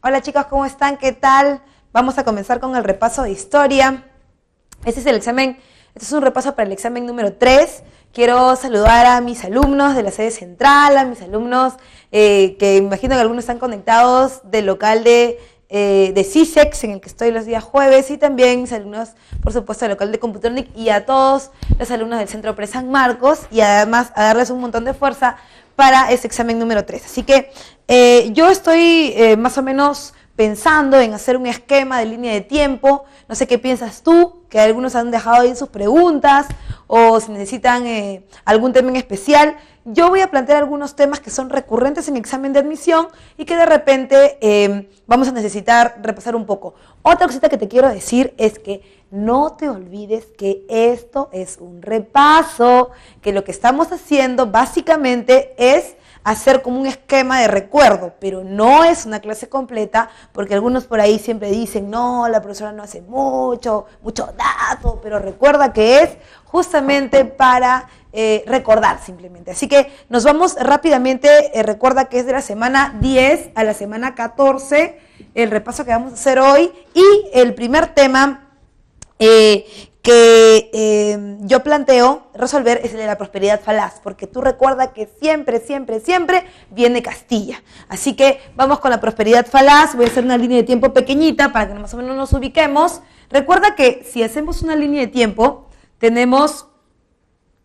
Hola chicos, ¿cómo están? ¿Qué tal? Vamos a comenzar con el repaso de historia. Este es el examen, este es un repaso para el examen número 3. Quiero saludar a mis alumnos de la sede central, a mis alumnos que imagino que algunos están conectados del local de CISEX, en el que estoy los días jueves, y también mis alumnos, por supuesto, del local de Computronic, y a todos los alumnos del Centro Pre San Marcos, y además a darles un montón de fuerza para este examen número 3. Así que yo estoy más o menos pensando en hacer un esquema de línea de tiempo. No sé qué piensas tú, que algunos han dejado ahí sus preguntas, o si necesitan algún tema en especial. Yo voy a plantear algunos temas que son recurrentes en examen de admisión y que de repente vamos a necesitar repasar un poco. Otra cosita que te quiero decir es que no te olvides que esto es un repaso, que lo que estamos haciendo básicamente es hacer como un esquema de recuerdo, pero no es una clase completa, porque algunos por ahí siempre dicen, no, la profesora no hace mucho dato, pero recuerda que es justamente para recordar simplemente. Así que nos vamos rápidamente, recuerda que es de la semana 10 a la semana 14, el repaso que vamos a hacer hoy, y el primer tema que yo planteo resolver es el de la prosperidad falaz, porque tú recuerda que siempre viene Castilla. Así que vamos con la prosperidad falaz. Voy a hacer una línea de tiempo pequeñita para que más o menos nos ubiquemos. Recuerda que si hacemos una línea de tiempo, tenemos,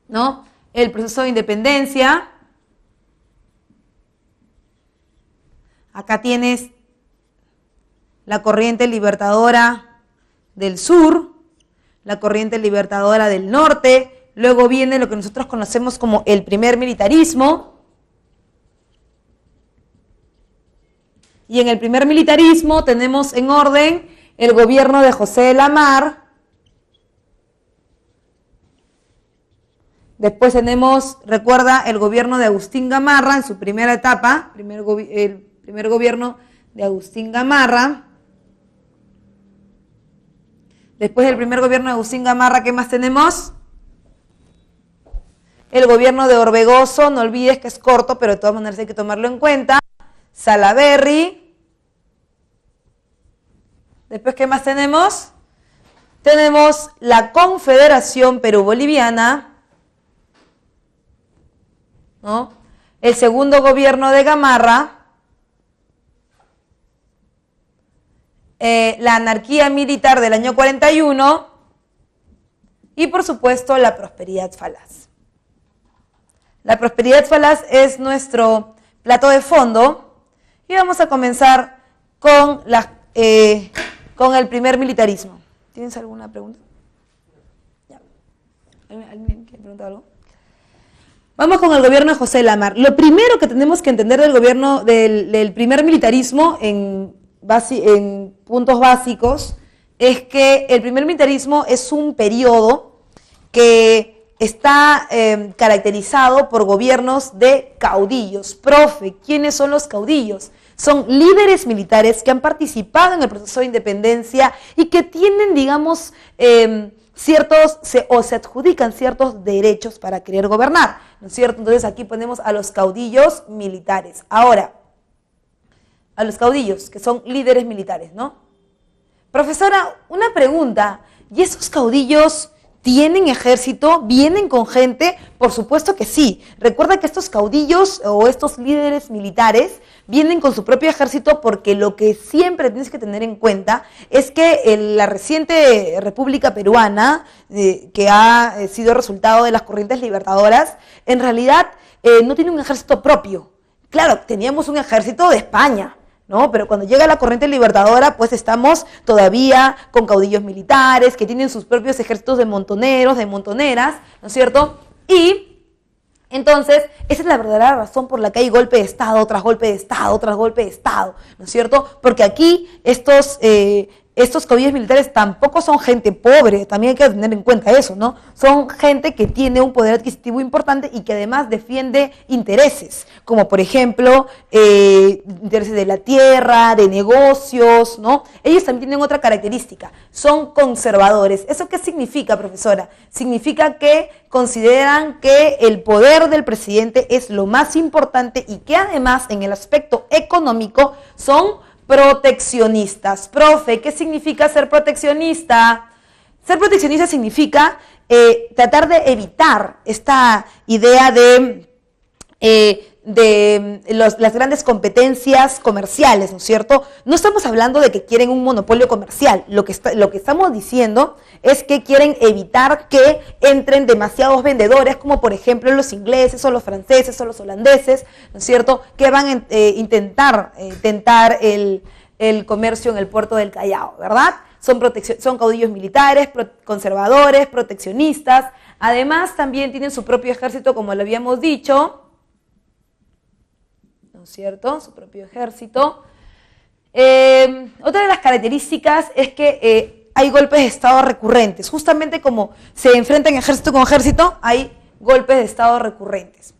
¿no?, el proceso de independencia. Acá tienes la corriente libertadora del sur, la corriente libertadora del norte, luego viene lo que nosotros conocemos como el primer militarismo, y en el primer militarismo tenemos en orden el gobierno de José de la Mar, después tenemos, recuerda, el gobierno de Agustín Gamarra en su primera etapa, el primer gobierno de Agustín Gamarra. Después del primer gobierno de Agustín Gamarra, ¿qué más tenemos? El gobierno de Orbegoso, no olvides que es corto, pero de todas maneras hay que tomarlo en cuenta. Salaverry. Después, ¿qué más tenemos? Tenemos la Confederación Perú-Boliviana, ¿no? El segundo gobierno de Gamarra. La anarquía militar del año 41 y, por supuesto, la prosperidad falaz. La prosperidad falaz es nuestro plato de fondo y vamos a comenzar con el primer militarismo. ¿Tienes alguna pregunta? Ya. ¿Alguien quiere preguntar algo? Vamos con el gobierno de José de la Mar. Lo primero que tenemos que entender del gobierno del primer militarismo en puntos básicos es que el primer militarismo es un periodo que está caracterizado por gobiernos de caudillos. Profe, ¿quiénes son los caudillos? Son líderes militares que han participado en el proceso de independencia y que tienen, digamos, se adjudican ciertos derechos para querer gobernar, ¿no es cierto? Entonces aquí ponemos a los caudillos militares. Ahora, a los caudillos, que son líderes militares, ¿no? Profesora, una pregunta, ¿y esos caudillos tienen ejército? ¿Vienen con gente? Por supuesto que sí. Recuerda que estos caudillos o estos líderes militares vienen con su propio ejército, porque lo que siempre tienes que tener en cuenta es que la reciente República Peruana, que ha sido resultado de las corrientes libertadoras, en realidad no tiene un ejército propio. Claro, teníamos un ejército de España, ¿no? Pero cuando llega la corriente libertadora, pues estamos todavía con caudillos militares que tienen sus propios ejércitos de montoneros, de montoneras, ¿no es cierto? Y entonces, esa es la verdadera razón por la que hay golpe de Estado, tras golpe de Estado, tras golpe de Estado, ¿no es cierto? Porque aquí estos caudillos militares tampoco son gente pobre, también hay que tener en cuenta eso, ¿no? Son gente que tiene un poder adquisitivo importante y que además defiende intereses, como por ejemplo, intereses de la tierra, de negocios, ¿no? Ellos también tienen otra característica, son conservadores. ¿Eso qué significa, profesora? Significa que consideran que el poder del presidente es lo más importante y que además en el aspecto económico son proteccionistas. Profe, ¿qué significa ser proteccionista? Ser proteccionista significa tratar de evitar esta idea de las grandes competencias comerciales, ¿no es cierto? No estamos hablando de que quieren un monopolio comercial. Lo que estamos diciendo es que quieren evitar que entren demasiados vendedores, como por ejemplo los ingleses o los franceses o los holandeses, ¿no es cierto?, que van a intentar tentar el comercio en el puerto del Callao, ¿verdad? Son caudillos militares, conservadores, proteccionistas. Además, también tienen su propio ejército, como lo habíamos dicho, ¿no es cierto? Su propio ejército. Otra de las características es que hay golpes de Estado recurrentes. Justamente como se enfrentan ejército con ejército, hay golpes de Estado recurrentes.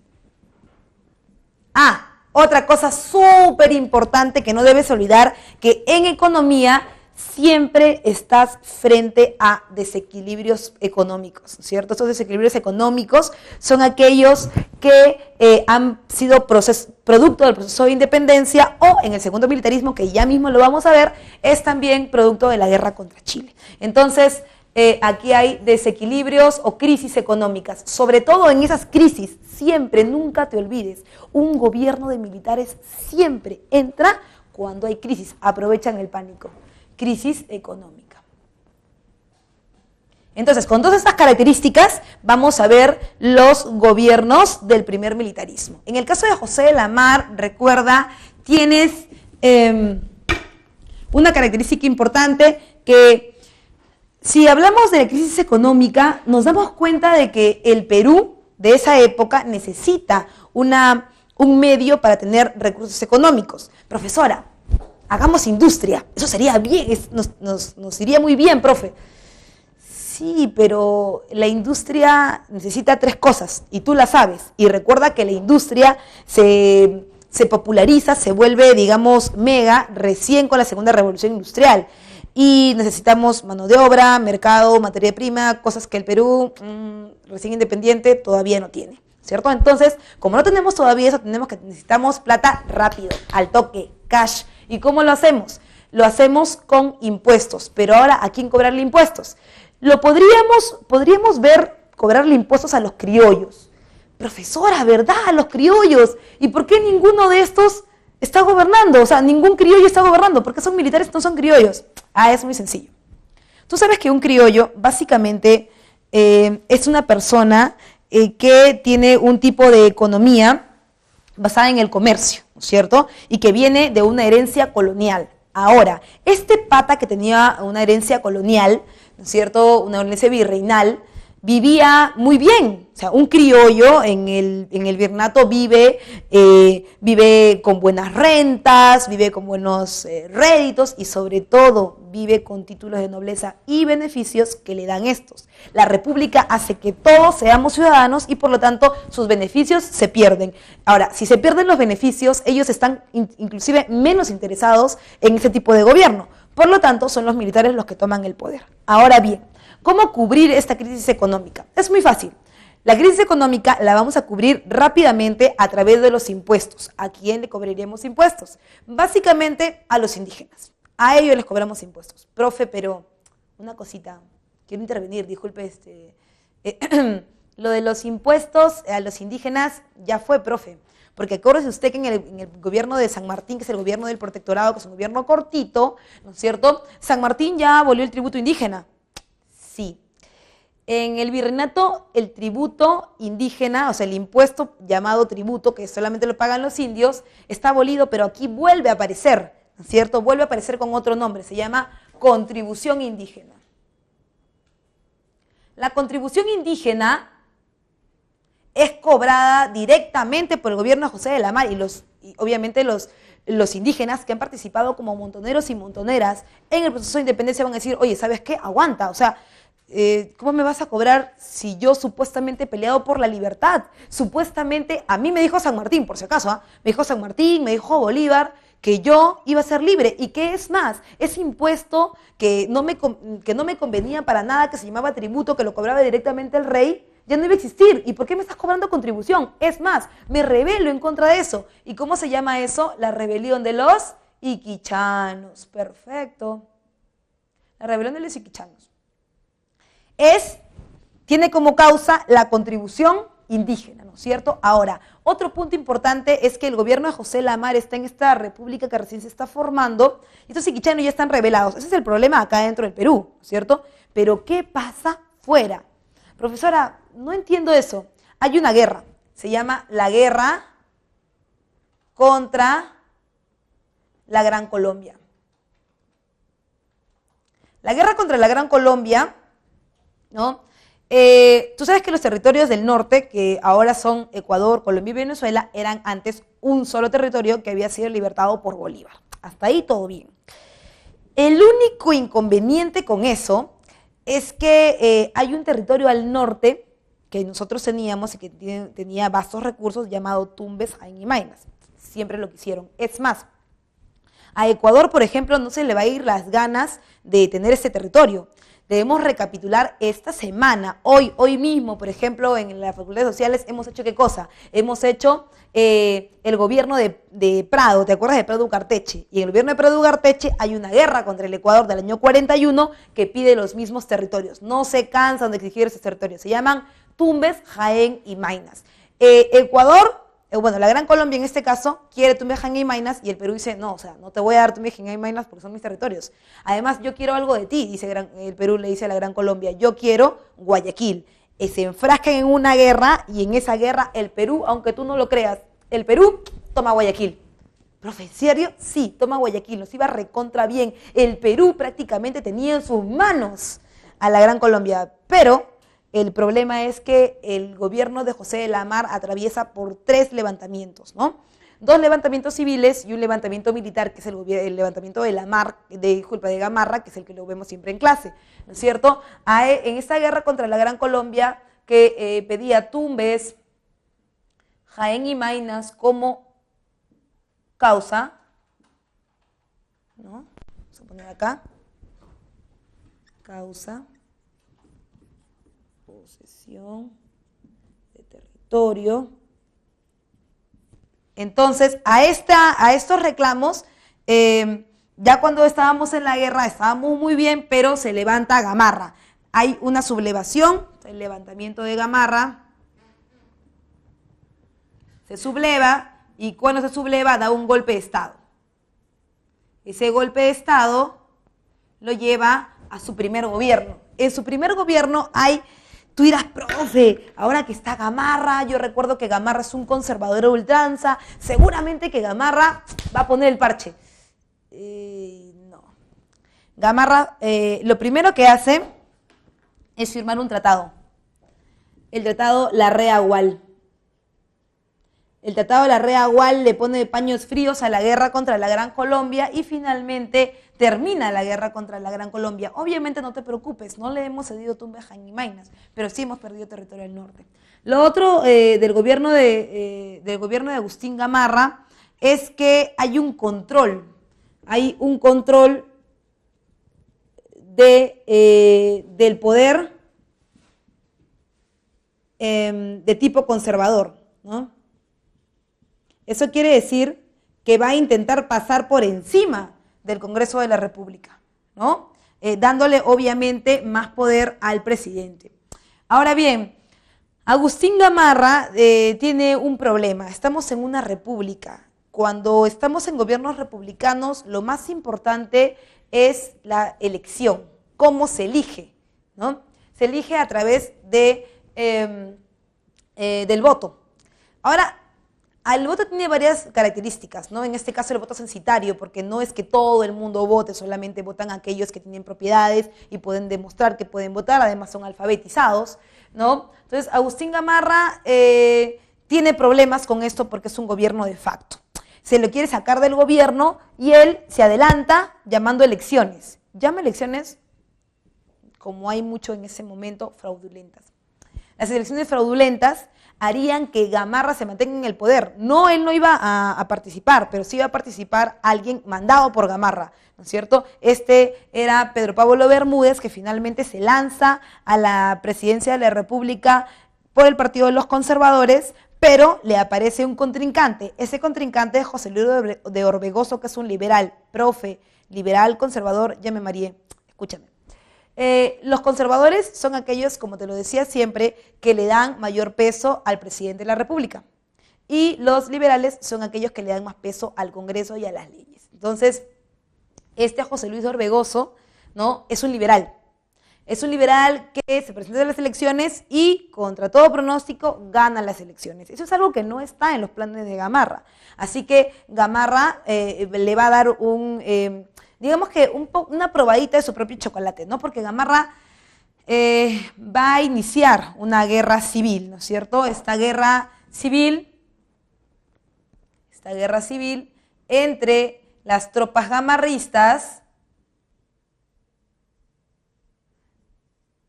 Otra cosa súper importante que no debes olvidar, que en economía siempre estás frente a desequilibrios económicos, ¿cierto? Estos desequilibrios económicos son aquellos que han sido producto del proceso de independencia o en el segundo militarismo, que ya mismo lo vamos a ver, es también producto de la guerra contra Chile. Entonces, aquí hay desequilibrios o crisis económicas. Sobre todo en esas crisis, siempre, nunca te olvides, un gobierno de militares siempre entra cuando hay crisis, aprovechan el pánico. Crisis económica. Entonces, con todas estas características, vamos a ver los gobiernos del primer militarismo. En el caso de José de la Mar, recuerda, tienes una característica importante que, si hablamos de la crisis económica, nos damos cuenta de que el Perú de esa época necesita un medio para tener recursos económicos. Profesora, hagamos industria, eso sería bien, nos iría muy bien, profe. Sí, pero la industria necesita 3 cosas, y tú las sabes. Y recuerda que la industria se populariza, se vuelve, digamos, mega, recién con la segunda revolución industrial. Y necesitamos mano de obra, mercado, materia prima, cosas que el Perú, recién independiente, todavía no tiene, ¿cierto? Entonces, como no tenemos todavía eso, necesitamos plata rápido, al toque, cash. ¿Y cómo lo hacemos? Lo hacemos con impuestos. Pero ahora, ¿a quién cobrarle impuestos? Podríamos ver cobrarle impuestos a los criollos. Profesora, ¿verdad? A los criollos. ¿Y por qué ninguno de estos está gobernando? O sea, ningún criollo está gobernando. ¿Por qué son militares, no son criollos? Es muy sencillo. Tú sabes que un criollo, básicamente, es una persona que tiene un tipo de economía basada en el comercio, ¿no es cierto? Y que viene de una herencia colonial. Ahora, este pata que tenía una herencia colonial, ¿no es cierto?, una herencia virreinal, vivía muy bien. O sea, un criollo en el virreinato vive con buenas rentas, vive con buenos réditos y sobre todo vive con títulos de nobleza y beneficios que le dan estos. La república hace que todos seamos ciudadanos y por lo tanto sus beneficios se pierden. Ahora, si se pierden los beneficios, ellos están inclusive menos interesados en ese tipo de gobierno. Por lo tanto, son los militares los que toman el poder. Ahora bien, ¿cómo cubrir esta crisis económica? Es muy fácil. La crisis económica la vamos a cubrir rápidamente a través de los impuestos. ¿A quién le cobraríamos impuestos? Básicamente a los indígenas. A ellos les cobramos impuestos. Profe, pero una cosita, quiero intervenir, disculpe, lo de los impuestos a los indígenas ya fue, profe. Porque acuérdese usted que en el gobierno de San Martín, que es el gobierno del protectorado, que es un gobierno cortito, ¿no es cierto? San Martín ya abolió el tributo indígena. Sí. En el virreinato, el tributo indígena, o sea, el impuesto llamado tributo, que solamente lo pagan los indios, está abolido, pero aquí vuelve a aparecer, ¿no es cierto? Vuelve a aparecer con otro nombre, se llama contribución indígena. La contribución indígena es cobrada directamente por el gobierno de José de la Mar y obviamente los indígenas que han participado como montoneros y montoneras en el proceso de independencia van a decir, oye, ¿sabes qué? Aguanta, o sea, ¿cómo me vas a cobrar si yo supuestamente he peleado por la libertad? Supuestamente, a mí me dijo San Martín, por si acaso, me dijo San Martín, me dijo Bolívar, que yo iba a ser libre. ¿Y qué es más? Ese impuesto que no me convenía para nada, que se llamaba tributo, que lo cobraba directamente el rey, ya no iba a existir. ¿Y por qué me estás cobrando contribución? Es más, me rebelo en contra de eso. ¿Y cómo se llama eso? La rebelión de los Iquichanos, perfecto. La rebelión de los iquichanos. Tiene como causa la contribución indígena, ¿no es cierto? Ahora, otro punto importante es que el gobierno de José Lamar está en esta república que recién se está formando, y estos iquichanos ya están rebelados. Ese es el problema acá dentro del Perú, ¿no es cierto? Pero ¿qué pasa fuera? Profesora, no entiendo eso. Hay una guerra, se llama la guerra contra la Gran Colombia. La guerra contra la Gran Colombia, ¿no? Tú sabes que los territorios del norte, que ahora son Ecuador, Colombia y Venezuela, eran antes un solo territorio que había sido libertado por Bolívar. Hasta ahí todo bien. El único inconveniente con eso es que hay un territorio al norte que nosotros teníamos y que tenía vastos recursos llamado Tumbes, Jaén y Maynas. Siempre lo quisieron. Es más, a Ecuador, por ejemplo, no se le va a ir las ganas de tener ese territorio. Debemos recapitular esta semana, hoy mismo, por ejemplo, en las facultades sociales, hemos hecho ¿qué cosa? Hemos hecho el gobierno de Prado, ¿te acuerdas de Prado Ugarteche? Y en el gobierno de Prado Ugarteche hay una guerra contra el Ecuador del año 41 que pide los mismos territorios. No se cansan de exigir esos territorios, se llaman Tumbes, Jaén y Maynas. La Gran Colombia en este caso quiere Tumbes, Jaén y Maynas y el Perú dice, no, o sea, no te voy a dar Tumbes, Jaén y Maynas porque son mis territorios. Además, yo quiero algo de ti, dice el Perú, le dice a la Gran Colombia, yo quiero Guayaquil. Se enfrascan en una guerra y en esa guerra el Perú, aunque tú no lo creas, el Perú toma Guayaquil. ¿Profe, en serio? Sí, toma Guayaquil, nos iba recontra bien. El Perú prácticamente tenía en sus manos a la Gran Colombia, pero el problema es que el gobierno de José de Lamar atraviesa por 3 levantamientos, ¿no? 2 levantamientos civiles y un levantamiento militar, que es el levantamiento de Gamarra, que es el que lo vemos siempre en clase, ¿no es cierto? En esta guerra contra la Gran Colombia, que pedía Tumbes, Jaén y Maynas como causa, ¿no? Vamos a poner acá, causa, posesión de territorio. Entonces, a estos reclamos, ya cuando estábamos en la guerra, estábamos muy bien, pero se levanta Gamarra. Hay una sublevación, el levantamiento de Gamarra, se subleva, y cuando se subleva da un golpe de Estado. Ese golpe de Estado lo lleva a su primer gobierno. En su primer gobierno tú dirás, profe, ahora que está Gamarra, yo recuerdo que Gamarra es un conservador de ultranza, seguramente que Gamarra va a poner el parche. No. Gamarra, lo primero que hace es firmar un tratado. El tratado Larrea-Gual. El tratado de Larrea-Gual le pone paños fríos a la guerra contra la Gran Colombia y finalmente termina la guerra contra la Gran Colombia. Obviamente no te preocupes, no le hemos cedido Tumbes, Jaén y Maynas, pero sí hemos perdido territorio del norte. Lo otro del gobierno de Agustín Gamarra es que hay un control del poder de tipo conservador, ¿no? Eso quiere decir que va a intentar pasar por encima del Congreso de la República, ¿no? Dándole obviamente más poder al presidente. Ahora bien, Agustín Gamarra tiene un problema. Estamos en una república. Cuando estamos en gobiernos republicanos, lo más importante es la elección, cómo se elige, ¿no? Se elige a través del voto. Ahora, el voto tiene varias características, ¿no? En este caso el voto censitario, porque no es que todo el mundo vote, solamente votan aquellos que tienen propiedades y pueden demostrar que pueden votar, además son alfabetizados, ¿no? Entonces, Agustín Gamarra tiene problemas con esto porque es un gobierno de facto. Se lo quiere sacar del gobierno y él se adelanta llamando elecciones. Llama elecciones, como hay mucho en ese momento, fraudulentas. Las elecciones fraudulentas harían que Gamarra se mantenga en el poder. No, él no iba a participar, pero sí iba a participar alguien mandado por Gamarra, ¿no es cierto? Este era Pedro Pablo Bermúdez, que finalmente se lanza a la presidencia de la República por el Partido de los Conservadores pero le aparece un contrincante. Ese contrincante es José Luis de Orbegoso, que es un liberal, profe, liberal, conservador, ya me mareé, escúchame. Los conservadores son aquellos, como te lo decía siempre, que le dan mayor peso al presidente de la República. Y los liberales son aquellos que le dan más peso al Congreso y a las leyes. Entonces, José Luis de Orbegoso, ¿no?, es un liberal. Es un liberal que se presenta en las elecciones y, contra todo pronóstico, gana las elecciones. Eso es algo que no está en los planes de Gamarra. Así que Gamarra le va a dar digamos que una probadita de su propio chocolate, ¿no? Porque Gamarra va a iniciar una guerra civil, ¿no es cierto? Esta guerra civil entre las tropas gamarristas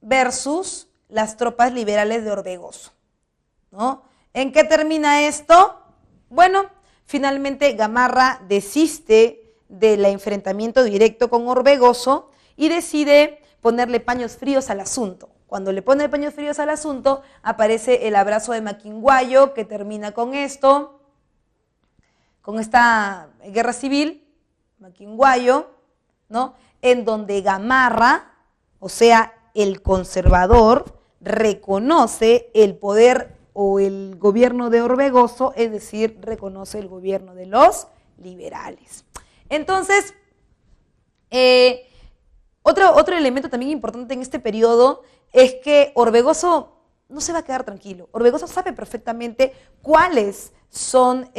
versus las tropas liberales de Orbegoso, ¿no? ¿En qué termina esto? Bueno, finalmente Gamarra desiste del enfrentamiento directo con Orbegoso y decide ponerle paños fríos al asunto. Cuando le pone paños fríos al asunto, aparece el abrazo de Maquinguayo, que termina con esto, con esta guerra civil, Maquinguayo, ¿no?, en donde Gamarra, o sea, el conservador, reconoce el poder o el gobierno de Orbegoso, es decir, reconoce el gobierno de los liberales. Entonces, otro elemento también importante en este periodo es que Orbegoso no se va a quedar tranquilo. Orbegoso sabe perfectamente cuáles son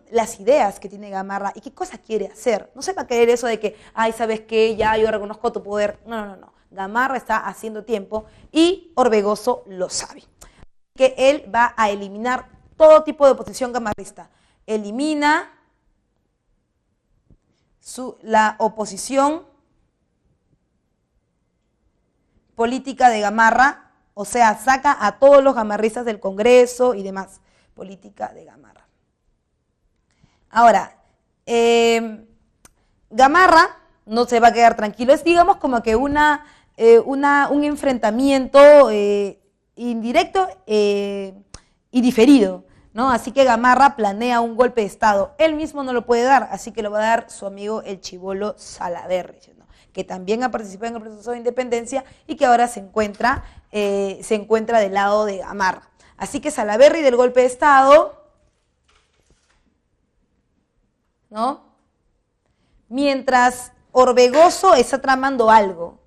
las ideas que tiene Gamarra y qué cosa quiere hacer. No se va a querer eso de que, ay, ¿sabes qué? Ya yo reconozco tu poder. No. Gamarra está haciendo tiempo y Orbegoso lo sabe. Que él va a eliminar todo tipo de oposición gamarrista. Elimina la oposición política de Gamarra, o sea, saca a todos los gamarristas del Congreso y demás. Política de Gamarra. Ahora, Gamarra no se va a quedar tranquilo, es digamos como que un enfrentamiento indirecto y diferido, ¿no? Así que Gamarra planea un golpe de Estado. Él mismo no lo puede dar, así que lo va a dar su amigo el chibolo Salaverry, ¿no?, que también ha participado en el proceso de independencia y que ahora se encuentra del lado de Gamarra. Así que Salaverry del golpe de Estado, ¿no?, mientras Orbegoso está tramando algo,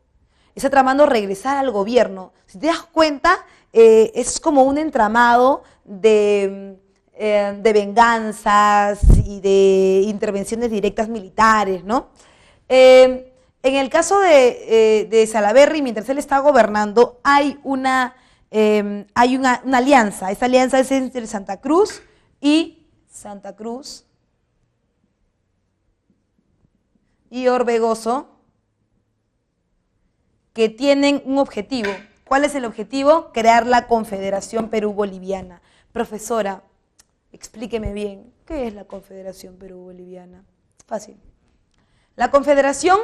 está tramando regresar al gobierno. Si te das cuenta, es como un entramado de venganzas y de intervenciones directas militares, ¿no? En el caso de Salaverry, mientras él está gobernando, hay una alianza. Esa alianza es entre Santa Cruz y Orbegoso, que tienen un objetivo. ¿Cuál es el objetivo? Crear la Confederación Perú-Boliviana. Profesora, explíqueme bien, ¿qué es la Confederación Perú-Boliviana? Fácil. La Confederación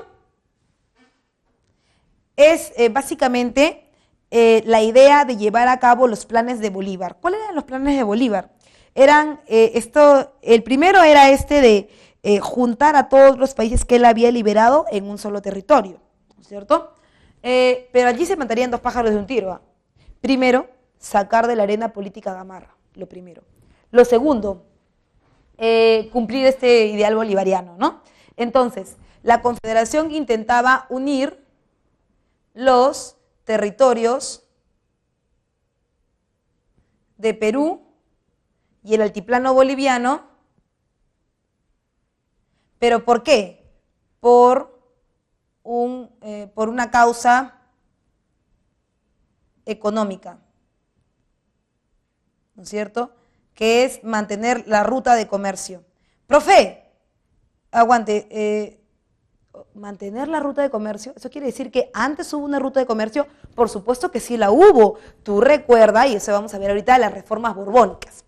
es básicamente la idea de llevar a cabo los planes de Bolívar. ¿Cuáles eran los planes de Bolívar? El primero era de juntar a todos los países que él había liberado en un solo territorio, ¿no es cierto? Pero allí se matarían dos pájaros de un tiro, ¿eh? Primero, sacar de la arena política a Gamarra, lo primero. Lo segundo, cumplir este ideal bolivariano, ¿no? Entonces, la Confederación intentaba unir los territorios de Perú y el altiplano boliviano. ¿Pero por qué? Por una causa económica, ¿no es cierto?, que es mantener la ruta de comercio. Profe, aguante, mantener la ruta de comercio, eso quiere decir que antes hubo una ruta de comercio. Por supuesto que sí la hubo. Tú recuerdas, y eso vamos a ver ahorita, las reformas borbónicas.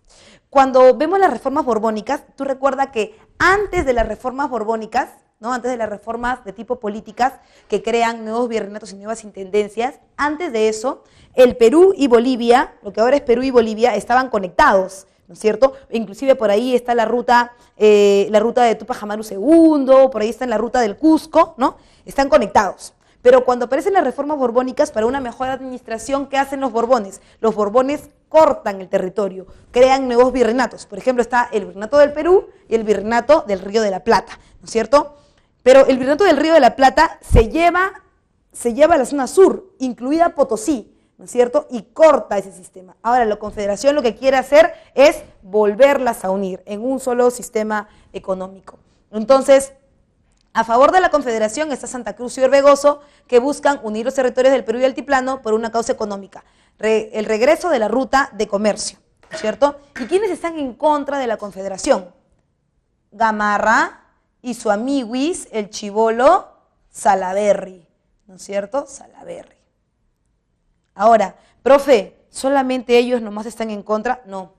Cuando vemos las reformas borbónicas, tú recuerdas que antes de las reformas borbónicas, ¿no? Antes de las reformas de tipo políticas que crean nuevos virreinatos y nuevas intendencias, antes de eso, el Perú y Bolivia, lo que ahora es Perú y Bolivia, estaban conectados, ¿no es cierto? Inclusive por ahí está la ruta de Tupac Amaru II, por ahí está en la ruta del Cusco, ¿no? Están conectados. Pero cuando aparecen las reformas borbónicas para una mejor administración, ¿qué hacen los borbones? Los borbones cortan el territorio, crean nuevos virreinatos. Por ejemplo, está el virreinato del Perú y el virreinato del Río de la Plata, ¿no es cierto? Pero el virreinato del Río de la Plata se lleva a la zona sur, incluida Potosí, ¿no es cierto? Y corta ese sistema. Ahora, la Confederación lo que quiere hacer es volverlas a unir en un solo sistema económico. Entonces, a favor de la Confederación está Santa Cruz y Orbegoso, que buscan unir los territorios del Perú y Altiplano por una causa económica, el regreso de la ruta de comercio, ¿cierto? ¿Y quiénes están en contra de la Confederación? Gamarra y su amiguis, el chibolo Salaverry, ¿no es cierto? Salaverry. Ahora, profe, ¿solamente ellos nomás están en contra? No,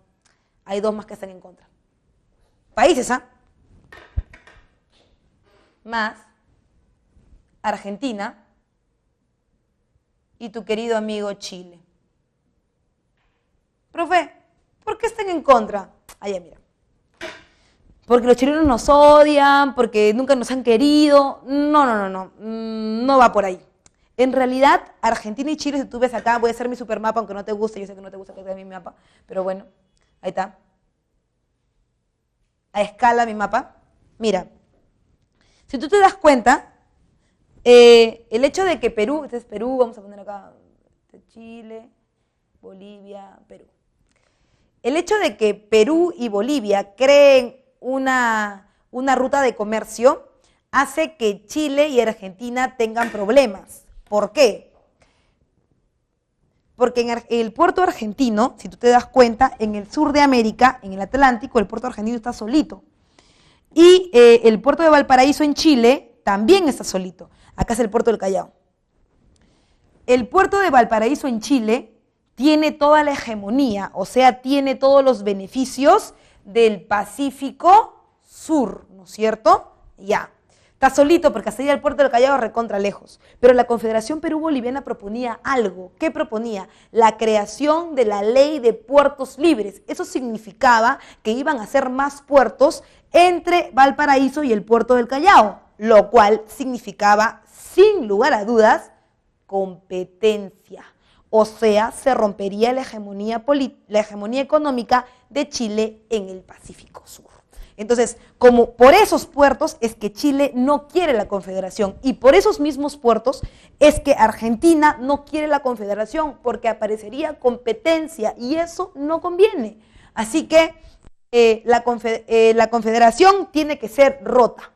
hay dos más que están en contra. Países, ¿ah? Más Argentina y tu querido amigo Chile. Profe, ¿por qué están en contra? Allá, mira. Porque los chilenos nos odian, porque nunca nos han querido. No va por ahí. En realidad, Argentina y Chile, si tú ves acá, voy a hacer mi supermapa, aunque no te guste, yo sé que no te gusta que vea mi mapa, pero bueno, ahí está. A escala mi mapa. Mira. Si tú te das cuenta, el hecho de que Perú, este es Perú, vamos a poner acá Chile, Bolivia, Perú. El hecho de que Perú y Bolivia creen una ruta de comercio hace que Chile y Argentina tengan problemas. ¿Por qué? Porque en el puerto argentino, si tú te das cuenta, en el sur de América, en el Atlántico, el puerto argentino está solito. Y el puerto de Valparaíso en Chile también está solito. Acá es el puerto del Callao. El puerto de Valparaíso en Chile tiene toda la hegemonía, o sea, tiene todos los beneficios del Pacífico Sur, ¿no es cierto? Ya. Está solito porque hasta ir al puerto del Callao es recontra lejos. Pero la Confederación Perú-Boliviana proponía algo. ¿Qué proponía? La creación de la ley de puertos libres. Eso significaba que iban a ser más puertos entre Valparaíso y el puerto del Callao, lo cual significaba, sin lugar a dudas, competencia. O sea, se rompería la hegemonía económica de Chile en el Pacífico Sur. Entonces, como por esos puertos es que Chile no quiere la Confederación y por esos mismos puertos es que Argentina no quiere la Confederación porque aparecería competencia y eso no conviene. Así que la Confederación tiene que ser rota.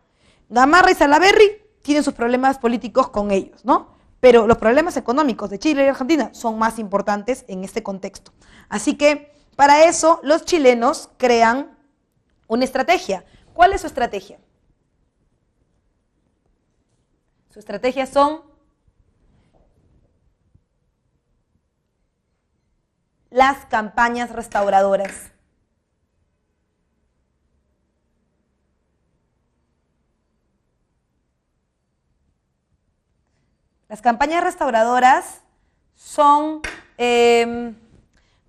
Gamarra y Salaverry tienen sus problemas políticos con ellos, ¿no? Pero los problemas económicos de Chile y Argentina son más importantes en este contexto. Así que para eso los chilenos crean una estrategia. ¿Cuál es su estrategia? Su estrategia son las campañas restauradoras. Las campañas restauradoras son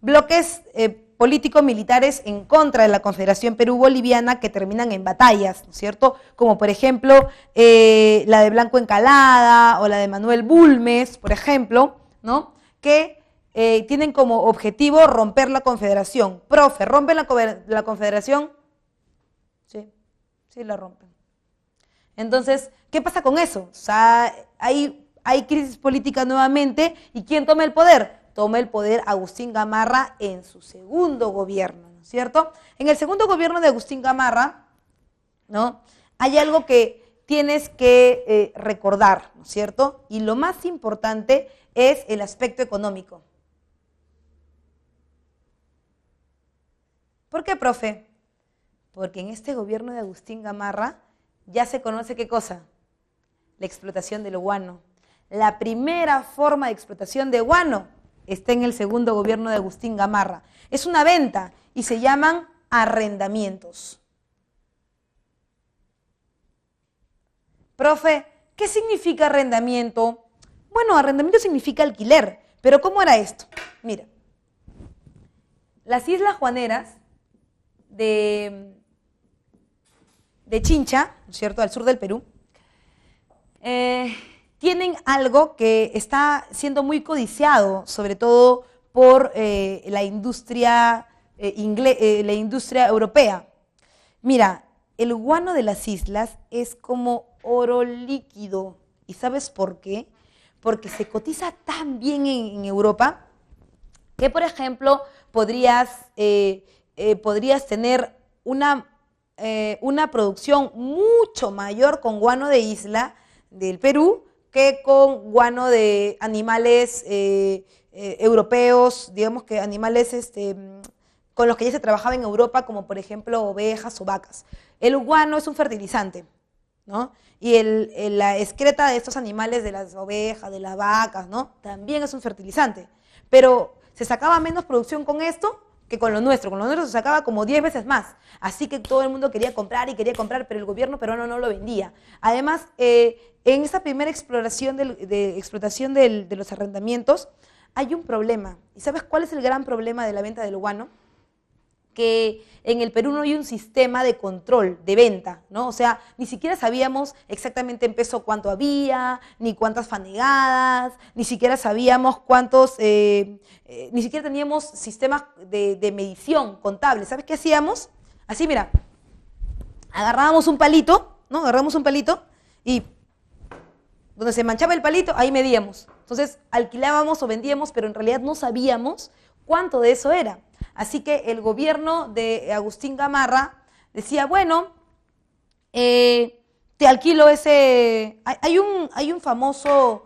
bloques político-militares en contra de la Confederación Perú-Boliviana que terminan en batallas, ¿no es cierto? Como por ejemplo la de Blanco Encalada o la de Manuel Bulnes, por ejemplo, ¿no? Que tienen como objetivo romper la Confederación. Profe, ¿rompen la Confederación? Sí, sí la rompen. Entonces, ¿qué pasa con eso? O sea, hay crisis política nuevamente, ¿y quién toma el poder? Toma el poder Agustín Gamarra en su segundo gobierno, ¿no es cierto? En el segundo gobierno de Agustín Gamarra, ¿no? Hay algo que tienes que recordar, ¿no es cierto? Y lo más importante es el aspecto económico. ¿Por qué, profe? Porque en este gobierno de Agustín Gamarra ya se conoce ¿qué cosa? La explotación del guano. La primera forma de explotación de guano está en el segundo gobierno de Agustín Gamarra. Es una venta y se llaman arrendamientos. Profe, ¿qué significa arrendamiento? Bueno, arrendamiento significa alquiler, pero ¿cómo era esto? Mira, las Islas Juaneras de Chincha, ¿no es cierto?, al sur del Perú, tienen algo que está siendo muy codiciado, sobre todo por la industria europea. Mira, el guano de las islas es como oro líquido. ¿Y sabes por qué? Porque se cotiza tan bien en Europa que, por ejemplo, podrías tener una producción mucho mayor con guano de isla del Perú que con guano de animales europeos, digamos que animales con los que ya se trabajaba en Europa, como por ejemplo ovejas o vacas. El guano es un fertilizante, ¿no? Y la excreta de estos animales, de las ovejas, de las vacas, ¿no?, también es un fertilizante. Pero se sacaba menos producción con esto que con lo nuestro. Con lo nuestro se sacaba como 10 veces más. Así que todo el mundo quería comprar y quería comprar, pero el gobierno peruano no lo vendía. Además, en esta primera explotación de los arrendamientos, hay un problema. ¿Y sabes cuál es el gran problema de la venta del guano? Que en el Perú no hay un sistema de control de venta, ¿no? O sea, ni siquiera sabíamos exactamente en peso cuánto había, ni cuántas fanegadas, ni siquiera sabíamos ni siquiera teníamos sistemas de medición contable. ¿Sabes qué hacíamos? Así, mira, agarrábamos un palito, ¿no? Agarrábamos un palito y donde se manchaba el palito, ahí medíamos. Entonces, alquilábamos o vendíamos, pero en realidad no sabíamos cuánto de eso era. Así que el gobierno de Agustín Gamarra decía, bueno, te alquilo ese... Hay un famoso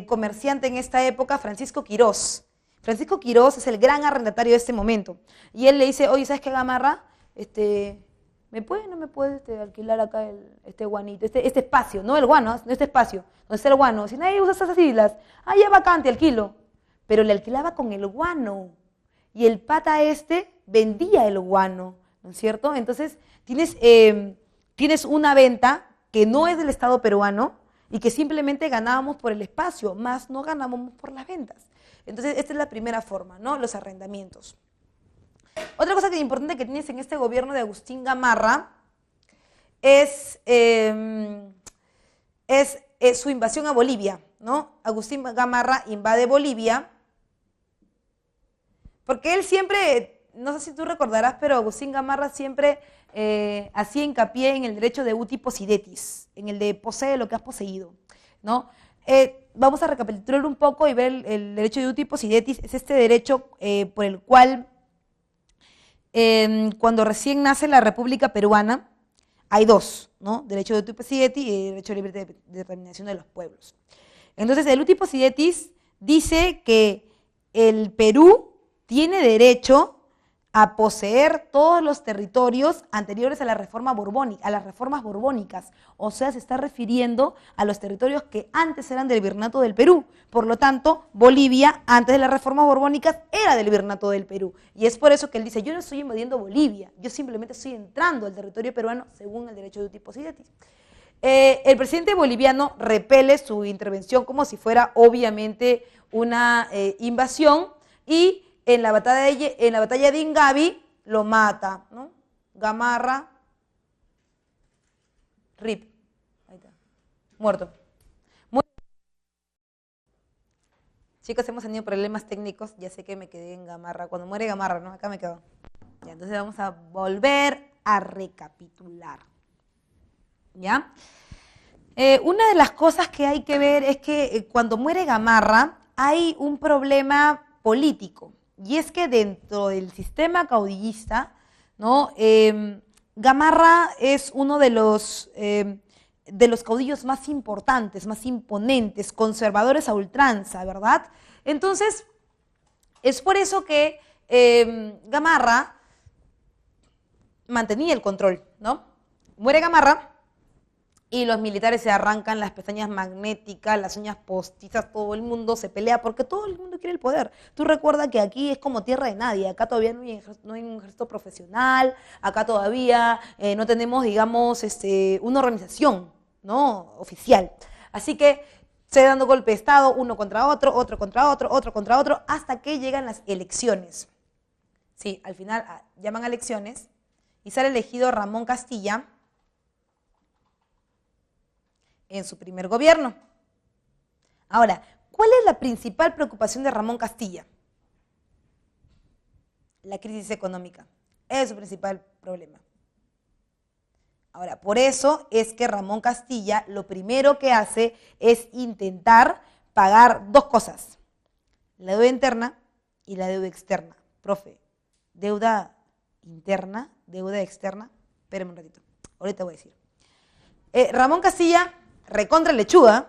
comerciante en esta época, Francisco Quirós. Francisco Quirós es el gran arrendatario de este momento. Y él le dice, oye, ¿sabes qué, Gamarra? ¿Me puedes, no me puedes alquilar acá este guanito, este espacio? No el guano, no este espacio, donde está el guano. Si nadie usa esas islas, ya vacante, alquilo. Pero le alquilaba con el guano. Y el pata vendía el guano, ¿no es cierto? Entonces, tienes una venta que no es del Estado peruano y que simplemente ganábamos por el espacio, más no ganábamos por las ventas. Entonces, esta es la primera forma, ¿no? Los arrendamientos. Otra cosa que es importante que tienes en este gobierno de Agustín Gamarra es su invasión a Bolivia, ¿no? Agustín Gamarra invade Bolivia. Porque él siempre, no sé si tú recordarás, pero Agustín Gamarra siempre hacía hincapié en el derecho de uti possidetis, en el de posee lo que has poseído, ¿no? Vamos a recapitular un poco y ver el derecho de uti possidetis. Es este derecho por el cual, cuando recién nace la República Peruana, hay dos, ¿no? Derecho de uti possidetis y derecho de libre determinación de los pueblos. Entonces, el uti possidetis dice que el Perú tiene derecho a poseer todos los territorios anteriores a la reforma borbónica, a las reformas borbónicas. O sea, se está refiriendo a los territorios que antes eran del Virreinato del Perú. Por lo tanto, Bolivia, antes de las reformas borbónicas, era del Virreinato del Perú. Y es por eso que él dice, yo no estoy invadiendo Bolivia, yo simplemente estoy entrando al territorio peruano según el derecho de uti possidetis. El presidente boliviano repele su intervención como si fuera obviamente una invasión y en la batalla de Ingavi lo mata, ¿no? Gamarra, RIP, ahí está, muerto. Chicos, hemos tenido problemas técnicos, ya sé que me quedé en Gamarra, cuando muere Gamarra, ¿no? Acá me quedo. Ya, entonces vamos a volver a recapitular, ¿ya? Una de las cosas que hay que ver es que cuando muere Gamarra hay un problema político. Y es que dentro del sistema caudillista, ¿no? Gamarra es uno de los caudillos más importantes, más imponentes, conservadores a ultranza, ¿verdad? Entonces, es por eso que Gamarra mantenía el control, ¿no? Muere Gamarra y los militares se arrancan las pestañas magnéticas, las uñas postizas, todo el mundo se pelea porque todo el mundo quiere el poder. Tú recuerda que aquí es como tierra de nadie, acá todavía no hay un ejército profesional, acá todavía no tenemos, digamos, una organización, ¿no? Oficial. Así que se dando golpe de Estado, uno contra otro, otro contra otro, otro contra otro, hasta que llegan las elecciones. Sí, al final llaman a elecciones y sale elegido Ramón Castilla en su primer gobierno. Ahora, ¿cuál es la principal preocupación de Ramón Castilla? La crisis económica. Es su principal problema. Ahora, por eso es que Ramón Castilla lo primero que hace es intentar pagar dos cosas, la deuda interna y la deuda externa. Profe, deuda interna, deuda externa, espérenme un ratito, ahorita voy a decir. Ramón Castilla, recontra lechuga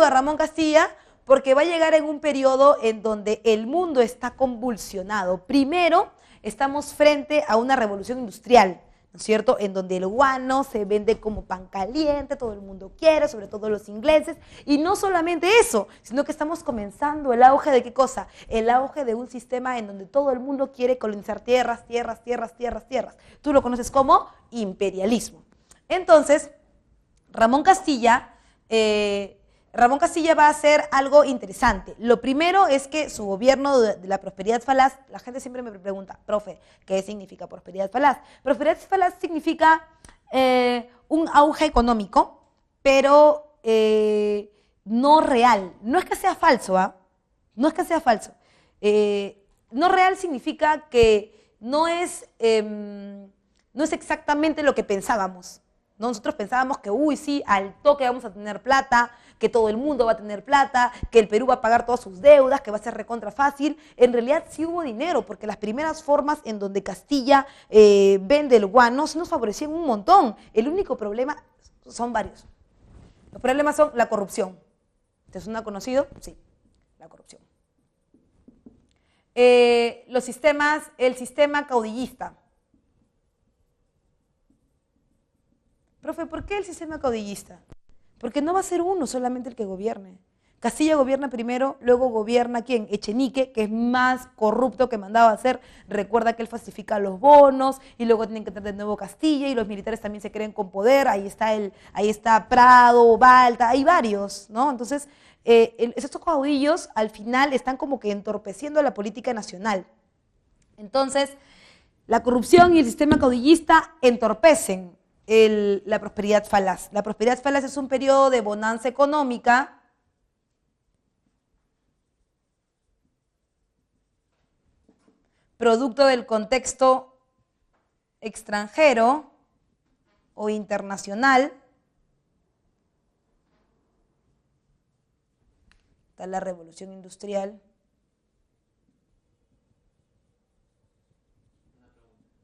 Ramón Castilla, porque va a llegar en un periodo en donde el mundo está convulsionado. Primero, estamos frente a una revolución industrial, ¿no es cierto?, en donde el guano se vende como pan caliente, todo el mundo quiere, sobre todo los ingleses, y no solamente eso, sino que estamos comenzando el auge de ¿qué cosa? El auge de un sistema en donde todo el mundo quiere colonizar tierras. Tú lo conoces como imperialismo. Entonces, Ramón Castilla va a hacer algo interesante. Lo primero es que su gobierno de la prosperidad falaz, la gente siempre me pregunta, profe, ¿qué significa prosperidad falaz? Prosperidad falaz significa un auge económico, pero no real. No es que sea falso, ¿ah? No es que sea falso. No real significa que no es exactamente lo que pensábamos. Nosotros pensábamos que, sí, al toque vamos a tener plata, que todo el mundo va a tener plata, que el Perú va a pagar todas sus deudas, que va a ser recontra fácil. En realidad sí hubo dinero, porque las primeras formas en donde Castilla vende el guano sí nos favorecían un montón. El único problema son varios. Los problemas son la corrupción. ¿Te suena conocido? Sí, la corrupción. El sistema caudillista. Profe, ¿por qué el sistema caudillista? Porque no va a ser uno solamente el que gobierne. Castilla gobierna primero, luego gobierna ¿quién? Echenique, que es más corrupto que mandaba a hacer. Recuerda que él falsifica los bonos y luego tienen que tener de nuevo Castilla y los militares también se creen con poder. Ahí está Prado, Balta, hay varios, ¿no? Entonces, estos caudillos al final están como que entorpeciendo la política nacional. Entonces, la corrupción y el sistema caudillista entorpecen la prosperidad falaz. La prosperidad falaz es un periodo de bonanza económica producto del contexto extranjero o internacional. Está la revolución industrial.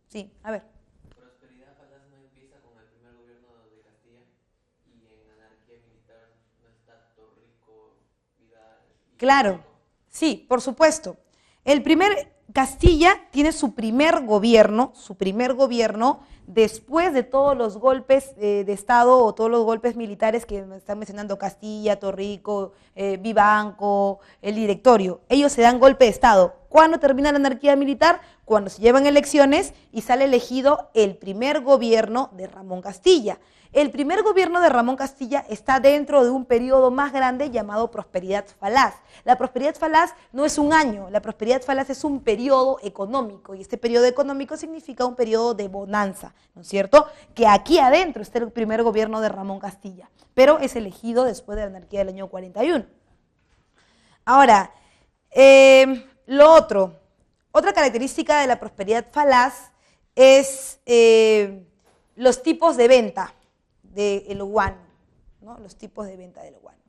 Sí, a ver. Claro, sí, por supuesto. Castilla tiene su primer gobierno después de todos los golpes de Estado o todos los golpes militares que me están mencionando, Castilla, Torrico, Vivanco, el Directorio. Ellos se dan golpe de Estado. ¿Cuándo termina la anarquía militar? Cuando se llevan elecciones y sale elegido el primer gobierno de Ramón Castilla. El primer gobierno de Ramón Castilla está dentro de un periodo más grande llamado prosperidad falaz. La prosperidad falaz no es un año, la prosperidad falaz es un periodo económico y este periodo económico significa un periodo de bonanza, ¿no es cierto? Que aquí adentro está el primer gobierno de Ramón Castilla, pero es elegido después de la anarquía del año 41. Ahora, otra característica de la prosperidad falaz es los tipos de venta del guano, ¿no? Los tipos de venta del guano.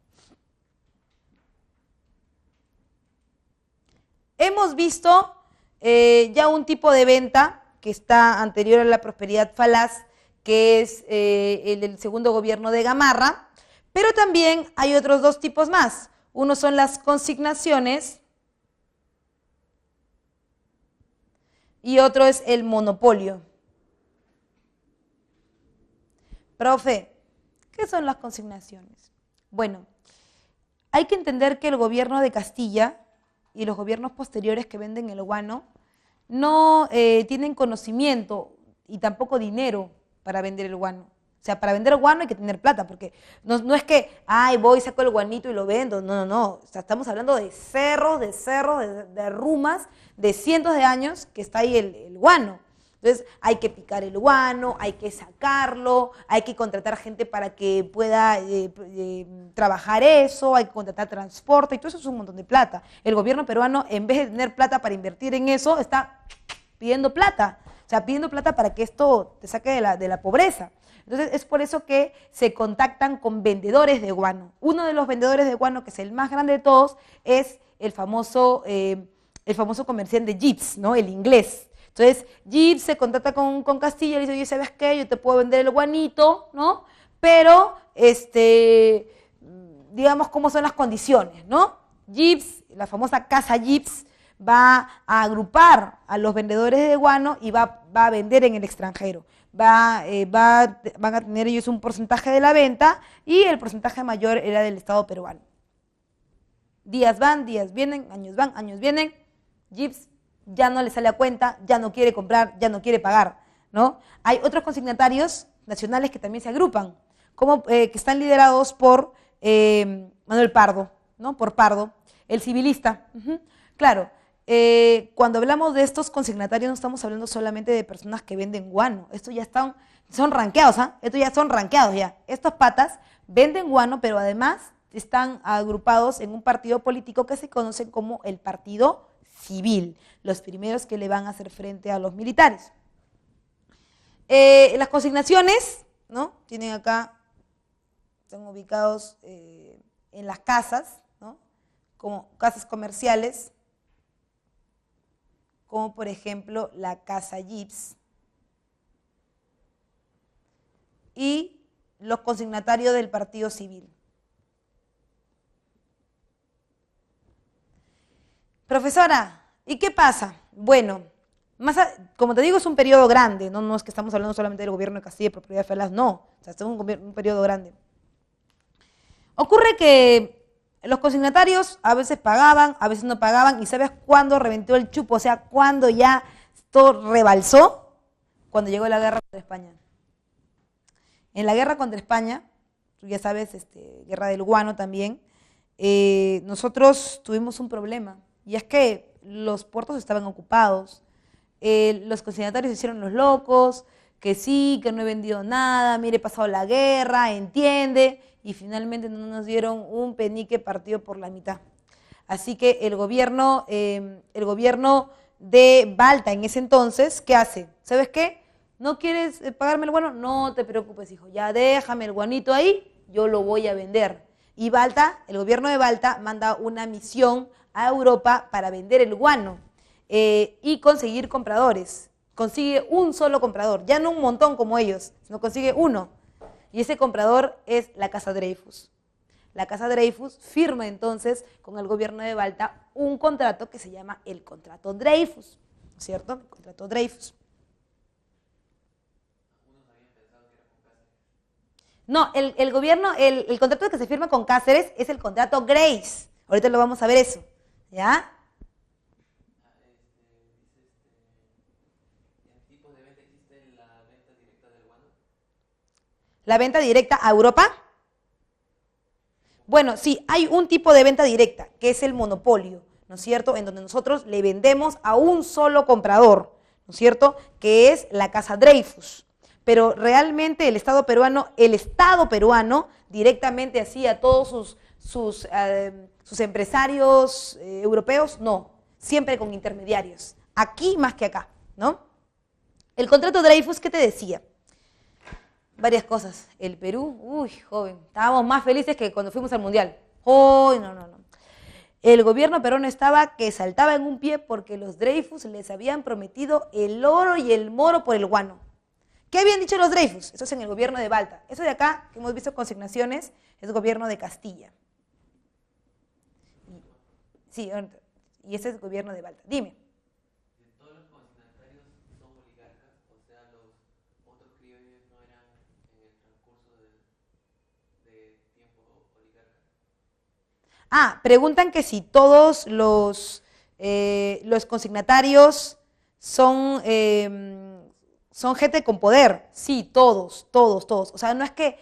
Hemos visto ya un tipo de venta que está anterior a la prosperidad falaz, que es el del segundo gobierno de Gamarra, pero también hay otros dos tipos más. Uno son las consignaciones y otro es el monopolio. Profe, ¿qué son las consignaciones? Bueno, hay que entender que el gobierno de Castilla y los gobiernos posteriores que venden el guano no tienen conocimiento y tampoco dinero para vender el guano. O sea, para vender guano hay que tener plata, porque no es que, ay, voy, saco el guanito y lo vendo. No, no, no. O sea, estamos hablando de cerros, de rumas, de cientos de años que está ahí el guano. Entonces, hay que picar el guano, hay que sacarlo, hay que contratar gente para que pueda trabajar eso, hay que contratar transporte, y todo eso es un montón de plata. El gobierno peruano, en vez de tener plata para invertir en eso, está pidiendo plata. O sea, pidiendo plata para que esto te saque de la pobreza. Entonces, es por eso que se contactan con vendedores de guano. Uno de los vendedores de guano, que es el más grande de todos, es el famoso comerciante Jeeves, ¿no? El inglés. Entonces, Jeeves se contacta con Castilla y le dice, oye, ¿sabes qué? Yo te puedo vender el guanito, ¿no? Pero, digamos, cómo son las condiciones, ¿no? Jeeves, la famosa casa Jeeves, va a agrupar a los vendedores de guano y va a vender en el extranjero. Van a tener ellos un porcentaje de la venta y el porcentaje mayor era del Estado peruano. Días van, días vienen, años van, años vienen. Jeeves ya no le sale a cuenta, ya no quiere comprar, ya no quiere pagar, ¿no? Hay otros consignatarios nacionales que también se agrupan, que están liderados por Manuel Pardo, ¿no? Por Pardo, el civilista. Claro, cuando hablamos de estos consignatarios no estamos hablando solamente de personas que venden guano, estos ya son ranqueados, ¿ah? Estos ya son ranqueados ya. Estos patas venden guano, pero además están agrupados en un partido político que se conoce como el Partido Civil, los primeros que le van a hacer frente a los militares. Las consignaciones, ¿no? Tienen acá, están ubicados en las casas, ¿no? Como casas comerciales, como por ejemplo la Casa Jeeves, y los consignatarios del Partido Civil. Profesora, ¿y qué pasa? Bueno, como te digo, es un periodo grande, no es que estamos hablando solamente del gobierno de Castilla y propiedad de Felas, no, o sea, es un periodo grande. Ocurre que los consignatarios a veces pagaban, a veces no pagaban, y ¿sabes cuándo reventó el chupo? O sea, ¿cuándo ya todo rebalsó? Cuando llegó la guerra contra España. En la guerra contra España, tú ya sabes, guerra del guano también, nosotros tuvimos un problema. Y es que los puertos estaban ocupados, los consignatarios se hicieron los locos, que sí, que no he vendido nada, mire, he pasado la guerra, entiende, y finalmente no nos dieron un penique partido por la mitad. Así que el gobierno de Balta en ese entonces, ¿qué hace? ¿Sabes qué? ¿No quieres pagarme el guano? No te preocupes, hijo, ya déjame el guanito ahí, yo lo voy a vender. Y Balta, el gobierno de Balta, manda una misión a Europa para vender el guano y conseguir compradores. Consigue un solo comprador, ya no un montón como ellos, sino consigue uno. Y ese comprador es la Casa Dreyfus. La Casa Dreyfus firma entonces con el gobierno de Balta un contrato que se llama el Contrato Dreyfus, ¿cierto? El Contrato Dreyfus. No, el contrato que se firma con Cáceres es el contrato Grace. Ahorita lo vamos a ver eso, ¿ya? ¿En tipo de venta existe la venta directa del guano? ¿La venta directa a Europa? Bueno, sí, hay un tipo de venta directa, que es el monopolio, ¿no es cierto? En donde nosotros le vendemos a un solo comprador, ¿no es cierto? Que es la Casa Dreyfus. Pero realmente el Estado peruano directamente hacía a todos sus empresarios europeos, no, siempre con intermediarios, aquí más que acá, ¿no? El contrato Dreyfus, ¿qué te decía? Varias cosas. El Perú, uy, joven, estábamos más felices que cuando fuimos al Mundial. ¡Uy, no! El gobierno peruano estaba que saltaba en un pie porque los Dreyfus les habían prometido el oro y el moro por el guano. ¿Qué habían dicho los Dreyfus? Eso es en el gobierno de Balta. Eso de acá, que hemos visto consignaciones, es el gobierno de Castilla. Sí, y ese es el gobierno de Balta. Dime. ¿Todos los consignatarios son oligarcas? O sea, los otros criollos no eran en el transcurso de tiempo oligarcas. Preguntan que si todos los consignatarios son son gente con poder. Sí, todos. O sea, no es que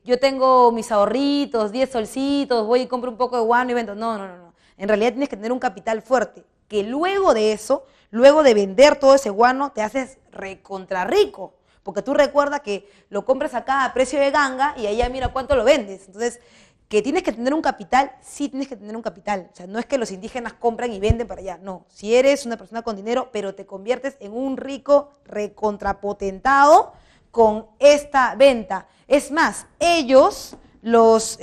yo tengo mis ahorritos, 10 solcitos, voy y compro un poco de guano y vendo. No. En realidad tienes que tener un capital fuerte, que luego de eso, luego de vender todo ese guano, te haces recontra rico. Porque tú recuerdas que lo compras acá a precio de ganga y allá mira cuánto lo vendes. Entonces, que tienes que tener un capital, sí tienes que tener un capital. O sea, no es que los indígenas compran y venden para allá. No, si eres una persona con dinero, pero te conviertes en un rico recontrapotentado con esta venta. Es más, ellos, los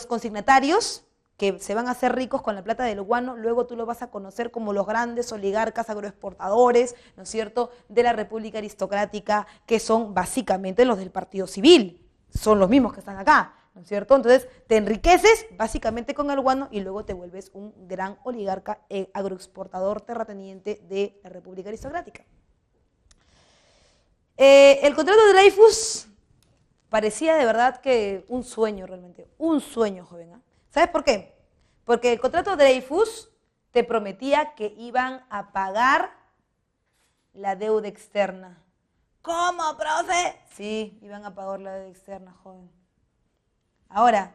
consignatarios, que se van a hacer ricos con la plata del guano, luego tú lo vas a conocer como los grandes oligarcas agroexportadores, ¿no es cierto?, de la República Aristocrática, que son básicamente los del Partido Civil, son los mismos que están acá, ¿no es cierto? Entonces te enriqueces básicamente con el guano y luego te vuelves un gran oligarca agroexportador terrateniente de la República Aristocrática. El contrato de Dreyfus parecía de verdad que un sueño realmente, un sueño, joven, ¿eh? ¿Sabes por qué? Porque el contrato de Dreyfus te prometía que iban a pagar la deuda externa. ¿Cómo, profe? Sí, iban a pagar la deuda externa, joven. Ahora,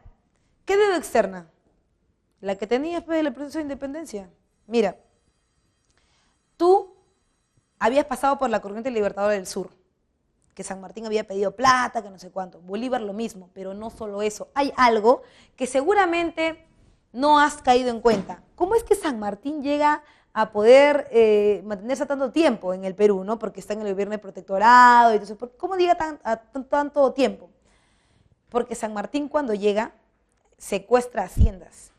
¿qué deuda externa? La que tenías después del proceso de independencia. Mira, tú habías pasado por la corriente libertadora del sur, que San Martín había pedido plata, que no sé cuánto. Bolívar lo mismo, pero no solo eso. Hay algo que seguramente no has caído en cuenta. ¿Cómo es que San Martín llega a poder mantenerse tanto tiempo en el Perú, ¿no? Porque está en el gobierno de protectorado y todo eso. ¿Cómo llega tanto tiempo? Porque San Martín cuando llega secuestra haciendas.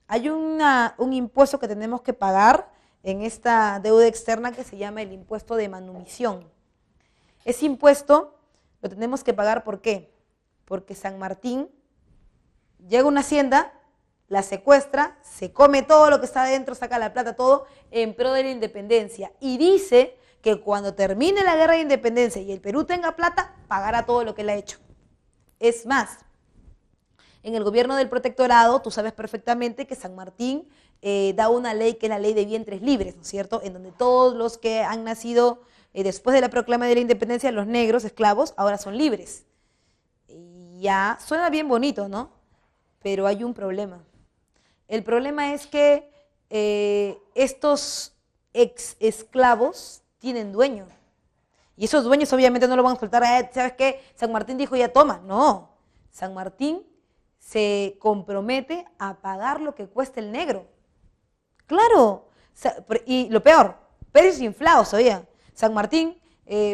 Hay un impuesto que tenemos que pagar en esta deuda externa que se llama el impuesto de manumisión. Ese impuesto lo tenemos que pagar, ¿por qué? Porque San Martín llega a una hacienda, la secuestra, se come todo lo que está adentro, saca la plata, todo, en pro de la independencia. Y dice que cuando termine la guerra de independencia y el Perú tenga plata, pagará todo lo que él ha hecho. Es más, en el gobierno del protectorado, tú sabes perfectamente que San Martín da una ley que es la ley de vientres libres, ¿no es cierto?, en donde todos los que han nacido después de la proclama de la independencia, los negros, esclavos, ahora son libres. Y ya suena bien bonito, ¿no? Pero hay un problema. El problema es que estos ex esclavos tienen dueño. Y esos dueños obviamente no lo van a soltar. ¿Sabes qué? San Martín dijo ya toma. No. San Martín se compromete a pagar lo que cueste el negro. Claro. Y lo peor, precios inflados, oye. San Martín,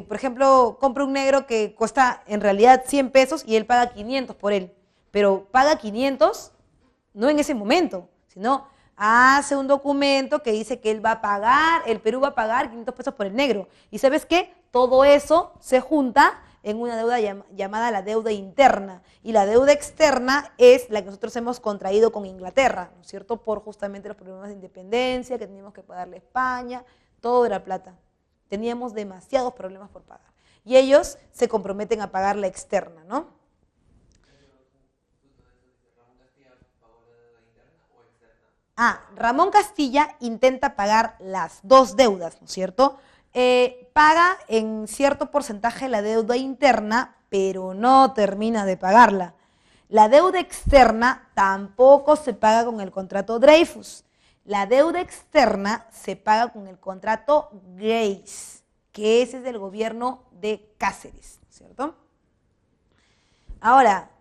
por ejemplo, compra un negro que cuesta en realidad 100 pesos y él paga 500 por él. Pero paga 500 no en ese momento, sino hace un documento que dice que él va a pagar, el Perú va a pagar 500 pesos por el negro. ¿Y sabes qué? Todo eso se junta en una deuda llamada la deuda interna. Y la deuda externa es la que nosotros hemos contraído con Inglaterra, ¿no es cierto? Por justamente los problemas de independencia que teníamos que pagarle a España, todo era plata. Teníamos demasiados problemas por pagar. Y ellos se comprometen a pagar la externa, ¿no? Ramón Castilla intenta pagar las dos deudas, ¿no es cierto? Paga en cierto porcentaje la deuda interna, pero no termina de pagarla. La deuda externa tampoco se paga con el contrato Dreyfus. La deuda externa se paga con el contrato Grace, que ese es del gobierno de Cáceres, ¿cierto? Ahora,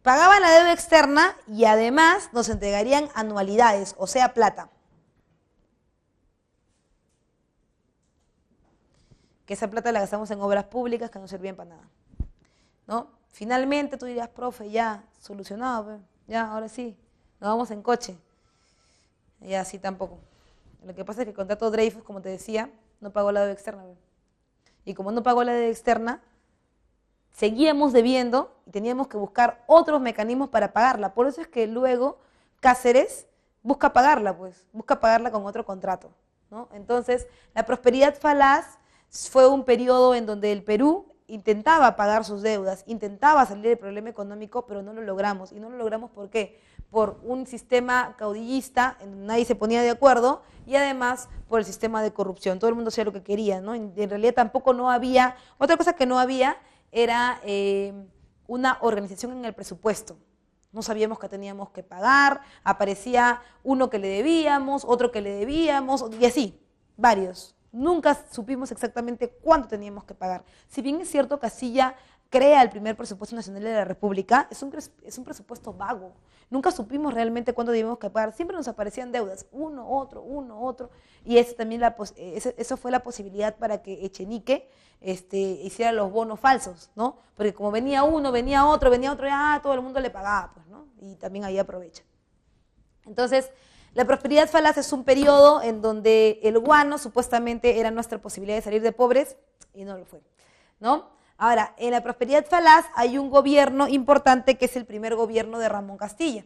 pagaban la deuda externa y además nos entregarían anualidades, o sea, plata. Que esa plata la gastamos en obras públicas que no servían para nada, ¿no? Finalmente tú dirías, profe, ya, solucionado, pues, ya, ahora sí, nos vamos en coche. Y así tampoco. Lo que pasa es que el contrato Dreyfus, como te decía, no pagó la deuda externa. Y como no pagó la deuda externa, seguíamos debiendo y teníamos que buscar otros mecanismos para pagarla. Por eso es que luego Cáceres busca pagarla, pues, busca pagarla con otro contrato, ¿no? Entonces, la prosperidad falaz fue un periodo en donde el Perú intentaba pagar sus deudas, intentaba salir del problema económico, pero no lo logramos. ¿Y no lo logramos por qué? Por un sistema caudillista en donde nadie se ponía de acuerdo y además por el sistema de corrupción. Todo el mundo hacía lo que quería, ¿no? En realidad tampoco no había, otra cosa que no había era una organización en el presupuesto. No sabíamos que teníamos que pagar, aparecía uno que le debíamos, otro que le debíamos, y así, varios. Nunca supimos exactamente cuánto teníamos que pagar. Si bien es cierto, Castilla crea el primer presupuesto nacional de la República, es un presupuesto vago. Nunca supimos realmente cuánto debíamos que pagar. Siempre nos aparecían deudas, uno, otro. Y eso también eso fue la posibilidad para que Echenique hiciera los bonos falsos, ¿no? Porque como venía uno, venía otro, ya todo el mundo le pagaba, pues, ¿no? Y también ahí aprovecha. Entonces, la prosperidad falaz es un periodo en donde el guano supuestamente era nuestra posibilidad de salir de pobres y no lo fue, ¿no? Ahora, en la prosperidad falaz hay un gobierno importante que es el primer gobierno de Ramón Castilla.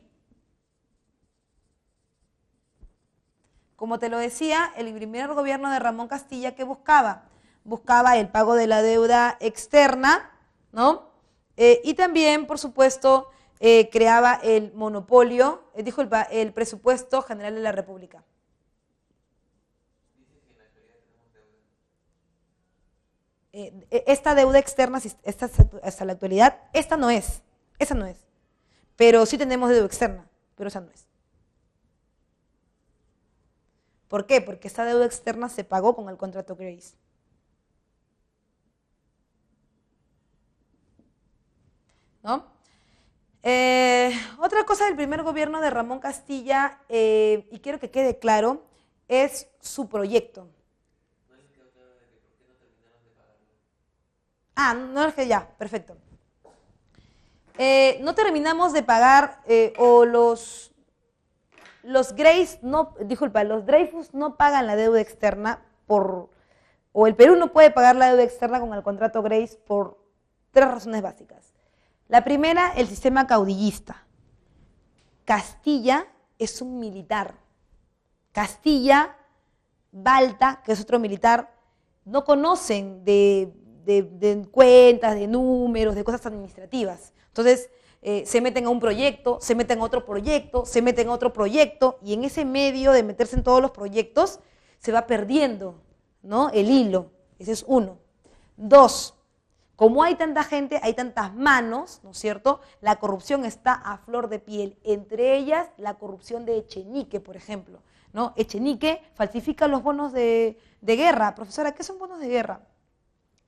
Como te lo decía, el primer gobierno de Ramón Castilla, ¿qué buscaba? Buscaba el pago de la deuda externa, ¿no? Y también, por supuesto, creaba el monopolio, el presupuesto general de la República. Esta deuda externa, hasta la actualidad, esa no es. Pero sí tenemos deuda externa, pero esa no es. ¿Por qué? Porque esta deuda externa se pagó con el contrato Grace. ¿No? Otra cosa del primer gobierno de Ramón Castilla, y quiero que quede claro, es su proyecto. No es que ya, perfecto. No terminamos de pagar, o los Grace los Dreyfus no pagan la deuda externa o el Perú no puede pagar la deuda externa con el contrato Grace por 3 razones básicas. La primera, el sistema caudillista. Castilla es un militar. Castilla, Balta, que es otro militar, no conocen de cuentas, de números, de cosas administrativas. Entonces, se meten a un proyecto, se meten a otro proyecto, se meten a otro proyecto, y en ese medio de meterse en todos los proyectos, se va perdiendo, ¿no?, el hilo. Ese es uno. 2, como hay tanta gente, hay tantas manos, ¿no es cierto?, la corrupción está a flor de piel, entre ellas la corrupción de Echenique, por ejemplo, ¿no? Echenique falsifica los bonos de guerra. Profesora, ¿qué son bonos de guerra?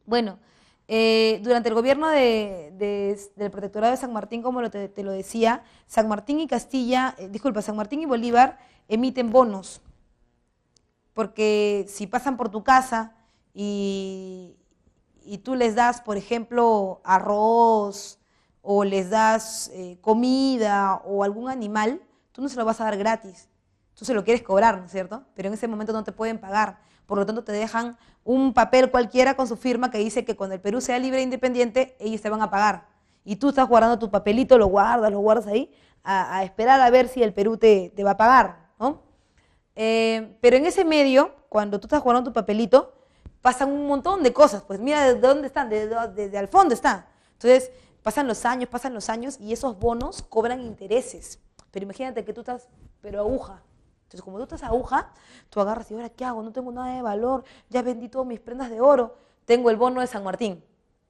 Bueno, durante el gobierno del Protectorado de San Martín, como te lo decía, San Martín y Bolívar emiten bonos, porque si pasan por tu casa y tú les das, por ejemplo, arroz, o les das comida o algún animal, tú no se lo vas a dar gratis, tú se lo quieres cobrar, ¿no es cierto? Pero en ese momento no te pueden pagar, por lo tanto te dejan un papel cualquiera con su firma que dice que cuando el Perú sea libre e independiente, ellos te van a pagar. Y tú estás guardando tu papelito, lo guardas ahí, a esperar a ver si el Perú te va a pagar, ¿no? Pero en ese medio, cuando tú estás guardando tu papelito, pasan un montón de cosas. Pues mira de dónde están, desde al fondo está. Entonces, pasan los años y esos bonos cobran intereses. Pero imagínate que tú estás, pero aguja. Entonces, como tú estás aguja, tú agarras y ahora, ¿qué hago? No tengo nada de valor, ya vendí todas mis prendas de oro. Tengo el bono de San Martín,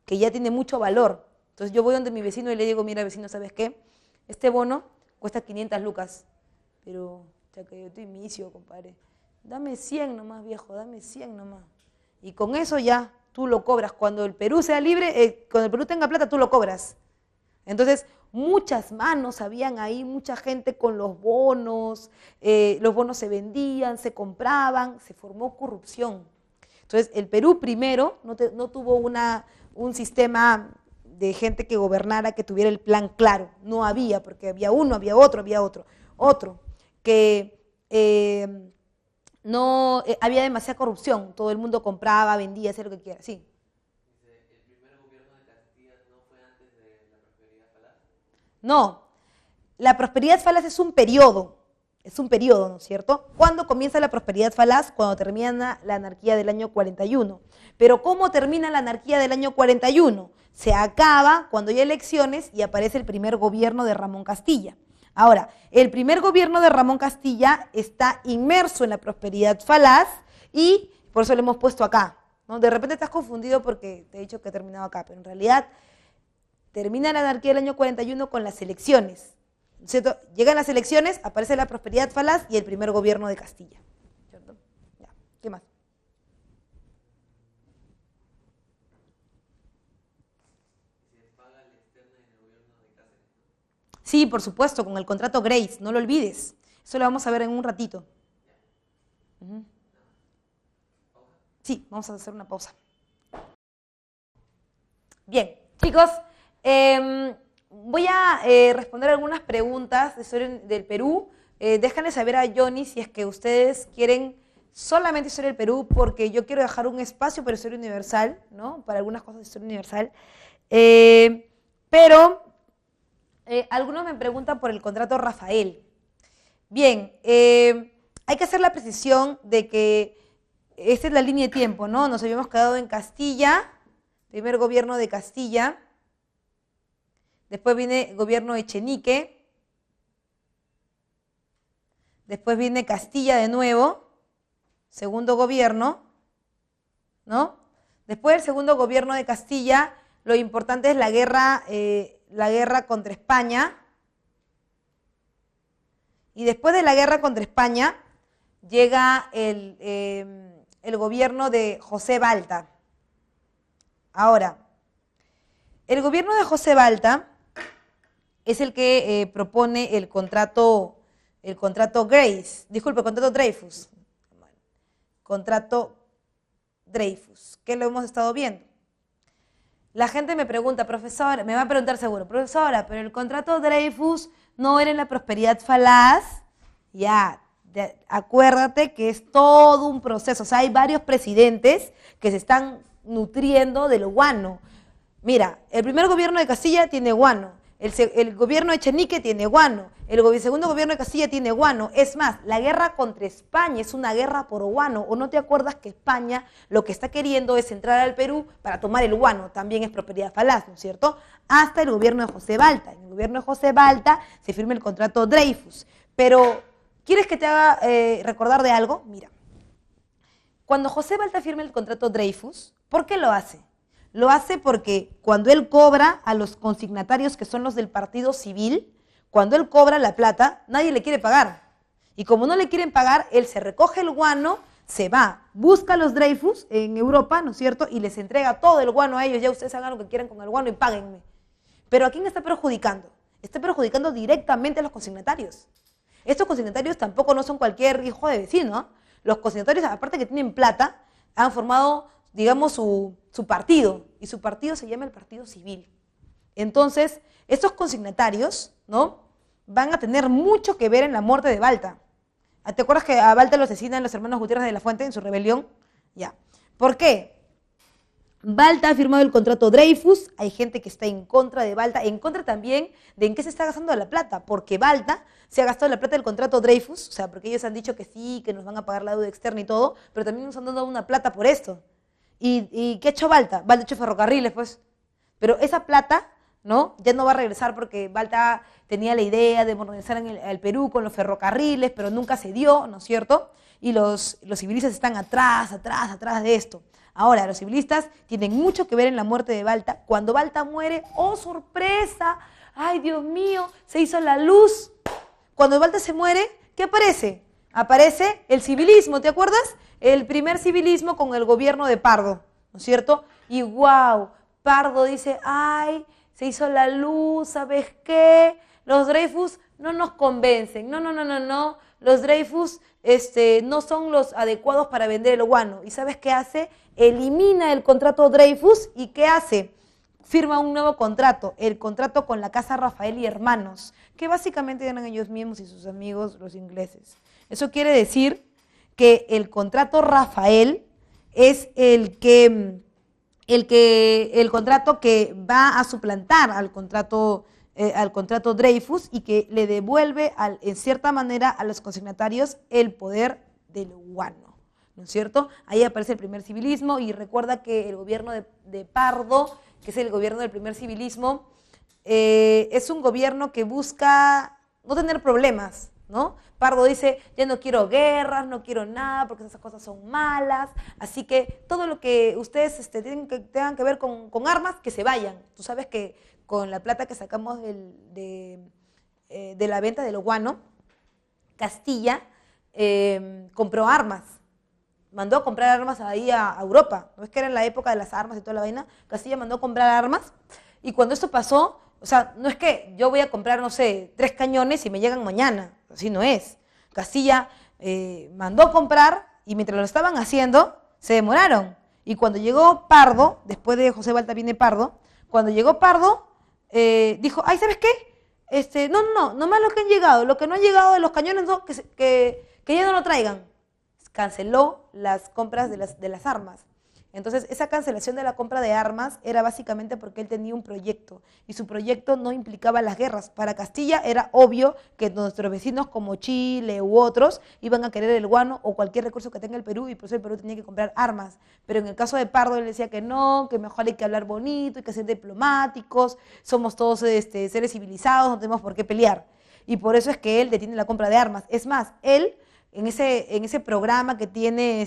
que ya tiene mucho valor. Entonces, yo voy donde mi vecino y le digo, mira, vecino, ¿sabes qué? Este bono cuesta 500 lucas, pero ya que yo te inicio, compadre. Dame 100 nomás, viejo, dame 100 nomás. Y con eso ya tú lo cobras. Cuando el Perú sea libre, cuando el Perú tenga plata, tú lo cobras. Entonces, muchas manos habían ahí, mucha gente con los bonos se vendían, se compraban, se formó corrupción. Entonces, el Perú primero no tuvo un sistema de gente que gobernara, que tuviera el plan claro. No había, porque había uno, había otro. Otro, que no había demasiada corrupción, todo el mundo compraba, vendía, hacía lo que quiera, sí. ¿El primer gobierno de Castilla no fue antes de la prosperidad falaz? No, la prosperidad falaz es un periodo. Es un periodo, ¿no es cierto? ¿Cuándo comienza la prosperidad falaz? Cuando termina la anarquía del año 41. Pero ¿cómo termina la anarquía del año 41? Se acaba cuando hay elecciones y aparece el primer gobierno de Ramón Castilla. Ahora, el primer gobierno de Ramón Castilla está inmerso en la prosperidad falaz y por eso lo hemos puesto acá, ¿no? De repente estás confundido porque te he dicho que he terminado acá, pero en realidad termina la anarquía del año 41 con las elecciones. ¿Cierto? Llegan las elecciones, aparece la prosperidad falaz y el primer gobierno de Castilla. ¿Cierto? Ya. ¿Qué más? Sí, por supuesto, con el contrato Grace, no lo olvides. Eso lo vamos a ver en un ratito. Sí, vamos a hacer una pausa. Bien, chicos, voy a responder algunas preguntas de historia del Perú. Déjenle saber a Johnny si es que ustedes quieren solamente historia del Perú, porque yo quiero dejar un espacio para historia universal, ¿no? Para algunas cosas de historia universal. Pero algunos me preguntan por el contrato Rafael. Bien, hay que hacer la precisión de que esta es la línea de tiempo, ¿no? Nos habíamos quedado en Castilla, primer gobierno de Castilla. Después viene el gobierno de Echenique. Después viene Castilla de nuevo, segundo gobierno, ¿no? Después del segundo gobierno de Castilla, lo importante es la guerra contra España. Y después de la guerra contra España, llega el gobierno de José Balta. Ahora, el gobierno de José Balta es el que propone el contrato Grace, disculpe, el contrato Dreyfus. Contrato Dreyfus, que lo hemos estado viendo. La gente me pregunta, profesora, me va a preguntar seguro, profesora, pero el contrato Dreyfus no era en la prosperidad falaz. Ya, acuérdate que es todo un proceso. O sea, hay varios presidentes que se están nutriendo del guano. Mira, el primer gobierno de Castilla tiene guano, el gobierno de Echenique tiene guano, el segundo gobierno de Castilla tiene guano. Es más, la guerra contra España es una guerra por guano. ¿O no te acuerdas que España lo que está queriendo es entrar al Perú para tomar el guano? También es propiedad falaz, ¿no es cierto? Hasta el gobierno de José Balta. En el gobierno de José Balta se firma el contrato Dreyfus. Pero, ¿quieres que te haga recordar de algo? Mira, cuando José Balta firma el contrato Dreyfus, ¿por qué lo hace? Lo hace porque cuando él cobra a los consignatarios, que son los del partido civil, cuando él cobra la plata, nadie le quiere pagar. Y como no le quieren pagar, él se recoge el guano, se va, busca a los Dreyfus en Europa, ¿no es cierto? Y les entrega todo el guano a ellos. Ya ustedes hagan lo que quieran con el guano y páguenme. Pero ¿a quién está perjudicando? Está perjudicando directamente a los consignatarios. Estos consignatarios tampoco no son cualquier hijo de vecino. Los consignatarios, aparte que tienen plata, han formado, digamos, su partido. Y su partido se llama el Partido Civil. Entonces, estos consignatarios, ¿no?, van a tener mucho que ver en la muerte de Balta. ¿Te acuerdas que a Balta lo asesinan los hermanos Gutiérrez de la Fuente en su rebelión? Ya. ¿Por qué? Balta ha firmado el contrato Dreyfus, hay gente que está en contra de Balta, en contra también de en qué se está gastando la plata, porque Balta se ha gastado la plata del contrato Dreyfus, o sea, porque ellos han dicho que sí, que nos van a pagar la deuda externa y todo, pero también nos han dado una plata por esto. ¿Y qué ha hecho Balta? Balta ha hecho ferrocarriles, pues. Pero esa plata, ¿no?, ya no va a regresar porque Balta tenía la idea de modernizar el Perú con los ferrocarriles, pero nunca se dio, ¿no es cierto? Y los civilistas están atrás de esto. Ahora, los civilistas tienen mucho que ver en la muerte de Balta. Cuando Balta muere, ¡oh, sorpresa! ¡Ay, Dios mío! Se hizo la luz. Cuando Balta se muere, ¿qué aparece? Aparece el civilismo, ¿te acuerdas? El primer civilismo con el gobierno de Pardo, ¿no es cierto? Y ¡wow! Pardo dice, ¡ay! Se hizo la luz, ¿sabes qué? Los Dreyfus no nos convencen. No. Los Dreyfus no son los adecuados para vender el guano. ¿Y sabes qué hace? Elimina el contrato Dreyfus y ¿qué hace? Firma un nuevo contrato, el contrato con la Casa Rafael y Hermanos, que básicamente eran ellos mismos y sus amigos los ingleses. Eso quiere decir que el contrato Rafael es el que el contrato que va a suplantar al contrato Dreyfus y que le devuelve en cierta manera a los consignatarios el poder del guano, ¿no es cierto? Ahí aparece el primer civilismo y recuerda que el gobierno de Pardo, que es el gobierno del primer civilismo, es un gobierno que busca no tener problemas, ¿no? Pardo dice, ya no quiero guerras, no quiero nada, porque esas cosas son malas, así que todo lo que ustedes tengan que ver con armas, que se vayan. Tú sabes que con la plata que sacamos de la venta del guano, Castilla compró armas, mandó a comprar armas ahí a Europa. No es que era en la época de las armas y toda la vaina, Castilla mandó a comprar armas, y cuando esto pasó, o sea, no es que yo voy a comprar, no sé, 3 cañones y me llegan mañana, así no es. Castilla mandó a comprar y mientras lo estaban haciendo, se demoraron. Y cuando llegó Pardo, después de José Balta viene Pardo, cuando llegó Pardo, dijo, ay, ¿sabes qué? Nomás los que han llegado, lo que no han llegado de los cañones, no, que ya no lo traigan. Canceló las compras de las armas. Entonces, esa cancelación de la compra de armas era básicamente porque él tenía un proyecto, y su proyecto no implicaba las guerras. Para Castilla era obvio que nuestros vecinos como Chile u otros iban a querer el guano o cualquier recurso que tenga el Perú, y por eso el Perú tenía que comprar armas. Pero en el caso de Pardo, él decía que no, que mejor hay que hablar bonito, hay que ser diplomáticos, somos todos seres civilizados, no tenemos por qué pelear. Y por eso es que él detiene la compra de armas. Es más, él, en ese programa que tiene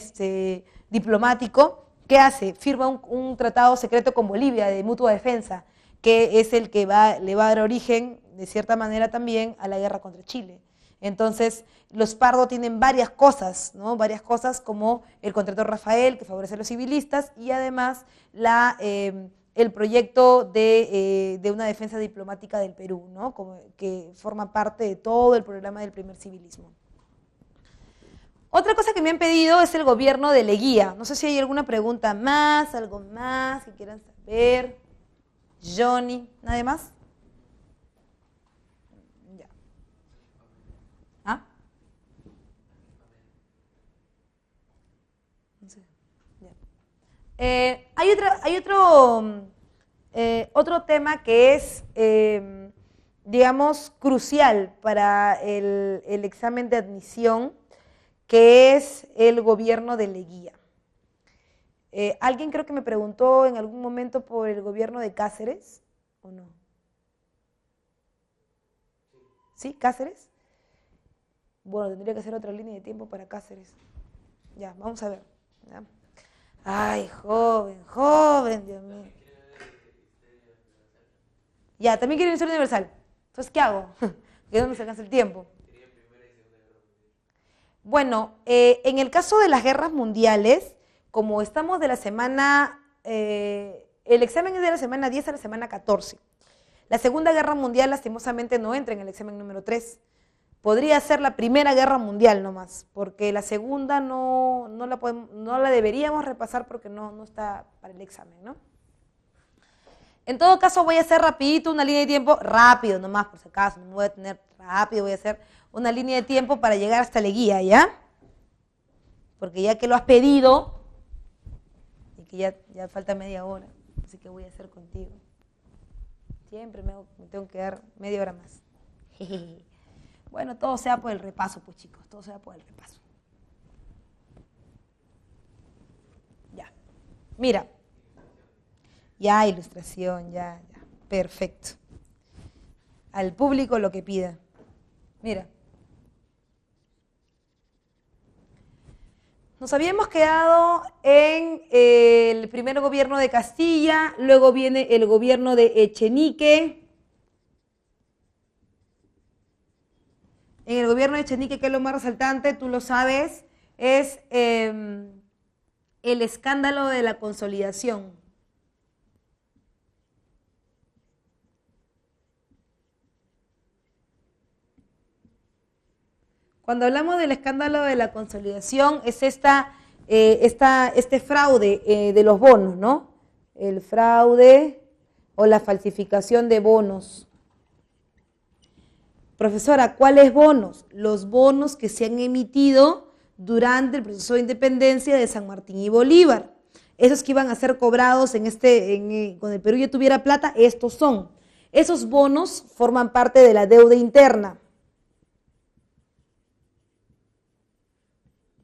diplomático, ¿qué hace? Firma un tratado secreto con Bolivia de mutua defensa, que es el que le va a dar origen, de cierta manera también, a la guerra contra Chile. Entonces, los Pardo tienen varias cosas, ¿no? Varias cosas como el contrato Rafael, que favorece a los civilistas, y además el proyecto de una defensa diplomática del Perú, ¿no? Que forma parte de todo el programa del primer civilismo. Otra cosa que me han pedido es el gobierno de Leguía. No sé si hay alguna pregunta más, algo más que quieran saber. Johnny, ¿nadie más? Ya. ¿Ah? No sé. Ya. Hay otro tema que es, digamos, crucial para el examen de admisión, que es el gobierno de Leguía. Alguien creo que me preguntó en algún momento por el gobierno de Cáceres, ¿o no? ¿Sí? ¿Cáceres? Bueno, tendría que hacer otra línea de tiempo para Cáceres. Ya, vamos a ver. ¿Ya? Ay, joven, Dios mío. Ya, también quiero historia universal. Entonces, ¿qué hago? Que no me se alcanza el tiempo. Bueno, en el caso de las guerras mundiales, como estamos de la semana, el examen es de la semana 10 a la semana 14. La Segunda Guerra Mundial lastimosamente no entra en el examen número 3. Podría ser la Primera Guerra Mundial nomás, porque la segunda no la deberíamos repasar porque no está para el examen, ¿no? En todo caso voy a hacer rapidito una línea de tiempo, rápido nomás por si acaso, no me voy a tener rápido, voy a hacer una línea de tiempo para llegar hasta Leguía, ¿ya? Porque ya que lo has pedido, y que ya falta media hora, así que voy a hacer contigo. Siempre me tengo que dar media hora más. Bueno, todo sea por el repaso, pues chicos, todo sea por el repaso. Ya, mira. Ya, ilustración, ya, perfecto. Al público lo que pida. Mira. Nos habíamos quedado en el primer gobierno de Castilla, luego viene el gobierno de Echenique. En el gobierno de Echenique, que es lo más resaltante, tú lo sabes, es el escándalo de la consolidación. Cuando hablamos del escándalo de la consolidación, es este fraude de los bonos, ¿no? El fraude o la falsificación de bonos. Profesora, ¿cuáles bonos? Los bonos que se han emitido durante el proceso de independencia de San Martín y Bolívar. esos que iban a ser cobrados cuando el Perú ya tuviera plata, estos son. Esos bonos forman parte de la deuda interna,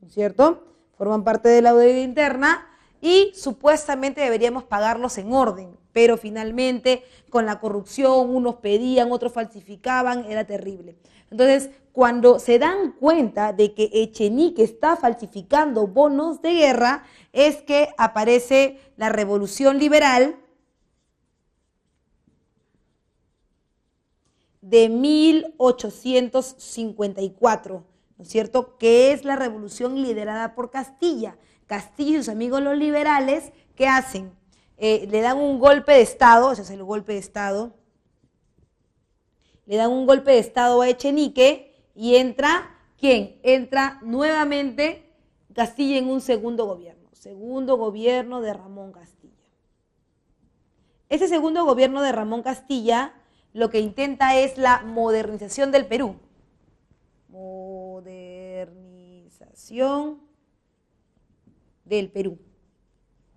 ¿no es cierto? Forman parte de la deuda interna y supuestamente deberíamos pagarlos en orden, pero finalmente con la corrupción unos pedían, otros falsificaban, era terrible. Entonces, cuando se dan cuenta de que Echenique está falsificando bonos de guerra, es que aparece la Revolución Liberal de 1854, ¿no es cierto?, que es la revolución liderada por Castilla. Castilla y sus amigos los liberales, ¿qué hacen? Le dan un golpe de Estado, ese es el golpe de Estado, le dan un golpe de Estado a Echenique y entra, ¿quién? Entra nuevamente Castilla en un segundo gobierno de Ramón Castilla. Ese segundo gobierno de Ramón Castilla lo que intenta es la modernización del Perú. Modernización del Perú,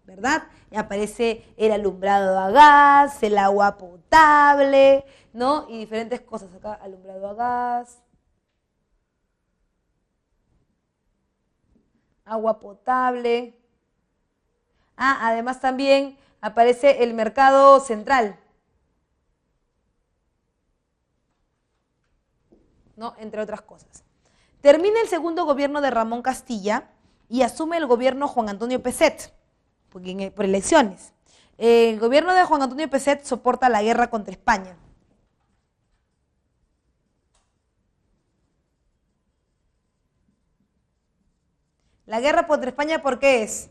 ¿verdad? Y aparece el alumbrado a gas, el agua potable, ¿no? Y diferentes cosas acá, alumbrado a gas, agua potable. Además también aparece el mercado central, ¿no? Entre otras cosas. Termina el segundo gobierno de Ramón Castilla y asume el gobierno Juan Antonio Pezet, por elecciones. El gobierno de Juan Antonio Pezet soporta la guerra contra España. La guerra contra España, ¿por qué es?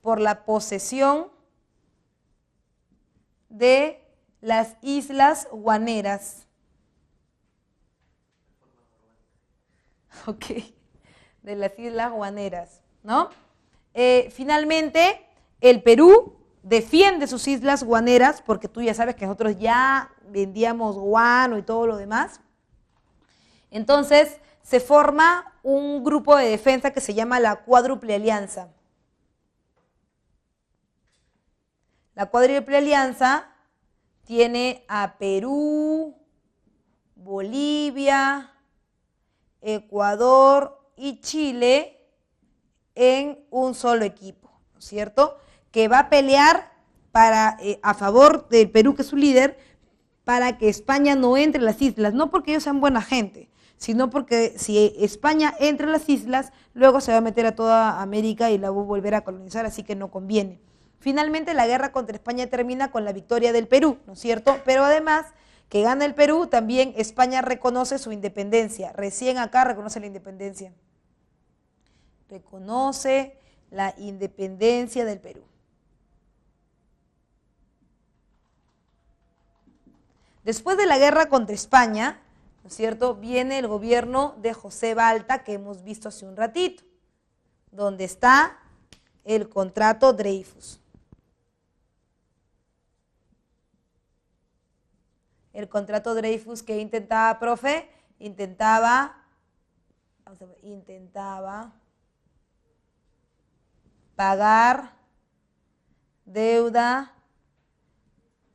Por la posesión de las Islas Guaneras. Ok, de las Islas Guaneras, ¿no? Finalmente, el Perú defiende sus Islas Guaneras, porque tú ya sabes que nosotros ya vendíamos guano y todo lo demás. Entonces, se forma un grupo de defensa que se llama la Cuádruple Alianza. La Cuádruple Alianza tiene a Perú, Bolivia, Ecuador y Chile en un solo equipo, ¿no es cierto?, que va a pelear a favor del Perú, que es su líder, para que España no entre en las islas, no porque ellos sean buena gente, sino porque si España entra en las islas, luego se va a meter a toda América y la va a volver a colonizar, así que no conviene. Finalmente, la guerra contra España termina con la victoria del Perú, ¿no es cierto?, pero además que gana el Perú, también España reconoce su independencia. Recién acá reconoce la independencia. Reconoce la independencia del Perú. Después de la guerra contra España, ¿no es cierto?, viene el gobierno de José Balta, que hemos visto hace un ratito, donde está el contrato Dreyfus. El contrato Dreyfus que intentaba, profe, intentaba pagar deuda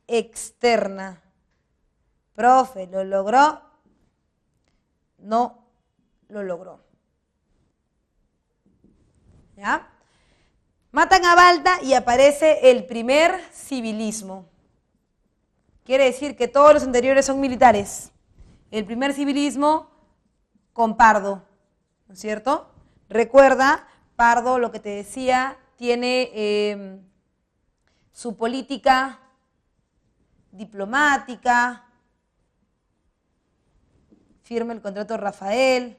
externa. Profe, ¿lo logró? No lo logró. ¿Ya? Matan a Balta y aparece el primer civilismo. Quiere decir que todos los anteriores son militares. El primer civilismo con Pardo, ¿no es cierto? Recuerda, Pardo, lo que te decía, tiene su política diplomática, firma el contrato Rafael,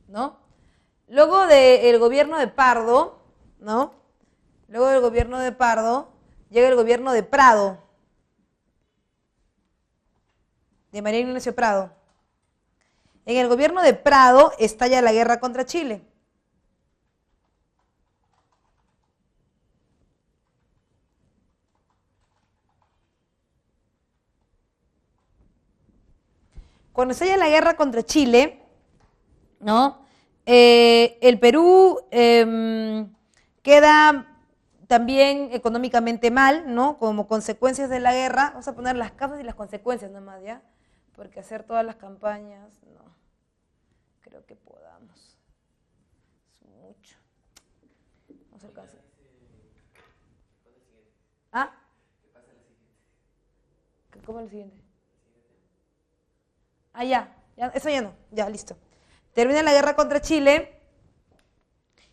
¿no? Luego del gobierno de Pardo, ¿no? Luego del gobierno de Pardo, llega el gobierno de Prado, de Mariano Ignacio Prado. En el gobierno de Prado estalla la guerra contra Chile. Cuando estalla la guerra contra Chile, ¿no? El Perú queda también económicamente mal, ¿no? Como consecuencias de la guerra. Vamos a poner las causas y las consecuencias nomás, ¿ya? Porque hacer todas las campañas, no creo que podamos. Es mucho. No se alcanza. ¿Ah? ¿Cómo es lo siguiente? Ah, ya, eso ya no, ya, listo. Termina la guerra contra Chile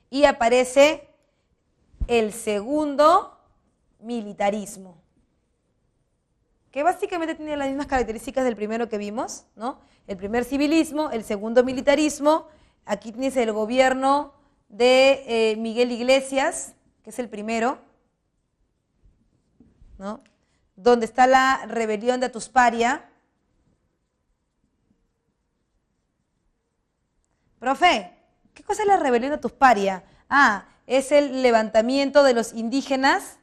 y aparece el segundo militarismo, que básicamente tiene las mismas características del primero que vimos, ¿no? El primer civilismo, el segundo militarismo. Aquí tienes el gobierno de Miguel Iglesias, que es el primero, ¿no? Donde está la rebelión de Atusparia. Profe, ¿qué cosa es la rebelión de Atusparia? Ah, es el levantamiento de los indígenas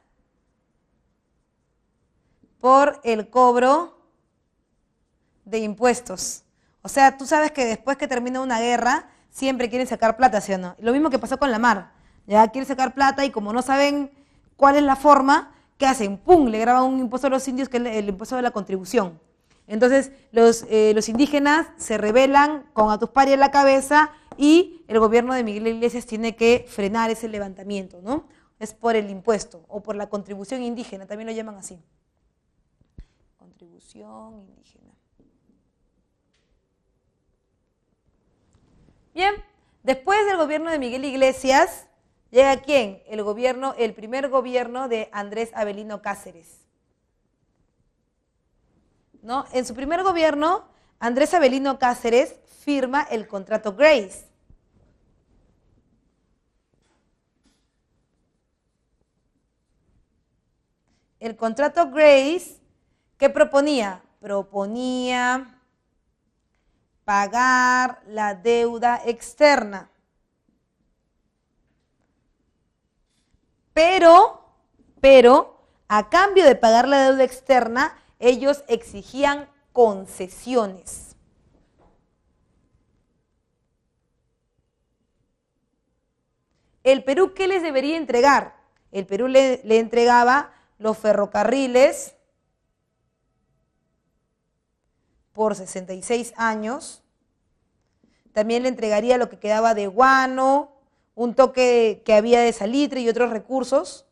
por el cobro de impuestos. O sea, tú sabes que después que termina una guerra, siempre quieren sacar plata, ¿sí o no? Lo mismo que pasó con la mar. Ya quieren sacar plata y como no saben cuál es la forma, ¿qué hacen? ¡Pum! Le graban un impuesto a los indios que es el impuesto de la contribución. Entonces, los indígenas se rebelan con Atusparia en la cabeza y el gobierno de Miguel Iglesias tiene que frenar ese levantamiento, ¿no? Es por el impuesto o por la contribución indígena, también lo llaman así. Contribución indígena. Bien, después del gobierno de Miguel Iglesias, ¿llega quién? El primer gobierno de Andrés Avelino Cáceres. ¿No? En su primer gobierno, Andrés Avelino Cáceres firma el contrato Grace. El contrato Grace, ¿qué proponía? Proponía pagar la deuda externa. Pero, a cambio de pagar la deuda externa, ellos exigían concesiones. ¿El Perú qué les debería entregar? El Perú le entregaba los ferrocarriles por 66 años. También le entregaría lo que quedaba de guano, un toque que había de salitre y otros recursos.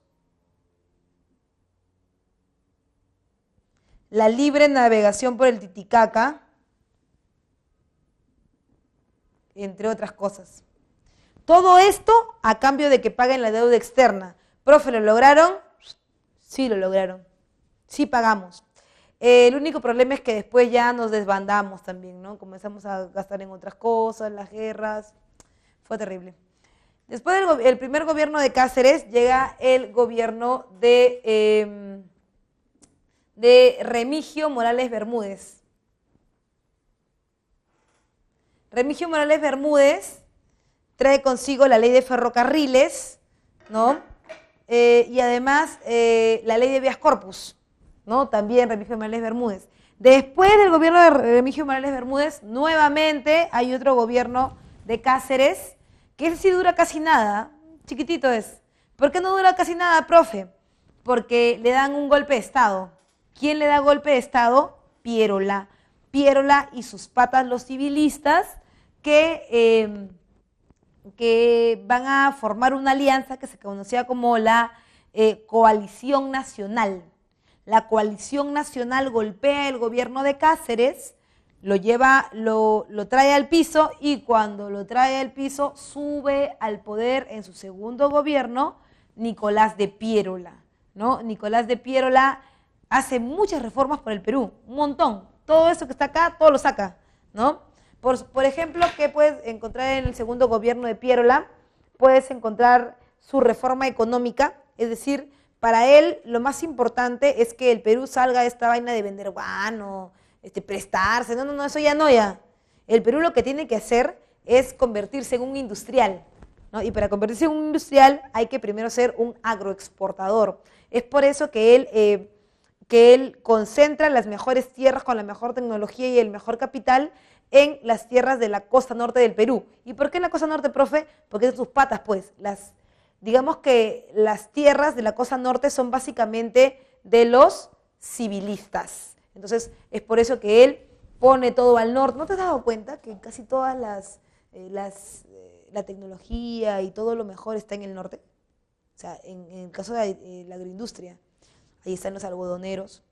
La libre navegación por el Titicaca, entre otras cosas. Todo esto a cambio de que paguen la deuda externa. Profe, ¿lo lograron? Sí, lo lograron. Sí pagamos. El único problema es que después ya nos desbandamos también, ¿no? Comenzamos a gastar en otras cosas, las guerras. Fue terrible. Después del primer gobierno de Cáceres llega el gobierno de Remigio Morales Bermúdez. Remigio Morales Bermúdez trae consigo la ley de ferrocarriles, ¿no? Y además la ley de vías corpus, ¿no? También Remigio Morales Bermúdez. Después del gobierno de Remigio Morales Bermúdez, nuevamente hay otro gobierno de Cáceres, que ese sí dura casi nada, chiquitito es. ¿Por qué no dura casi nada, profe? Porque le dan un golpe de Estado. ¿Quién le da golpe de Estado? Pierola. Pierola y sus patas, los civilistas, que van a formar una alianza que se conocía como la Coalición Nacional. La Coalición Nacional golpea el gobierno de Cáceres, lo trae al piso y cuando lo trae al piso sube al poder en su segundo gobierno Nicolás de Pierola, ¿no? Nicolás de Pierola hace muchas reformas por el Perú, un montón. Todo eso que está acá, todo lo saca, ¿no? Por ejemplo, ¿qué puedes encontrar en el segundo gobierno de Pierola? Puedes encontrar su reforma económica, es decir, para él lo más importante es que el Perú salga de esta vaina de vender guano, prestarse, no, eso ya no, ya. El Perú lo que tiene que hacer es convertirse en un industrial, ¿no? Y para convertirse en un industrial hay que primero ser un agroexportador. Es por eso que él concentra las mejores tierras con la mejor tecnología y el mejor capital en las tierras de la costa norte del Perú. ¿Y por qué en la costa norte, profe? Porque es sus patas, pues. Digamos que las tierras de la costa norte son básicamente de los civilistas. Entonces, es por eso que él pone todo al norte. ¿No te has dado cuenta que casi todas la tecnología y todo lo mejor está en el norte? O sea, en el caso de la agroindustria, ahí están los algodoneros,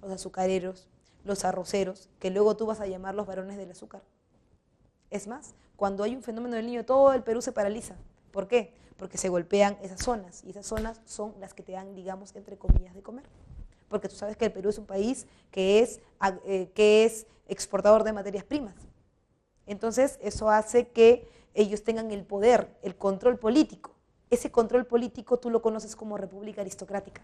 los azucareros, los arroceros, que luego tú vas a llamar los varones del azúcar. Es más, cuando hay un fenómeno del Niño, todo el Perú se paraliza. ¿Por qué? Porque se golpean esas zonas, y esas zonas son las que te dan, digamos, entre comillas, de comer. Porque tú sabes que el Perú es un país que es exportador de materias primas. Entonces, eso hace que ellos tengan el poder, el control político. Ese control político tú lo conoces como república aristocrática.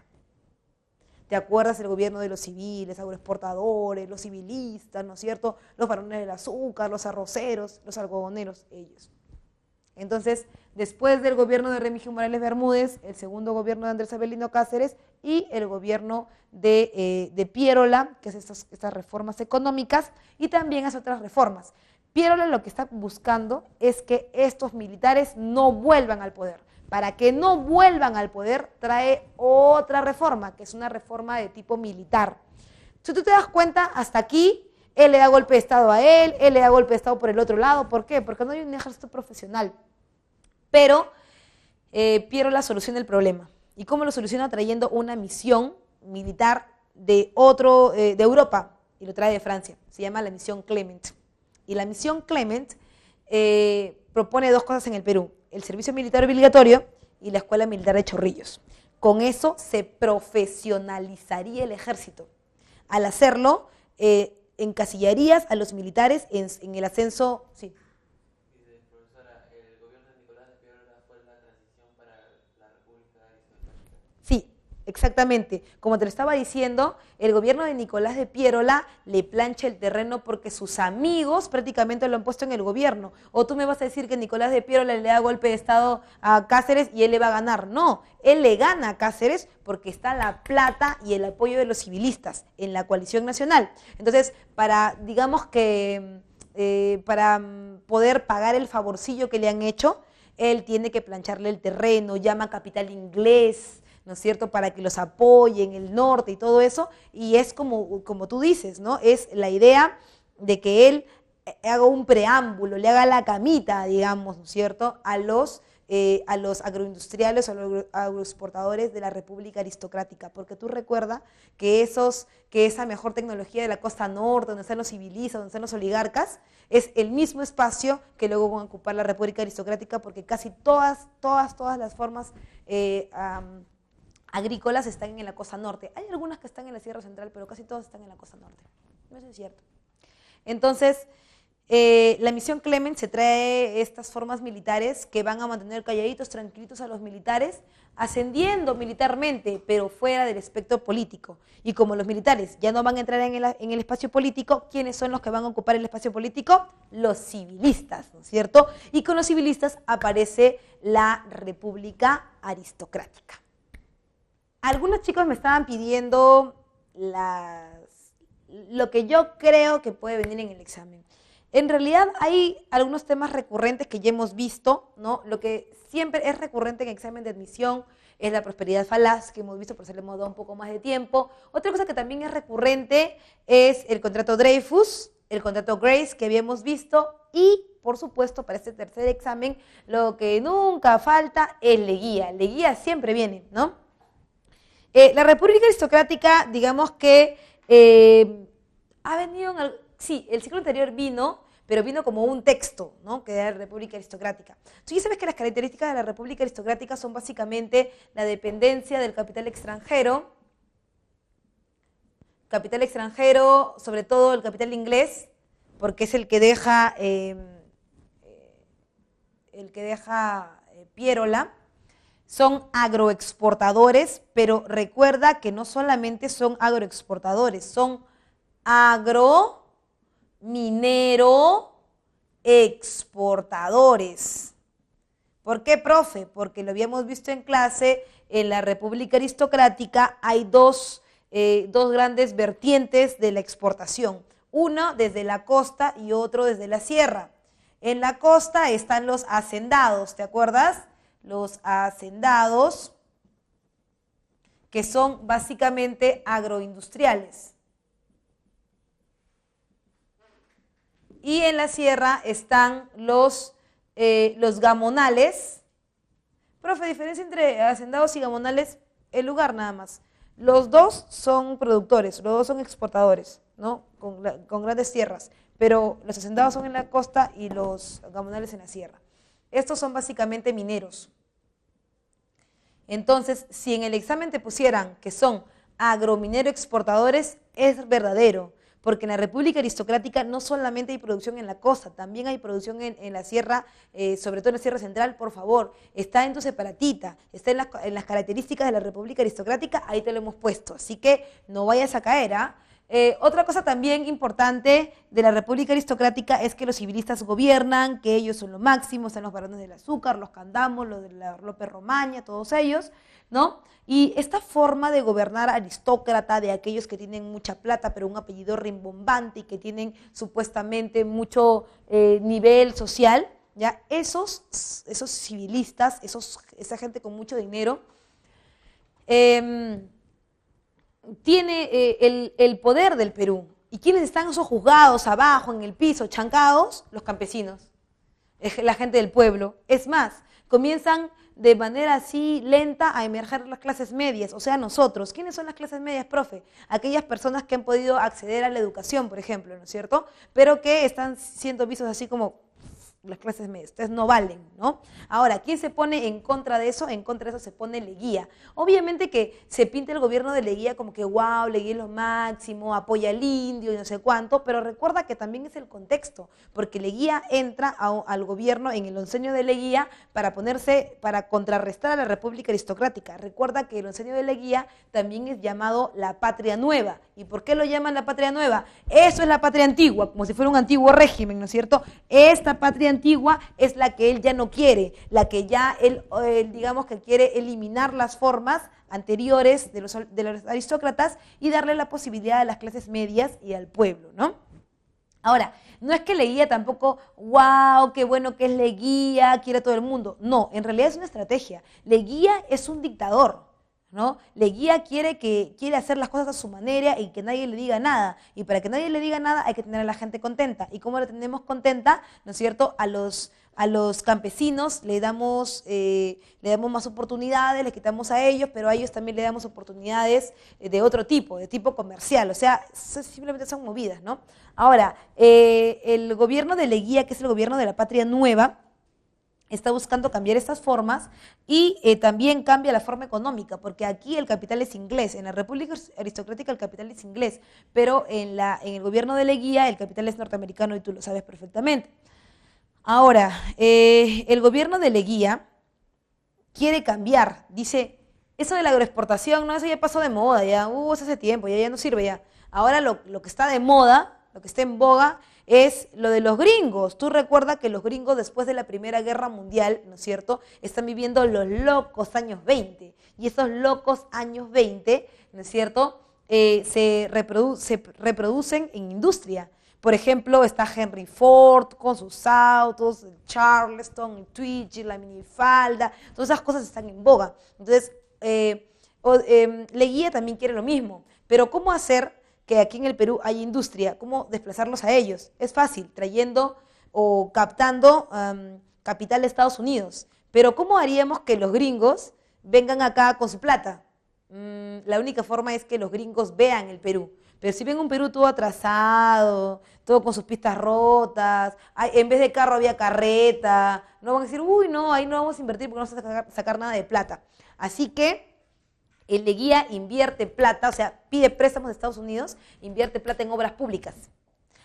¿Te acuerdas del gobierno de los civiles, agroexportadores, los civilistas, ¿no es cierto? Los varones del azúcar, los arroceros, los algodoneros, ellos. Entonces, después del gobierno de Remigio Morales Bermúdez, el segundo gobierno de Andrés Avelino Cáceres y el gobierno de Pierola, que es estas reformas económicas, y también hace otras reformas. Pierola lo que está buscando es que estos militares no vuelvan al poder. Para que no vuelvan al poder, trae otra reforma, que es una reforma de tipo militar. Si tú te das cuenta, hasta aquí, él le da golpe de Estado a él le da golpe de Estado por el otro lado. ¿Por qué? Porque no hay un ejército profesional. Pero Pierola soluciona el problema. ¿Y cómo lo soluciona? Trayendo una misión militar de Europa, y lo trae de Francia. Se llama la misión Clement. Y la misión Clement propone dos cosas en el Perú: el servicio militar obligatorio y la escuela militar de Chorrillos. Con eso se profesionalizaría el ejército. Al hacerlo, encasillarías a los militares en el ascenso. Sí. Dice, profesora, el gobierno de Nicolás de Pierola fue la transición para la República Aristocrática. Sí, exactamente. Como te lo estaba diciendo, el gobierno de Nicolás de Pierola le plancha el terreno porque sus amigos prácticamente lo han puesto en el gobierno. O tú me vas a decir que Nicolás de Pierola le da golpe de Estado a Cáceres y él le va a ganar. No, él le gana a Cáceres porque está la plata y el apoyo de los civilistas en la coalición nacional. Entonces, para poder pagar el favorcillo que le han hecho, él tiene que plancharle el terreno, llama capital inglés, ¿no es cierto?, para que los apoyen el norte y todo eso, y es como tú dices, ¿no? Es la idea de que él haga un preámbulo, le haga la camita, digamos, ¿no es cierto?, a los agroindustriales, a los agroexportadores de la República Aristocrática, porque tú recuerda que esa mejor tecnología de la costa norte, donde están los civilistas, donde están los oligarcas, es el mismo espacio que luego van a ocupar la República Aristocrática, porque casi todas las formas agrícolas están en la costa norte. Hay algunas que están en la Sierra Central, pero casi todas están en la costa norte. Eso es cierto. Entonces, la misión Clement se trae estas formas militares que van a mantener calladitos, tranquilitos a los militares, ascendiendo militarmente, pero fuera del espectro político. Y como los militares ya no van a entrar en el espacio político, ¿quiénes son los que van a ocupar el espacio político? Los civilistas, ¿no es cierto? Y con los civilistas aparece la República Aristocrática. Algunos chicos me estaban pidiendo lo que yo creo que puede venir en el examen. En realidad hay algunos temas recurrentes que ya hemos visto, ¿no? Lo que siempre es recurrente en examen de admisión es la prosperidad falaz, que hemos visto, por eso le hemos dado un poco más de tiempo. Otra cosa que también es recurrente es el contrato Dreyfus, el contrato Grace, que habíamos visto, y, por supuesto, para este tercer examen, lo que nunca falta es Leguía. Leguía siempre viene, ¿no? La República Aristocrática, digamos que ha venido, sí, el ciclo anterior vino, pero vino como un texto, ¿no?, que era la República Aristocrática. Tú ya sabes que las características de la República Aristocrática son básicamente la dependencia del capital extranjero, sobre todo el capital inglés, porque es el que deja Pierola. Son agroexportadores, pero recuerda que no solamente son agroexportadores, son minero-exportadores. ¿Por qué, profe? Porque lo habíamos visto en clase, en la República Aristocrática hay dos grandes vertientes de la exportación. Uno desde la costa y otro desde la sierra. En la costa están los hacendados, ¿te acuerdas? Los hacendados, que son básicamente agroindustriales. Y en la sierra están los gamonales. Profe, diferencia entre hacendados y gamonales, el lugar nada más. Los dos son productores, los dos son exportadores, ¿no? Con grandes tierras, pero los hacendados son en la costa y los gamonales en la sierra. Estos son básicamente mineros. Entonces, si en el examen te pusieran que son agrominero exportadores, es verdadero, porque en la República Aristocrática no solamente hay producción en la costa, también hay producción en la sierra, sobre todo en la Sierra Central, por favor, está en tu separatita, está en las características de la República Aristocrática, ahí te lo hemos puesto, así que no vayas a caer, ¿ah? Otra cosa también importante de la República Aristocrática es que los civilistas gobiernan, que ellos son lo máximo, están los barones del azúcar, los Candamos, los de la López Romaña, todos ellos, ¿no? Y esta forma de gobernar aristócrata, de aquellos que tienen mucha plata, pero un apellido rimbombante y que tienen supuestamente mucho nivel social, ¿ya? Esos civilistas, esa gente con mucho dinero, tiene el poder del Perú. ¿Y quiénes están esos juzgados abajo, en el piso, chancados? Los campesinos, la gente del pueblo. Es más, comienzan de manera así lenta a emerger las clases medias, o sea, nosotros. ¿Quiénes son las clases medias, profe? Aquellas personas que han podido acceder a la educación, por ejemplo, ¿no es cierto? Pero que están siendo vistos así como las clases medias, ustedes no valen, ¿no? Ahora, ¿quién se pone en contra de eso? En contra de eso se pone Leguía. Obviamente que se pinta el gobierno de Leguía como que, wow, Leguía es lo máximo, apoya al indio y no sé cuánto, pero recuerda que también es el contexto, porque Leguía entra al gobierno en el oncenio de Leguía para contrarrestar a la República Aristocrática. Recuerda que el oncenio de Leguía también es llamado la Patria Nueva. ¿Y por qué lo llaman la Patria Nueva? Eso es la patria antigua, como si fuera un antiguo régimen, ¿no es cierto? Esta patria antigua es la que él ya no quiere, la que ya él digamos que quiere eliminar las formas anteriores de los aristócratas y darle la posibilidad a las clases medias y al pueblo, ¿no? Ahora, no es que Leguía tampoco, wow, qué bueno que es Leguía, quiere a todo el mundo. No, en realidad es una estrategia. Leguía es un dictador, ¿no? Leguía quiere hacer las cosas a su manera y que nadie le diga nada. Y para que nadie le diga nada hay que tener a la gente contenta. ¿Y cómo la tenemos contenta? ¿No es cierto? A los campesinos le damos más oportunidades, les quitamos a ellos, pero a ellos también le damos oportunidades de otro tipo, de tipo comercial. O sea, simplemente son movidas, ¿no? Ahora, el gobierno de Leguía, que es el gobierno de la Patria Nueva, está buscando cambiar estas formas y también cambia la forma económica, porque aquí el capital es inglés, en la República Aristocrática el capital es inglés, pero en el gobierno de Leguía el capital es norteamericano y tú lo sabes perfectamente. Ahora, el gobierno de Leguía quiere cambiar, dice, eso de la agroexportación, no, eso ya pasó de moda, ya hace tiempo, ya no sirve ya. Ahora lo que está de moda, lo que está en boga, es lo de los gringos. Tú recuerdas que los gringos después de la Primera Guerra Mundial, ¿no es cierto?, están viviendo los locos años 20. Y esos locos años 20, ¿no es cierto?, se reproducen en industria. Por ejemplo, está Henry Ford con sus autos, el Charleston, el Twitch, la minifalda, todas esas cosas están en boga. Entonces, Leguía también quiere lo mismo. Pero ¿cómo hacer que aquí en el Perú haya industria? ¿Cómo desplazarlos a ellos? Es fácil, trayendo o captando capital de Estados Unidos. Pero ¿cómo haríamos que los gringos vengan acá con su plata? La única forma es que los gringos vean el Perú. Pero si ven un Perú todo atrasado, todo con sus pistas rotas, en vez de carro había carreta, no van a decir, uy, no, ahí no vamos a invertir porque no vamos a sacar nada de plata. Así que el Leguía invierte plata, o sea, pide préstamos de Estados Unidos, invierte plata en obras públicas.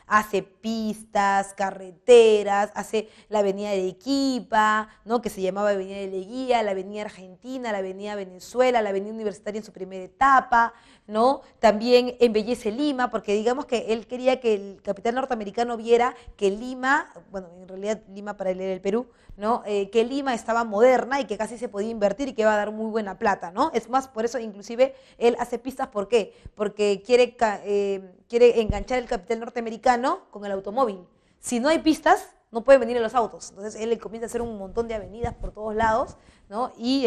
Hace pistas, carreteras, hace la avenida de Arequipa, ¿no?, que se llamaba avenida de Leguía, la avenida Argentina, la avenida Venezuela, la avenida Universitaria en su primera etapa, ¿no? También embellece Lima, porque digamos que él quería que el capital norteamericano viera que Lima, bueno, en realidad Lima para él era el Perú, ¿no? Que Lima estaba moderna y que casi se podía invertir y que iba a dar muy buena plata, ¿no? Es más, por eso inclusive él hace pistas, ¿por qué? Porque quiere enganchar el capital norteamericano con el automóvil. Si no hay pistas, no pueden venir en los autos. Entonces él comienza a hacer un montón de avenidas por todos lados, ¿no? Y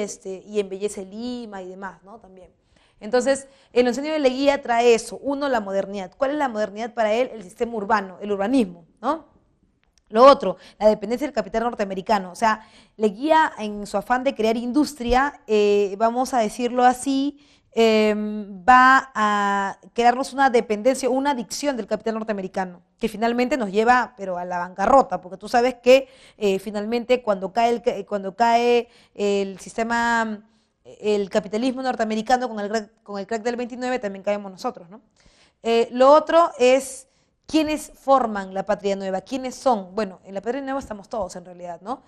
embellece Lima y demás, ¿no? También. Entonces, el Oncenio de Leguía trae eso. Uno, la modernidad. ¿Cuál es la modernidad para él? El sistema urbano, el urbanismo, ¿no? Lo otro, la dependencia del capital norteamericano. O sea, Leguía, en su afán de crear industria, vamos a decirlo así, va a crearnos una dependencia, una adicción del capital norteamericano, que finalmente nos lleva, pero a la bancarrota, porque tú sabes que finalmente cuando cae el sistema, el capitalismo norteamericano con el crack del 29, también caemos nosotros, ¿no? Lo otro es ¿quiénes forman la patria nueva? ¿Quiénes son? Bueno, en la patria nueva estamos todos en realidad, ¿no?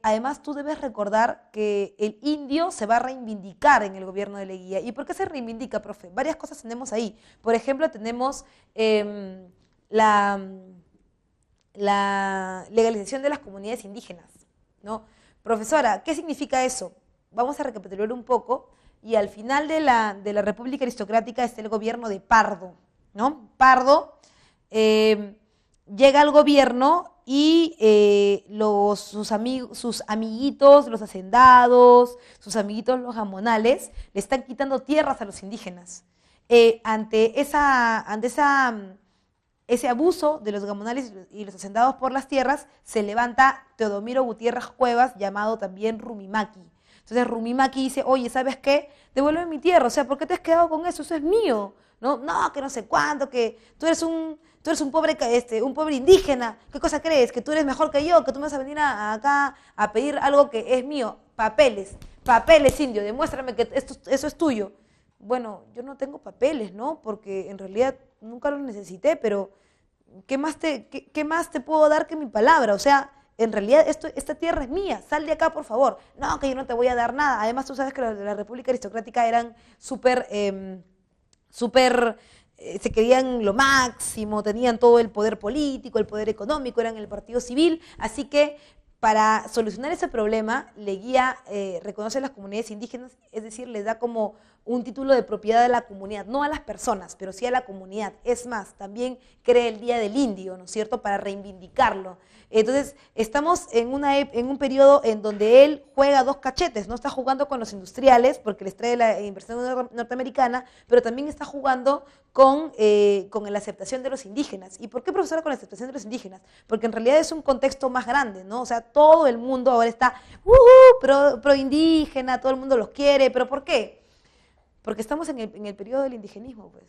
Además, tú debes recordar que el indio se va a reivindicar en el gobierno de Leguía. ¿Y por qué se reivindica, profe? Varias cosas tenemos ahí. Por ejemplo, tenemos la legalización de las comunidades indígenas, ¿no? Profesora, ¿qué significa eso? Vamos a recapitular un poco. Y al final de la República Aristocrática está el gobierno de Pardo, ¿no? Pardo llega al gobierno y sus amiguitos, los hacendados, sus amiguitos los gamonales, le están quitando tierras a los indígenas. Ante ese abuso de los gamonales y los hacendados por las tierras, se levanta Teodomiro Gutiérrez Cuevas, llamado también Rumimaki. Entonces Rumimaki dice, oye, ¿sabes qué? Devuélveme mi tierra, o sea, ¿por qué te has quedado con eso? Eso es mío. No, que no sé cuánto, que tú eres un pobre indígena. ¿Qué cosa crees? ¿Que tú eres mejor que yo? ¿Que tú me vas a venir acá a pedir algo que es mío? Papeles, indio, demuéstrame que eso es tuyo. Bueno, yo no tengo papeles, ¿no? Porque en realidad nunca los necesité, pero ¿qué más te puedo dar que mi palabra? O sea, en realidad esta tierra es mía, sal de acá, por favor. No, que yo no te voy a dar nada. Además, tú sabes que los de la República Aristocrática eran se creían lo máximo, tenían todo el poder político, el poder económico, eran el partido civil, así que para solucionar ese problema, Leguía reconoce a las comunidades indígenas, es decir, les da como un título de propiedad a la comunidad, no a las personas, pero sí a la comunidad. Es más, también crea el Día del Indio, ¿no es cierto?, para reivindicarlo. Entonces, estamos en un periodo en donde él juega dos cachetes, no está jugando con los industriales, porque les trae la inversión norteamericana, pero también está jugando con la aceptación de los indígenas. ¿Y por qué, profesora, con la aceptación de los indígenas? Porque en realidad es un contexto más grande, ¿no? O sea, todo el mundo ahora está pro indígena, todo el mundo los quiere, ¿pero por qué? Porque estamos en el periodo del indigenismo, pues.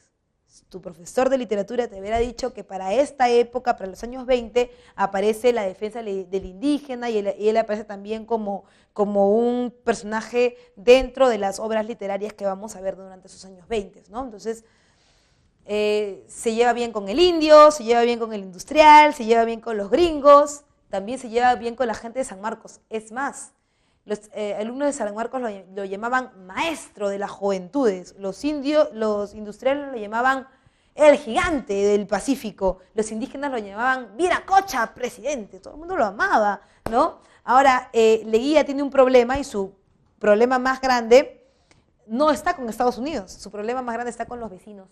Tu profesor de literatura te hubiera dicho que para esta época, para los años 20, aparece la defensa del indígena y él aparece también como un personaje dentro de las obras literarias que vamos a ver durante esos años 20, ¿no? Entonces, se lleva bien con el indio, se lleva bien con el industrial, se lleva bien con los gringos, también se lleva bien con la gente de San Marcos. Es más, los alumnos de San Marcos lo llamaban maestro de las juventudes, los industriales lo llamaban el gigante del Pacífico, los indígenas lo llamaban Viracocha, presidente, todo el mundo lo amaba, ¿no? Ahora, Leguía tiene un problema y su problema más grande no está con Estados Unidos, su problema más grande está con los vecinos.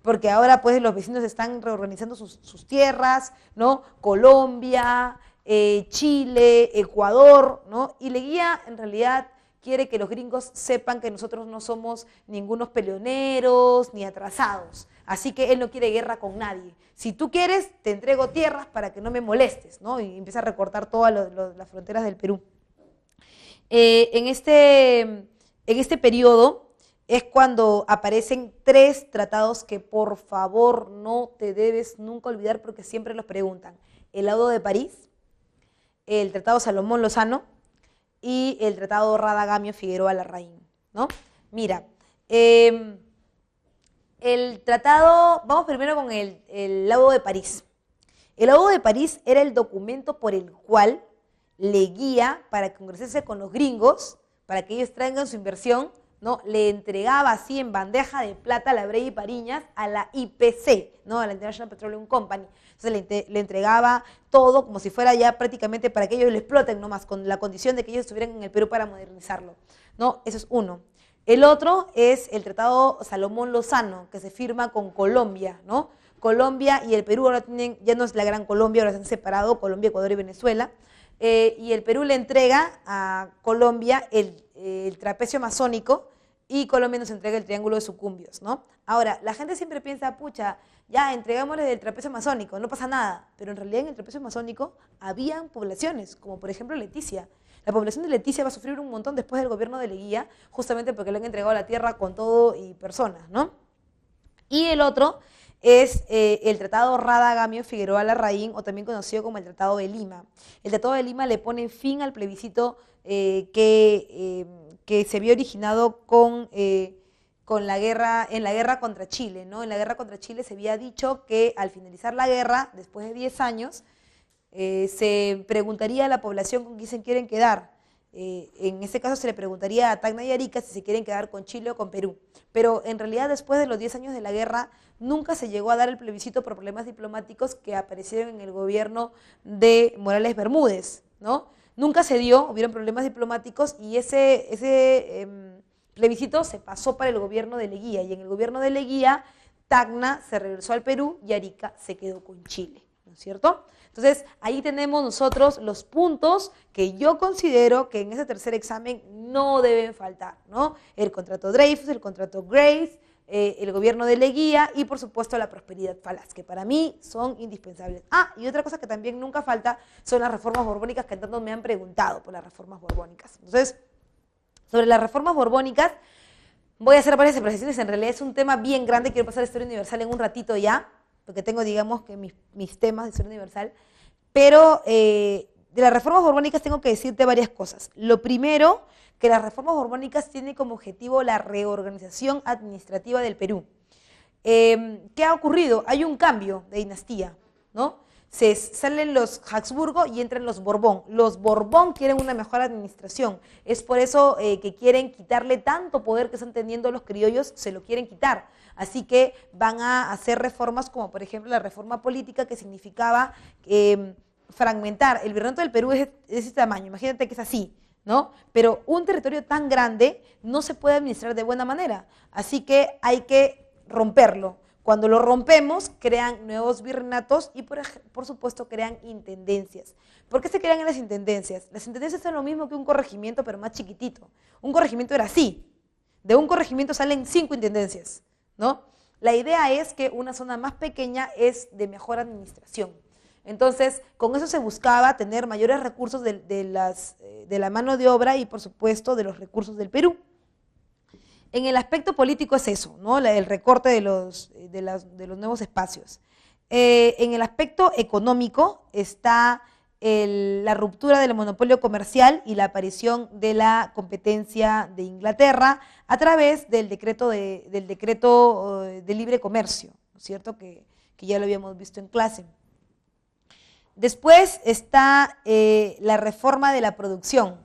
Porque ahora pues los vecinos están reorganizando sus tierras, ¿no? Colombia, Chile, Ecuador, ¿no? Y Leguía en realidad quiere que los gringos sepan que nosotros no somos ningunos peleoneros ni atrasados. Así que él no quiere guerra con nadie. Si tú quieres, te entrego tierras para que no me molestes, ¿no? Y empieza a recortar todas las fronteras del Perú. En este periodo es cuando aparecen 3 tratados que por favor no te debes nunca olvidar porque siempre los preguntan. El Laudo de París, el Tratado Salomón Lozano y el Tratado Radagamio Figueroa Larraín, ¿no? Mira, el tratado, vamos primero con el Laudo de París. El Laudo de París era el documento por el cual Leguía, para congresarse con los gringos, para que ellos traigan su inversión, ¿no? Le entregaba así en bandeja de plata la Bray y Pariñas a la IPC, ¿no? A la International Petroleum Company. Entonces le entregaba todo como si fuera ya prácticamente para que ellos lo exploten nomás, con la condición de que ellos estuvieran en el Perú para modernizarlo, ¿no? Eso es uno. El otro es el Tratado Salomón-Lozano, que se firma con Colombia, ¿no? Colombia y el Perú ahora tienen, ya no es la Gran Colombia, ahora se han separado, Colombia, Ecuador y Venezuela, y el Perú le entrega a Colombia el trapecio masónico y Colombia nos entrega el triángulo de sucumbios, ¿no? Ahora, la gente siempre piensa, pucha, ya entregámosle el trapecio masónico, no pasa nada, pero en realidad en el trapecio masónico habían poblaciones, como por ejemplo Leticia. La población de Leticia va a sufrir un montón después del gobierno de Leguía, justamente porque le han entregado la tierra con todo y personas, ¿no? Y el otro es el Tratado Rada-Gamio-Figueroa Larraín, o también conocido como el Tratado de Lima. El Tratado de Lima le pone fin al plebiscito que se había originado en la guerra contra Chile, ¿no? En la guerra contra Chile se había dicho que al finalizar la guerra, después de 10 años, se preguntaría a la población con quién se quieren quedar. En ese caso se le preguntaría a Tacna y Arica si se quieren quedar con Chile o con Perú. Pero en realidad después de los 10 años de la guerra nunca se llegó a dar el plebiscito por problemas diplomáticos que aparecieron en el gobierno de Morales Bermúdez, ¿no? Nunca se dio, hubieron problemas diplomáticos y ese plebiscito se pasó para el gobierno de Leguía, y en el gobierno de Leguía Tacna se regresó al Perú y Arica se quedó con Chile, ¿no es cierto? Entonces, ahí tenemos nosotros los puntos que yo considero que en ese tercer examen no deben faltar, ¿no? El contrato Dreyfus, el contrato Grace, el gobierno de Leguía y, por supuesto, la prosperidad falaz, que para mí son indispensables. Ah, y otra cosa que también nunca falta son las reformas borbónicas, que tanto me han preguntado por las reformas borbónicas. Entonces, sobre las reformas borbónicas, voy a hacer varias apreciaciones. En realidad es un tema bien grande, quiero pasar a Historia Universal en un ratito ya, porque tengo, digamos, que mis temas de Historia Universal, pero de las reformas borbónicas tengo que decirte varias cosas. Lo primero, que las reformas borbónicas tienen como objetivo la reorganización administrativa del Perú. ¿Qué ha ocurrido? Hay un cambio de dinastía, ¿no? Salen los Habsburgo y entran los Borbón. Los Borbón quieren una mejor administración. Es por eso que quieren quitarle tanto poder que están teniendo los criollos, se lo quieren quitar. Así que van a hacer reformas como, por ejemplo, la reforma política, que significaba fragmentar. El virreinato del Perú es de ese tamaño, imagínate que es así, ¿no? Pero un territorio tan grande no se puede administrar de buena manera. Así que hay que romperlo. Cuando lo rompemos, crean nuevos virreinatos y, por supuesto, crean intendencias. ¿Por qué se crean las intendencias? Las intendencias son lo mismo que un corregimiento, pero más chiquitito. Un corregimiento era así. De un corregimiento salen 5 intendencias, ¿no? La idea es que una zona más pequeña es de mejor administración. Entonces, con eso se buscaba tener mayores recursos de la mano de obra y, por supuesto, de los recursos del Perú. En el aspecto político es eso, ¿no? El recorte de los nuevos espacios. En el aspecto económico está la ruptura del monopolio comercial y la aparición de la competencia de Inglaterra a través del decreto de libre comercio, ¿no es cierto? Que ya lo habíamos visto en clase. Después está la reforma de la producción,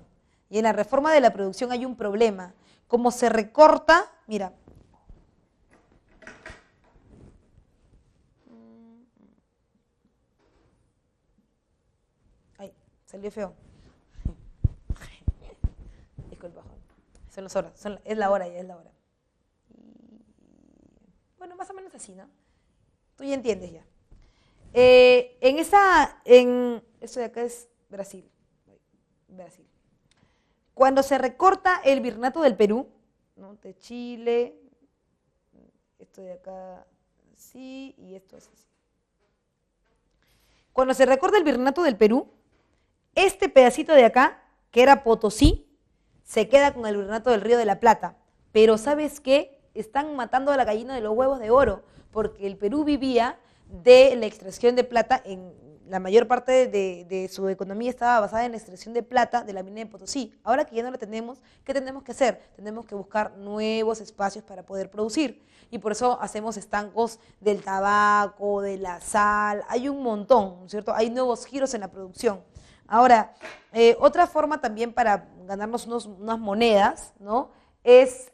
y en la reforma de la producción hay un problema. Como se recorta, mira, ay, salió feo. Disculpa, son las horas, es la hora ya, es la hora. Bueno, más o menos así, ¿no? Tú ya entiendes ya. Esto de acá es Brasil. Cuando se recorta el virreinato del Perú, ¿no? De Chile, esto de acá así y esto es así. Cuando se recorta el virreinato del Perú, este pedacito de acá, que era Potosí, se queda con el virreinato del Río de la Plata. Pero ¿sabes qué? Están matando a la gallina de los huevos de oro, porque el Perú vivía de la extracción de plata. La mayor parte de su economía estaba basada en la extracción de plata de la mina de Potosí. Ahora que ya no la tenemos, ¿qué tenemos que hacer? Tenemos que buscar nuevos espacios para poder producir. Y por eso hacemos estancos del tabaco, de la sal, hay un montón, ¿no es cierto? Hay nuevos giros en la producción. Ahora, otra forma también para ganarnos unas monedas, ¿no? es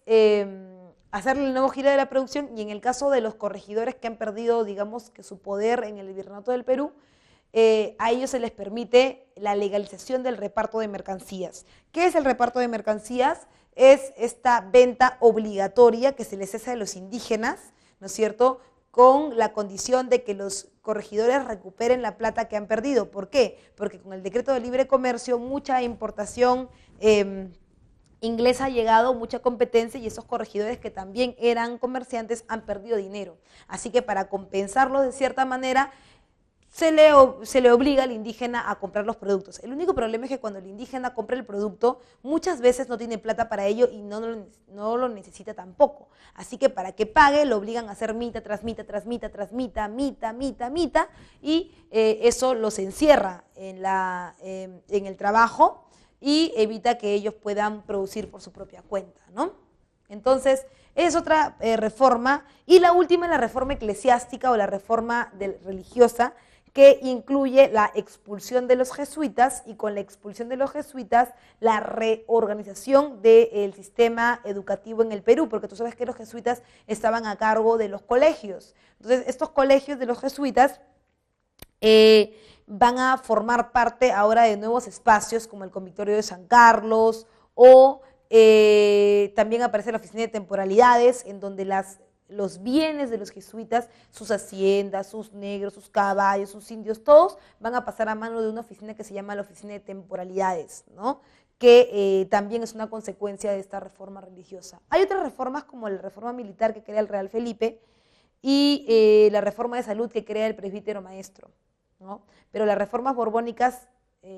hacerle el nuevo giro de la producción, y en el caso de los corregidores que han perdido, digamos, que su poder en el Virreinato del Perú, a ellos se les permite la legalización del reparto de mercancías. ¿Qué es el reparto de mercancías? Es esta venta obligatoria que se les hace a los indígenas, ¿no es cierto?, con la condición de que los corregidores recuperen la plata que han perdido. ¿Por qué? Porque con el decreto de libre comercio mucha importación inglesa ha llegado, mucha competencia, y esos corregidores que también eran comerciantes han perdido dinero. Así que para compensarlo de cierta manera, se le obliga al indígena a comprar los productos. El único problema es que cuando el indígena compra el producto, muchas veces no tiene plata para ello y no lo necesita tampoco. Así que para que pague, lo obligan a hacer mita tras mita, tras mita, tras mita, mita, y eso los encierra en el trabajo y evita que ellos puedan producir por su propia cuenta, ¿no? Entonces, es otra reforma. Y la última es la reforma eclesiástica o la reforma religiosa, que incluye la expulsión de los jesuitas, y con la expulsión de los jesuitas la reorganización del sistema educativo en el Perú, porque tú sabes que los jesuitas estaban a cargo de los colegios. Entonces, estos colegios de los jesuitas van a formar parte ahora de nuevos espacios como el Convictorio de San Carlos, o también aparece la Oficina de Temporalidades, en donde los bienes de los jesuitas, sus haciendas, sus negros, sus caballos, sus indios, todos van a pasar a mano de una oficina que se llama la Oficina de Temporalidades, ¿no?, que también es una consecuencia de esta reforma religiosa. Hay otras reformas como la reforma militar que crea el Real Felipe y la reforma de salud que crea el presbítero maestro, ¿no? Pero las reformas borbónicas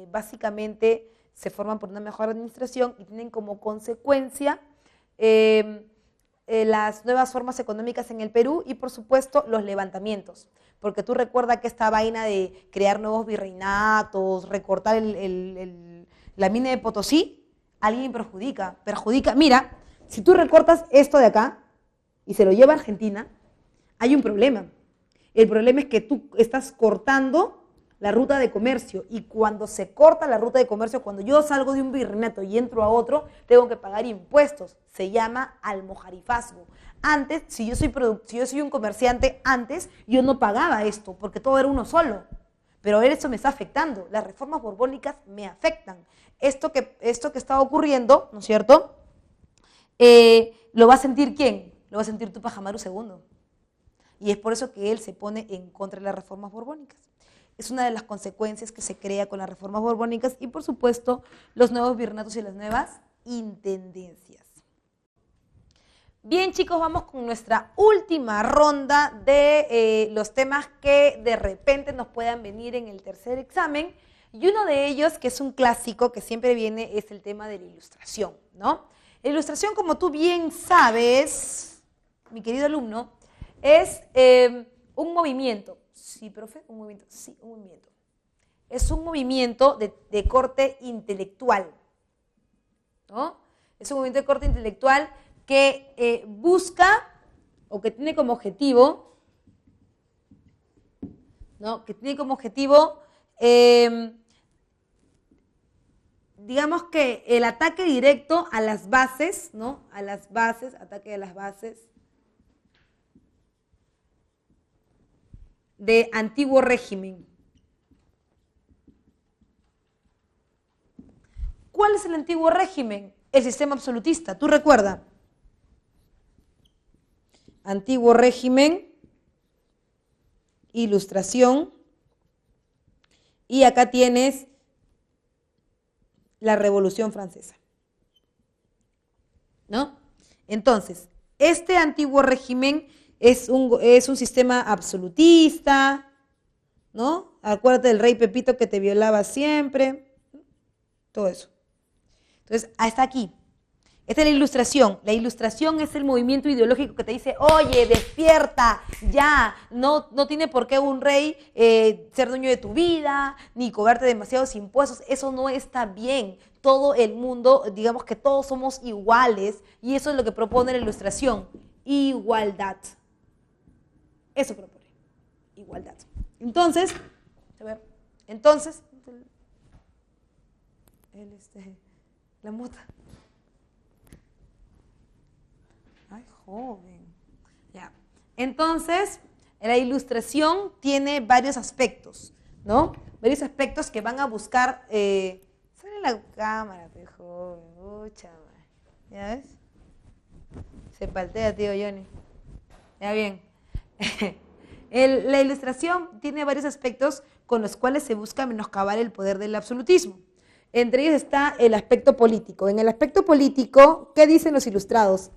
básicamente se forman por una mejor administración y tienen como consecuencia las nuevas formas económicas en el Perú y, por supuesto, los levantamientos. Porque tú recuerdas que esta vaina de crear nuevos virreinatos, recortar la mina de Potosí, alguien perjudica. Mira, si tú recortas esto de acá y se lo lleva a Argentina, hay un problema. El problema es que tú estás cortando la ruta de comercio, y cuando se corta la ruta de comercio, cuando yo salgo de un virreinato y entro a otro, tengo que pagar impuestos. Se llama almojarifazgo. Antes, si yo soy un comerciante, antes yo no pagaba esto, porque todo era uno solo. Pero ahora eso me está afectando. Las reformas borbónicas me afectan. Esto que está ocurriendo, ¿no es cierto?, ¿lo va a sentir quién? Lo va a sentir Túpac Amaru II. Y es por eso que él se pone en contra de las reformas borbónicas. Es una de las consecuencias que se crea con las reformas borbónicas y, por supuesto, los nuevos virreinatos y las nuevas intendencias. Bien, chicos, vamos con nuestra última ronda de los temas que de repente nos puedan venir en el tercer examen, y uno de ellos, que es un clásico que siempre viene, es el tema de la ilustración, ¿no? La ilustración, como tú bien sabes, mi querido alumno, es un movimiento. Sí, profe, un movimiento. Sí, un movimiento. Es un movimiento de corte intelectual, ¿no? Es un movimiento de corte intelectual que busca, o que tiene como objetivo, ¿no?, que tiene como objetivo, digamos que el ataque directo a las bases, ¿no?, ataque a las bases de antiguo régimen. ¿Cuál es el antiguo régimen? El sistema absolutista. ¿Tú recuerdas? Antiguo régimen, ilustración, y acá tienes la Revolución Francesa, ¿no? Entonces, este antiguo régimen es un sistema absolutista, ¿no? Acuérdate del rey Pepito que te violaba siempre, todo eso. Entonces, hasta aquí. Esta es la ilustración. La ilustración es el movimiento ideológico que te dice, oye, despierta, ya, no tiene por qué un rey ser dueño de tu vida, ni cobrarte demasiados impuestos, eso no está bien. Todo el mundo, digamos que todos somos iguales, y eso es lo que propone la ilustración, igualdad. Eso propone, igualdad. Entonces, a ver, la mota. joven. Ya. Entonces, la ilustración tiene varios aspectos, ¿no? Varios aspectos que van a buscar... sale la cámara, pe joven. Ucha, madre. ¿Ya ves? Se paltea, tío Johnny. Ya bien. La ilustración tiene varios aspectos con los cuales se busca menoscabar el poder del absolutismo. Entre ellos está el aspecto político. En el aspecto político, ¿qué dicen los ilustrados?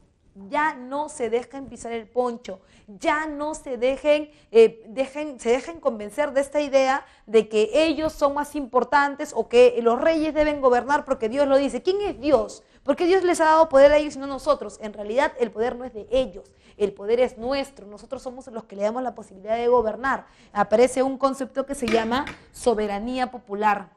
Ya no se dejen pisar el poncho, ya no se dejen convencer de esta idea de que ellos son más importantes o que los reyes deben gobernar porque Dios lo dice. ¿Quién es Dios? ¿Por qué Dios les ha dado poder a ellos y no a nosotros? En realidad el poder no es de ellos, el poder es nuestro. Nosotros somos los que le damos la posibilidad de gobernar. Aparece un concepto que se llama soberanía popular.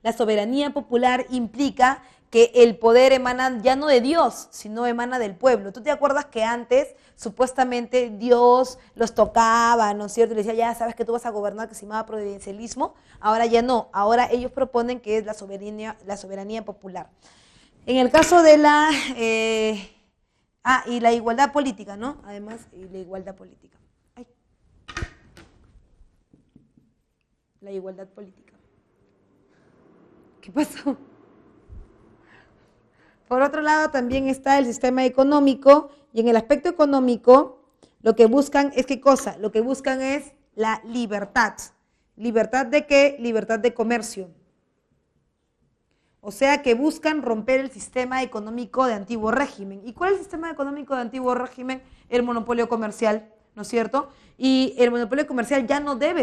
La soberanía popular implica que el poder emana ya no de Dios, sino emana del pueblo. ¿Tú te acuerdas que antes supuestamente Dios los tocaba, ¿no es cierto? Y les decía, ya sabes que tú vas a gobernar, que se llamaba providencialismo. Ahora ya no, ahora ellos proponen que es la soberanía popular. En el caso de y la igualdad política, ¿no? Además, y la igualdad política. Ay. La igualdad política. ¿Qué pasó? Por otro lado, también está el sistema económico, y en el aspecto económico, lo que buscan es ¿qué cosa? Lo que buscan es la libertad. ¿Libertad de qué? Libertad de comercio. O sea que buscan romper el sistema económico de antiguo régimen. ¿Y cuál es el sistema económico de antiguo régimen? El monopolio comercial, ¿no es cierto? Y el monopolio comercial ya no debe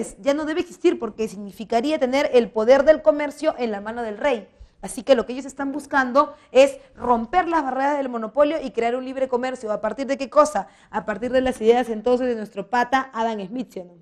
existir porque significaría tener el poder del comercio en la mano del rey. Así que lo que ellos están buscando es romper las barreras del monopolio y crear un libre comercio. ¿A partir de qué cosa? A partir de las ideas entonces de nuestro pata Adam Smith, ¿sí o no?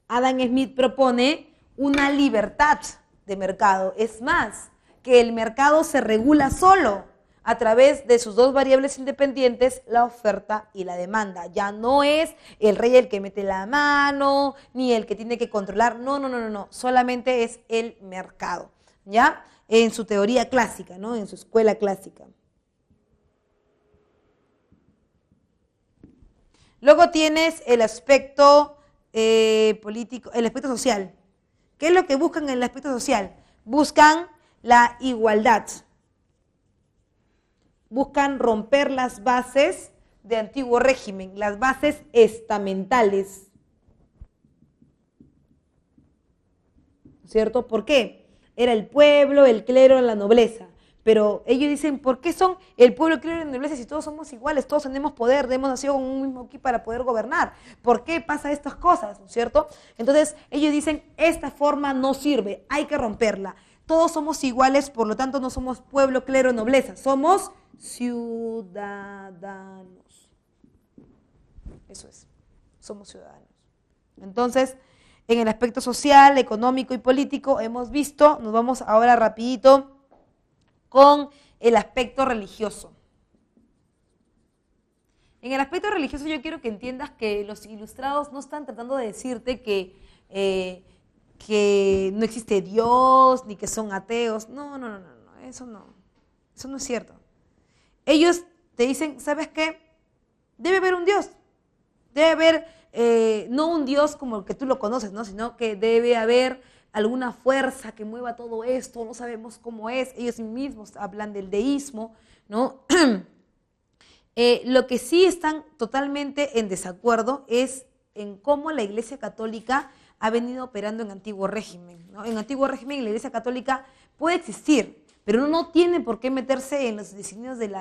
Adam Smith propone una libertad de mercado. Es más, que el mercado se regula solo a través de sus dos variables independientes, la oferta y la demanda. Ya no es el rey el que mete la mano, ni el que tiene que controlar. No. Solamente es el mercado, ¿ya? En su teoría clásica, ¿no? En su escuela clásica. Luego tienes el aspecto político, el aspecto social. ¿Qué es lo que buscan en el aspecto social? Buscan la igualdad. Buscan romper las bases de antiguo régimen, las bases estamentales. ¿Cierto? ¿Por qué? Era el pueblo, el clero, la nobleza. Pero ellos dicen, ¿por qué son el pueblo, el clero y la nobleza si todos somos iguales, todos tenemos poder, hemos nacido con un mismo ki para poder gobernar? ¿Por qué pasa estas cosas? ¿No es cierto? Entonces ellos dicen, esta forma no sirve, hay que romperla. Todos somos iguales, por lo tanto no somos pueblo, clero, nobleza, somos ciudadanos. Eso es, somos ciudadanos. Entonces, en el aspecto social, económico y político hemos visto, nos vamos ahora rapidito con el aspecto religioso. En el aspecto religioso yo quiero que entiendas que los ilustrados no están tratando de decirte que no existe Dios, ni que son ateos. No, eso no es cierto. Ellos te dicen, ¿sabes qué? Debe haber un Dios. Debe haber, no un Dios como el que tú lo conoces, ¿no? Sino que debe haber alguna fuerza que mueva todo esto, no sabemos cómo es. Ellos mismos hablan del deísmo, ¿no? Lo que sí están totalmente en desacuerdo es en cómo la Iglesia Católica ha venido operando en antiguo régimen, ¿no? En antiguo régimen la Iglesia Católica puede existir, pero no tiene por qué meterse en los designios del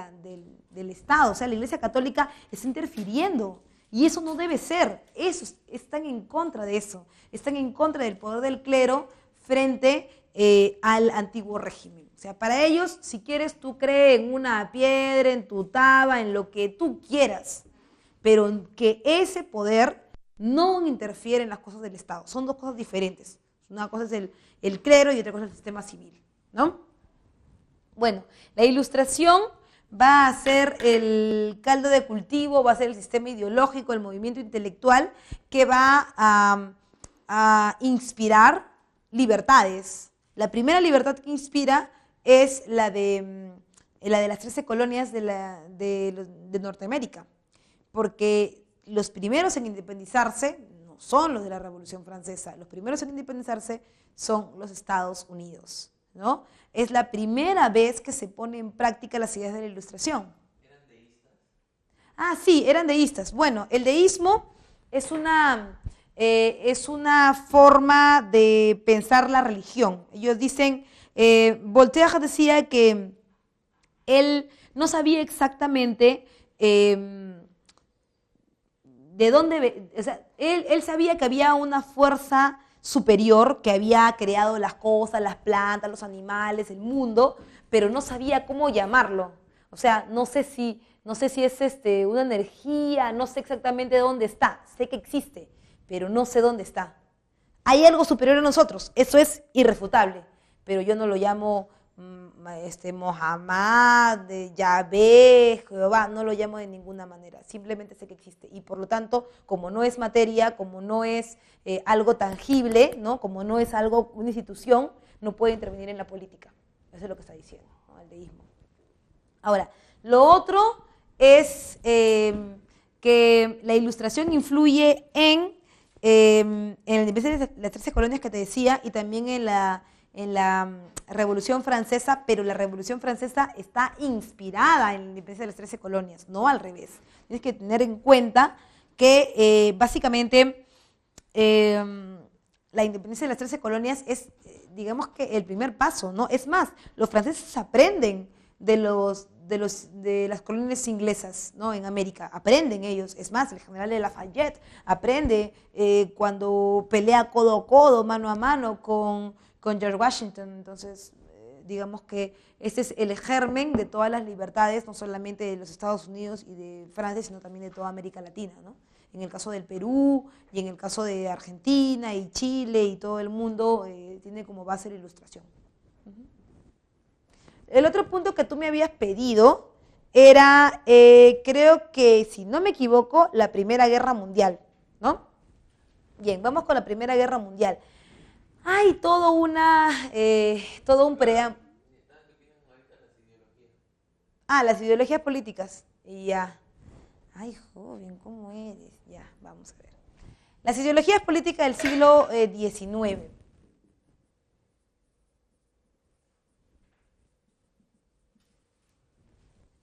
Estado. O sea, la Iglesia Católica está interfiriendo y eso no debe ser. Están en contra de eso, están en contra del poder del clero frente al antiguo régimen. O sea, para ellos, si quieres, tú crees en una piedra, en tu taba, en lo que tú quieras, pero que ese poder no interfiere en las cosas del Estado. Son dos cosas diferentes. Una cosa es el clero y otra cosa es el sistema civil, ¿no? Bueno, la ilustración va a ser el caldo de cultivo, va a ser el sistema ideológico, el movimiento intelectual que va a inspirar libertades. La primera libertad que inspira es la de las 13 colonias de Norteamérica, porque los primeros en independizarse no son los de la Revolución Francesa, los primeros en independizarse son los Estados Unidos, ¿no? Es la primera vez que se pone en práctica las ideas de la Ilustración. ¿Eran deístas? Ah, sí, eran deístas. Bueno, el deísmo es una forma de pensar la religión. Ellos dicen, Voltaire decía que él no sabía exactamente de dónde, o sea, él sabía que había una fuerza superior que había creado las cosas, las plantas, los animales, el mundo, pero no sabía cómo llamarlo. O sea, no sé si es una energía, no sé exactamente dónde está, sé que existe, pero no sé dónde está. Hay algo superior a nosotros, eso es irrefutable, pero yo no lo llamo Mohammed, Yahvé, Jehová, no lo llamo de ninguna manera, simplemente sé que existe. Y por lo tanto, como no es materia, como no es algo tangible, ¿no? Como no es algo, una institución, no puede intervenir en la política. Eso es lo que está diciendo, ¿no? El deísmo. Ahora, lo otro es que la Ilustración influye en la independencia de las 13 colonias que te decía y también en la Revolución Francesa, pero la Revolución Francesa está inspirada en la independencia de las 13 colonias, no al revés. Tienes que tener en cuenta que básicamente la independencia de las 13 colonias es, digamos que el primer paso, ¿no? Es más, los franceses aprenden de las colonias inglesas, ¿no? En América, aprenden ellos. Es más, el general de Lafayette aprende cuando pelea codo a codo, mano a mano con George Washington. Entonces, digamos que este es el germen de todas las libertades, no solamente de los Estados Unidos y de Francia, sino también de toda América Latina, ¿no? En el caso del Perú y en el caso de Argentina y Chile y todo el mundo, tiene como base la Ilustración. El otro punto que tú me habías pedido era, creo que, si no me equivoco, la Primera Guerra Mundial, ¿no? Bien, vamos con la Primera Guerra Mundial. Hay todo un preámbulo. Ah, las ideologías políticas. Y ya. Ay, joven, ¿cómo eres? Ya, vamos a ver. Las ideologías políticas del siglo XIX.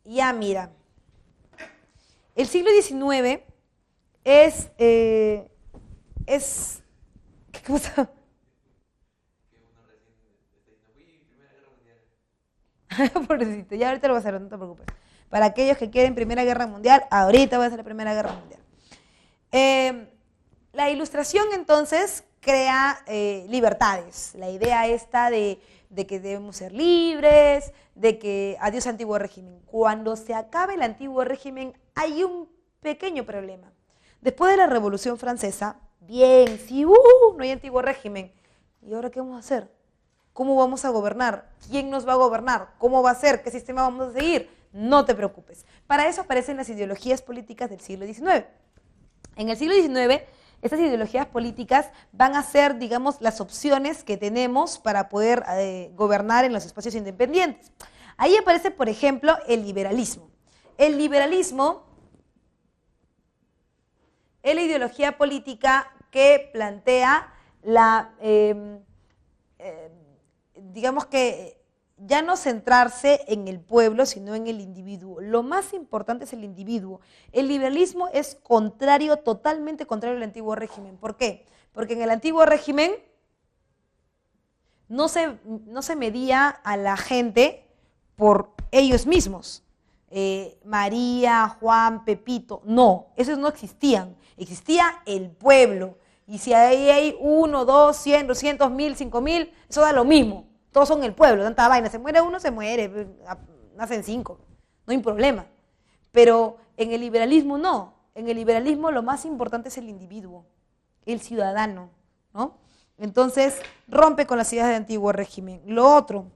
Ya, mira. El siglo XIX es ¿qué cosa? Pobrecito, ya ahorita lo voy a hacer, no te preocupes. Para aquellos que quieren Primera Guerra Mundial, ahorita voy a hacer la Primera Guerra Mundial. La Ilustración, entonces, crea libertades. La idea esta de que debemos ser libres, de que adiós antiguo régimen. Cuando se acabe el antiguo régimen, hay un pequeño problema. Después de la Revolución Francesa, bien, sí, no hay antiguo régimen. ¿Y ahora qué vamos a hacer? ¿Cómo vamos a gobernar? ¿Quién nos va a gobernar? ¿Cómo va a ser? ¿Qué sistema vamos a seguir? No te preocupes. Para eso aparecen las ideologías políticas del siglo XIX. En el siglo XIX, estas ideologías políticas van a ser, digamos, las opciones que tenemos para poder gobernar en los espacios independientes. Ahí aparece, por ejemplo, el liberalismo. El liberalismo es la ideología política que plantea digamos que ya no centrarse en el pueblo, sino en el individuo. Lo más importante es el individuo. El liberalismo es contrario, totalmente contrario al antiguo régimen. ¿Por qué? Porque en el antiguo régimen no se medía a la gente por ellos mismos. María, Juan, Pepito, no, esos no existían. Existía el pueblo. Y si ahí hay 1, 2, 100, 200, 1000, 5000, eso da lo mismo. Todos son el pueblo, tanta vaina. Se muere uno, se muere, nacen 5, no hay problema. Pero en el liberalismo no. En el liberalismo lo más importante es el individuo, el ciudadano, ¿no? Entonces rompe con las ideas del antiguo régimen. Lo otro,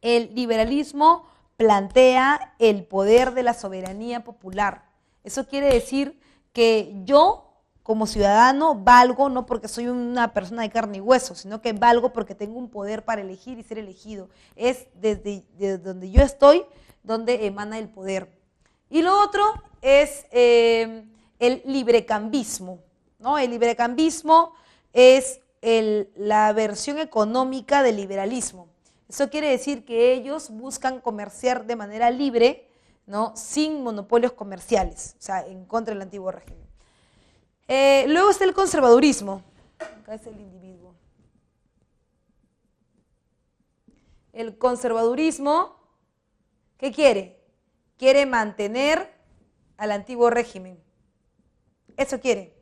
el liberalismo plantea el poder de la soberanía popular. Eso quiere decir que yo, como ciudadano valgo no porque soy una persona de carne y hueso, sino que valgo porque tengo un poder para elegir y ser elegido. Es desde donde yo estoy donde emana el poder. Y lo otro es el librecambismo, ¿no? El librecambismo es la versión económica del liberalismo. Eso quiere decir que ellos buscan comerciar de manera libre, ¿no? Sin monopolios comerciales, o sea, en contra del antiguo régimen. Luego está el conservadurismo. Acá es el individuo. El conservadurismo, ¿qué quiere? Quiere mantener al antiguo régimen. Eso quiere.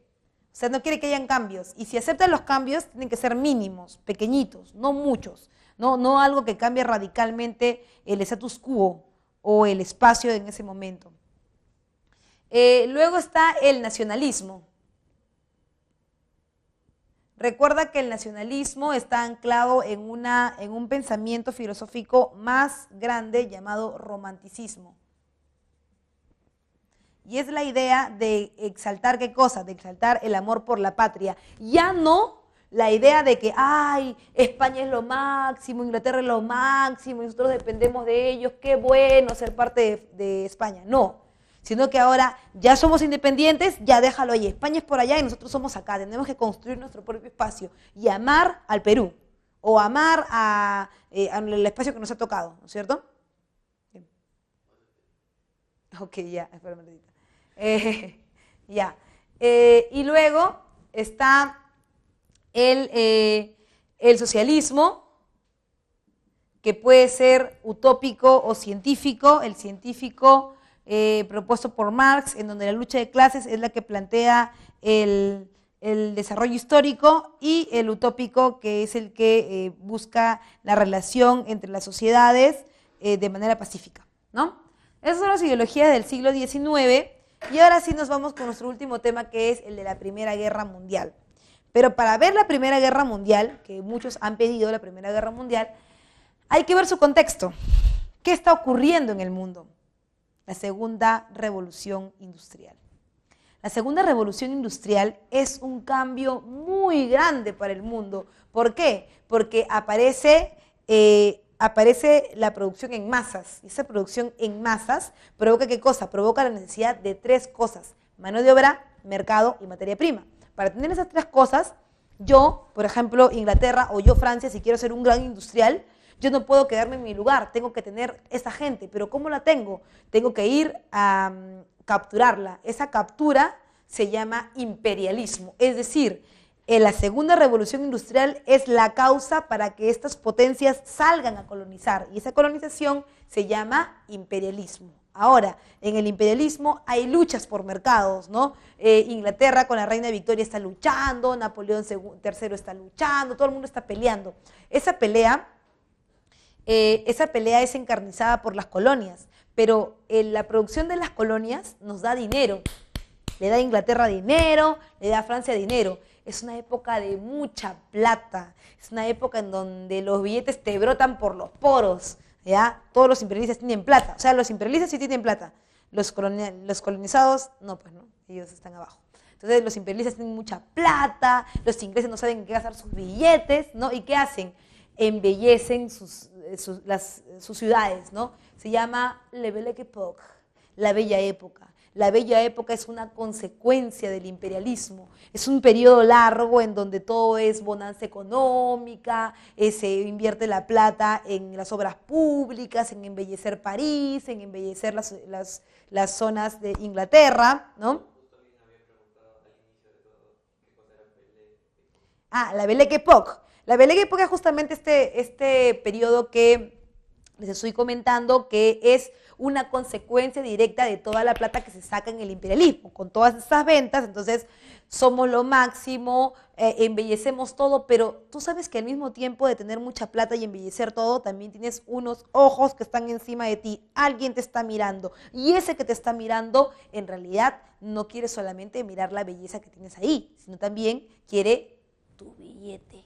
O sea, no quiere que hayan cambios. Y si aceptan los cambios, tienen que ser mínimos, pequeñitos, no muchos. No algo que cambie radicalmente el status quo o el espacio en ese momento. Luego está el nacionalismo. Recuerda que el nacionalismo está anclado en un pensamiento filosófico más grande llamado romanticismo. Y es la idea de exaltar, ¿qué cosa? De exaltar el amor por la patria. Ya no la idea de que, ay, España es lo máximo, Inglaterra es lo máximo, y nosotros dependemos de ellos, qué bueno ser parte de España. No, sino que ahora ya somos independientes, ya déjalo ahí. España es por allá y nosotros somos acá. Tenemos que construir nuestro propio espacio y amar al Perú o amar al espacio que nos ha tocado, ¿no es cierto? Bien. Ok, ya, espérame un ratito. Ya. Y luego está el socialismo, que puede ser utópico o científico. El científico propuesto por Marx, en donde la lucha de clases es la que plantea el desarrollo histórico, y el utópico, que es el que busca la relación entre las sociedades de manera pacífica, ¿no? Esas son las ideologías del siglo XIX. Y ahora sí nos vamos con nuestro último tema, que es el de la Primera Guerra Mundial. Pero para ver la Primera Guerra Mundial, que muchos han pedido la Primera Guerra Mundial, hay que ver su contexto. ¿Qué está ocurriendo en el mundo? La Segunda Revolución Industrial. La Segunda Revolución Industrial es un cambio muy grande para el mundo. ¿Por qué? Porque aparece la producción en masas. Y esa producción en masas provoca ¿qué cosa? Provoca la necesidad de tres cosas: mano de obra, mercado y materia prima. Para tener esas tres cosas, yo, por ejemplo, Inglaterra, o yo, Francia, si quiero ser un gran industrial, yo no puedo quedarme en mi lugar, tengo que tener esa gente. ¿Pero cómo la tengo? Tengo que ir a capturarla. Esa captura se llama imperialismo. Es decir, la Segunda Revolución Industrial es la causa para que estas potencias salgan a colonizar, y esa colonización se llama imperialismo. Ahora, en el imperialismo hay luchas por mercados, ¿no? Inglaterra con la reina Victoria está luchando, Napoleón III está luchando, todo el mundo está peleando. Esa pelea es encarnizada por las colonias, pero la producción de las colonias nos da dinero. Le da a Inglaterra dinero, le da a Francia dinero. Es una época de mucha plata, es una época en donde los billetes te brotan por los poros, ¿ya? Todos los imperialistas tienen plata, o sea, los imperialistas sí tienen plata, los colonizados no, pues no, ellos están abajo. Entonces los imperialistas tienen mucha plata, los ingleses no saben en qué gastar sus billetes, ¿no? ¿Y qué hacen? Embellecen sus ciudades, ¿no? Se llama La Belle Époque, la bella época. La bella época es una consecuencia del imperialismo. Es un periodo largo en donde todo es bonanza económica, se invierte la plata en las obras públicas, en embellecer París, en embellecer las zonas de Inglaterra, ¿no? La Belle Époque. La Belle Époque es justamente este periodo que les estoy comentando, que es una consecuencia directa de toda la plata que se saca en el imperialismo. Con todas esas ventas, entonces somos lo máximo, embellecemos todo, pero tú sabes que al mismo tiempo de tener mucha plata y embellecer todo, también tienes unos ojos que están encima de ti, alguien te está mirando, y ese que te está mirando en realidad no quiere solamente mirar la belleza que tienes ahí, sino también quiere tu billete.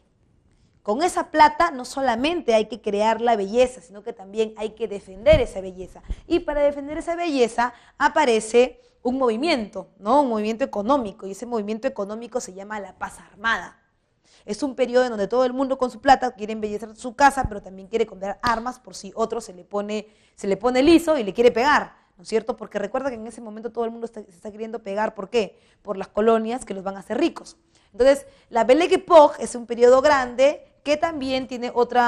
Con esa plata no solamente hay que crear la belleza, sino que también hay que defender esa belleza. Y para defender esa belleza aparece un movimiento, ¿no? Un movimiento económico, y ese movimiento económico se llama la paz armada. Es un periodo en donde todo el mundo con su plata quiere embellecer su casa, pero también quiere comprar armas por si otro se le pone liso y le quiere pegar, ¿no es cierto? Porque recuerda que en ese momento todo el mundo se está queriendo pegar. ¿Por qué? Por las colonias que los van a hacer ricos. Entonces, la Belle Époque es un periodo grande que también tiene otro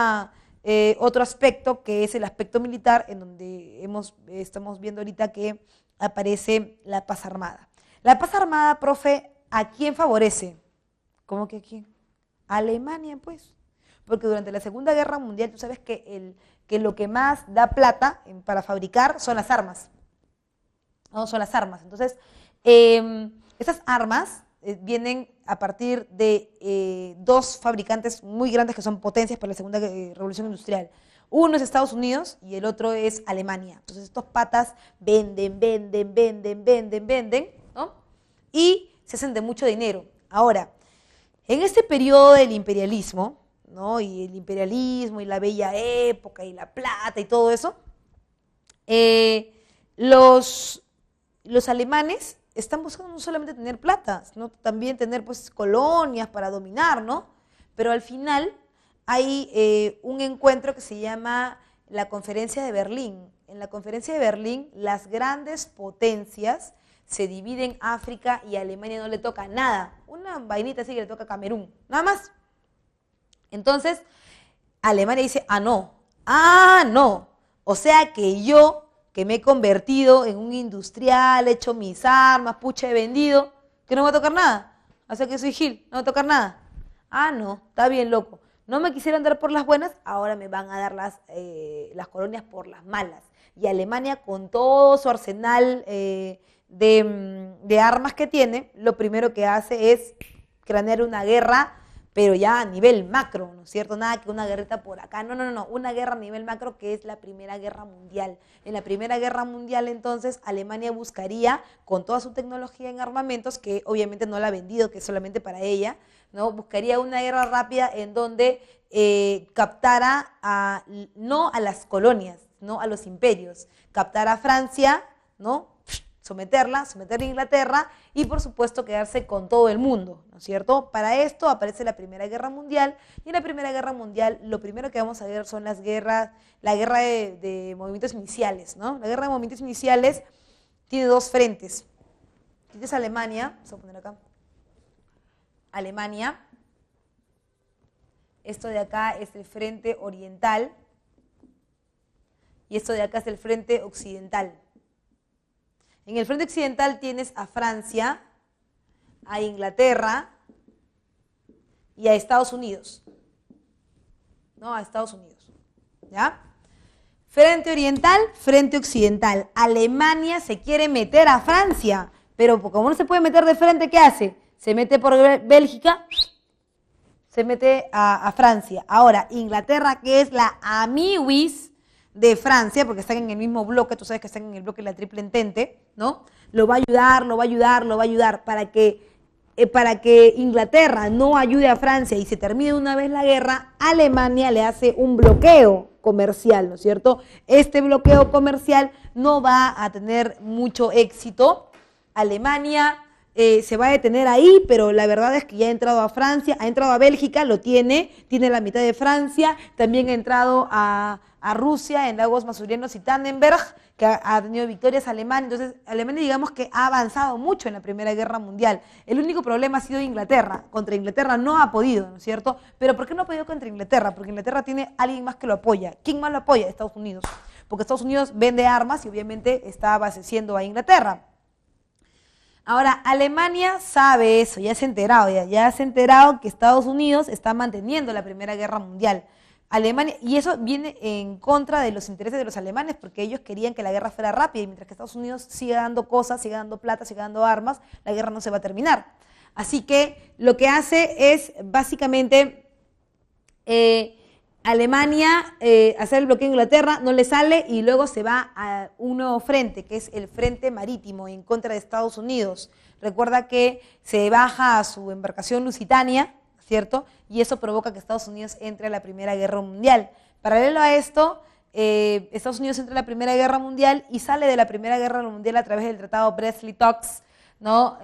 aspecto, que es el aspecto militar, en donde estamos viendo ahorita que aparece la paz armada. La paz armada, profe, ¿a quién favorece? ¿Cómo que a quién? A Alemania, pues. Porque durante la Segunda Guerra Mundial, tú sabes que lo que más da plata para fabricar son las armas. No, son las armas. Entonces, esas armas vienen a partir de dos fabricantes muy grandes que son potencias para la Segunda Revolución Industrial. Uno es Estados Unidos y el otro es Alemania. Entonces estos patas venden, ¿no? Y se hacen de mucho dinero. Ahora, en este periodo del imperialismo, ¿no? Y el imperialismo y la bella época y la plata y todo eso, los alemanes están buscando no solamente tener plata, sino también tener pues colonias para dominar, ¿no? Pero al final hay un encuentro que se llama la Conferencia de Berlín. En la Conferencia de Berlín, las grandes potencias se dividen África y a Alemania no le toca nada. Una vainita así que le toca a Camerún, nada más. Entonces, Alemania dice, no. O sea que yo, que me he convertido en un industrial, he hecho mis armas, pucha, he vendido, que no me va a tocar nada. O sea que soy Gil, no me va a tocar nada. No, está bien loco. No me quisieron dar por las buenas, ahora me van a dar las colonias por las malas. Y Alemania, con todo su arsenal de armas que tiene, lo primero que hace es cranear una guerra, pero ya a nivel macro, ¿no es cierto? Nada que una guerrita por acá, no, una guerra a nivel macro que es la Primera Guerra Mundial. En la Primera Guerra Mundial, entonces, Alemania buscaría, con toda su tecnología en armamentos, que obviamente no la ha vendido, que es solamente para ella, ¿no? Buscaría una guerra rápida en donde captara no a las colonias, no a los imperios, captara a Francia, ¿no? Someter a Inglaterra y por supuesto quedarse con todo el mundo, ¿no es cierto? Para esto aparece la Primera Guerra Mundial y en la Primera Guerra Mundial lo primero que vamos a ver son la guerra de movimientos iniciales, ¿no? La guerra de movimientos iniciales tiene dos frentes. Tienes Alemania, vamos a poner acá, Alemania, esto de acá es el frente oriental y esto de acá es el frente occidental. En el frente occidental tienes a Francia, a Inglaterra y a Estados Unidos. No, a Estados Unidos. ¿Ya? Frente oriental, frente occidental. Alemania se quiere meter a Francia, pero como no se puede meter de frente, ¿qué hace? Se mete por Bélgica, se mete a Francia. Ahora, Inglaterra, que es la amiguis de Francia, porque están en el mismo bloque, tú sabes que están en el bloque de la Triple Entente, ¿no? Lo va a ayudar para que Inglaterra no ayude a Francia y se termine una vez la guerra. Alemania le hace un bloqueo comercial, ¿no es cierto? Este bloqueo comercial no va a tener mucho éxito. Alemania se va a detener ahí, pero la verdad es que ya ha entrado a Francia, ha entrado a Bélgica, tiene la mitad de Francia, también ha entrado a Rusia en lagos Masurianos y Tannenberg, que ha tenido victorias Alemania. Entonces, Alemania digamos que ha avanzado mucho en la Primera Guerra Mundial. El único problema ha sido Inglaterra. Contra Inglaterra no ha podido, ¿no es cierto? ¿Pero por qué no ha podido contra Inglaterra? Porque Inglaterra tiene alguien más que lo apoya. ¿Quién más lo apoya? Estados Unidos. Porque Estados Unidos vende armas y obviamente está abasteciendo a Inglaterra. Ahora, Alemania sabe eso, ya se ha enterado que Estados Unidos está manteniendo la Primera Guerra Mundial. Alemania, y eso viene en contra de los intereses de los alemanes, porque ellos querían que la guerra fuera rápida, y mientras que Estados Unidos siga dando cosas, siga dando plata, siga dando armas, la guerra no se va a terminar. Así que lo que hace es básicamente Alemania hacer el bloqueo de Inglaterra, no le sale, y luego se va a un nuevo frente, que es el frente marítimo en contra de Estados Unidos. Recuerda que se baja a su embarcación Lusitania, ¿cierto? Y eso provoca que Estados Unidos entre a la Primera Guerra Mundial. Paralelo a esto, Estados Unidos entra a la Primera Guerra Mundial y sale de la Primera Guerra Mundial a través del Tratado Brest-Litovsk, ¿no?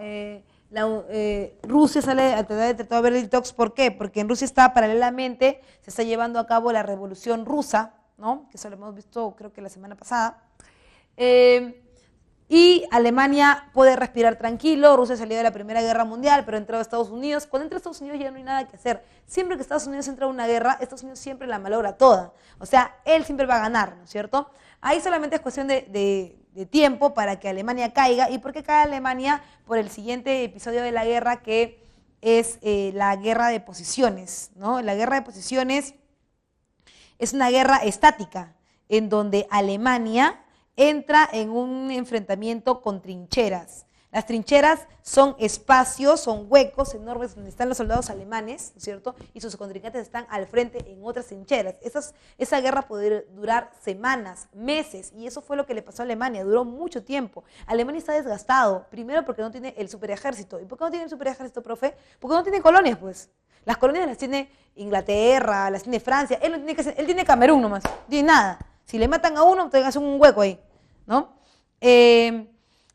Rusia sale a través del Tratado Brest-Litovsk, ¿por qué? Porque en Rusia está paralelamente, se está llevando a cabo la Revolución Rusa, ¿no? Que eso lo hemos visto creo que la semana pasada. Y Alemania puede respirar tranquilo, Rusia salió de la Primera Guerra Mundial, pero entró a Estados Unidos. Cuando entra a Estados Unidos ya no hay nada que hacer. Siempre que Estados Unidos entra a una guerra, Estados Unidos siempre la malogra toda. O sea, él siempre va a ganar, ¿no es cierto? Ahí solamente es cuestión de tiempo para que Alemania caiga. ¿Y por qué cae Alemania? Por el siguiente episodio de la guerra, que es la guerra de posiciones, ¿no? La guerra de posiciones es una guerra estática, en donde Alemania entra en un enfrentamiento con trincheras. Las trincheras son espacios, son huecos enormes donde están los soldados alemanes, ¿no es cierto? Y sus contrincantes están al frente en otras trincheras. Esa guerra puede durar semanas, meses, y eso fue lo que le pasó a Alemania, duró mucho tiempo. Alemania está desgastado, primero porque no tiene el superejército. ¿Y por qué no tiene el superejército, profe? Porque no tiene colonias, pues. Las colonias las tiene Inglaterra, las tiene Francia, él tiene Camerún nomás, no tiene nada. Si le matan a uno, te hacen un hueco ahí, ¿no?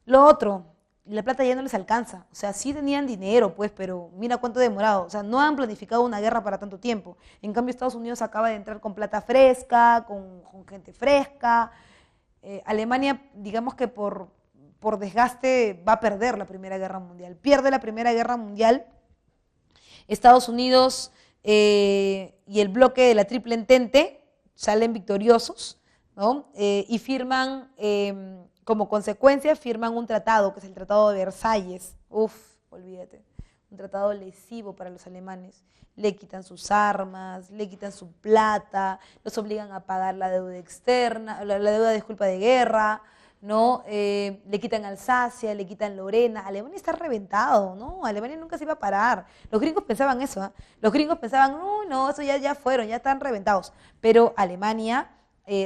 Lo otro, la plata ya no les alcanza. O sea, sí tenían dinero, pues, pero mira cuánto ha demorado. O sea, no han planificado una guerra para tanto tiempo. En cambio, Estados Unidos acaba de entrar con plata fresca, con gente fresca. Alemania, digamos que por desgaste, va a perder la Primera Guerra Mundial. Pierde la Primera Guerra Mundial. Estados Unidos y el bloque de la Triple Entente salen victoriosos, ¿no? Y firman, como consecuencia, firman un tratado, que es el Tratado de Versalles. Uf, olvídate, un tratado lesivo para los alemanes. Le quitan sus armas, le quitan su plata, los obligan a pagar la deuda externa, la deuda, disculpa, de guerra, ¿no? Le quitan Alsacia, le quitan Lorena. Alemania está reventado, ¿no? Alemania nunca se iba a parar. Los gringos pensaban eso, ¿eh? Los gringos pensaban, no, eso ya fueron, ya están reventados. Pero Alemania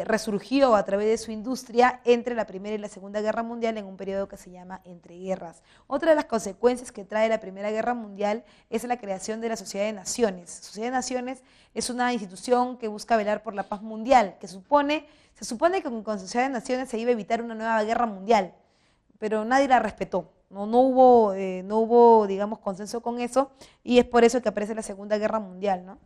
resurgió a través de su industria entre la Primera y la Segunda Guerra Mundial en un periodo que se llama entreguerras. Otra de las consecuencias que trae la Primera Guerra Mundial es la creación de la Sociedad de Naciones. La Sociedad de Naciones es una institución que busca velar por la paz mundial, que se supone que con la Sociedad de Naciones se iba a evitar una nueva guerra mundial, pero nadie la respetó. No hubo, digamos, consenso con eso, y es por eso que aparece la Segunda Guerra Mundial, ¿no?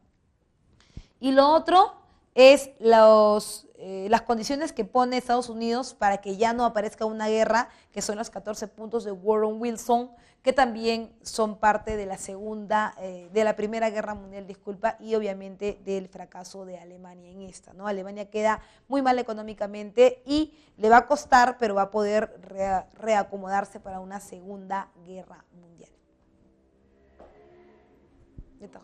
Y lo otro es las condiciones que pone Estados Unidos para que ya no aparezca una guerra, que son los 14 puntos de Woodrow Wilson, que también son parte de la Primera Guerra Mundial, disculpa, y obviamente del fracaso de Alemania en esta, ¿no? Alemania queda muy mal económicamente y le va a costar, pero va a poder reacomodarse para una Segunda Guerra Mundial. Ya está.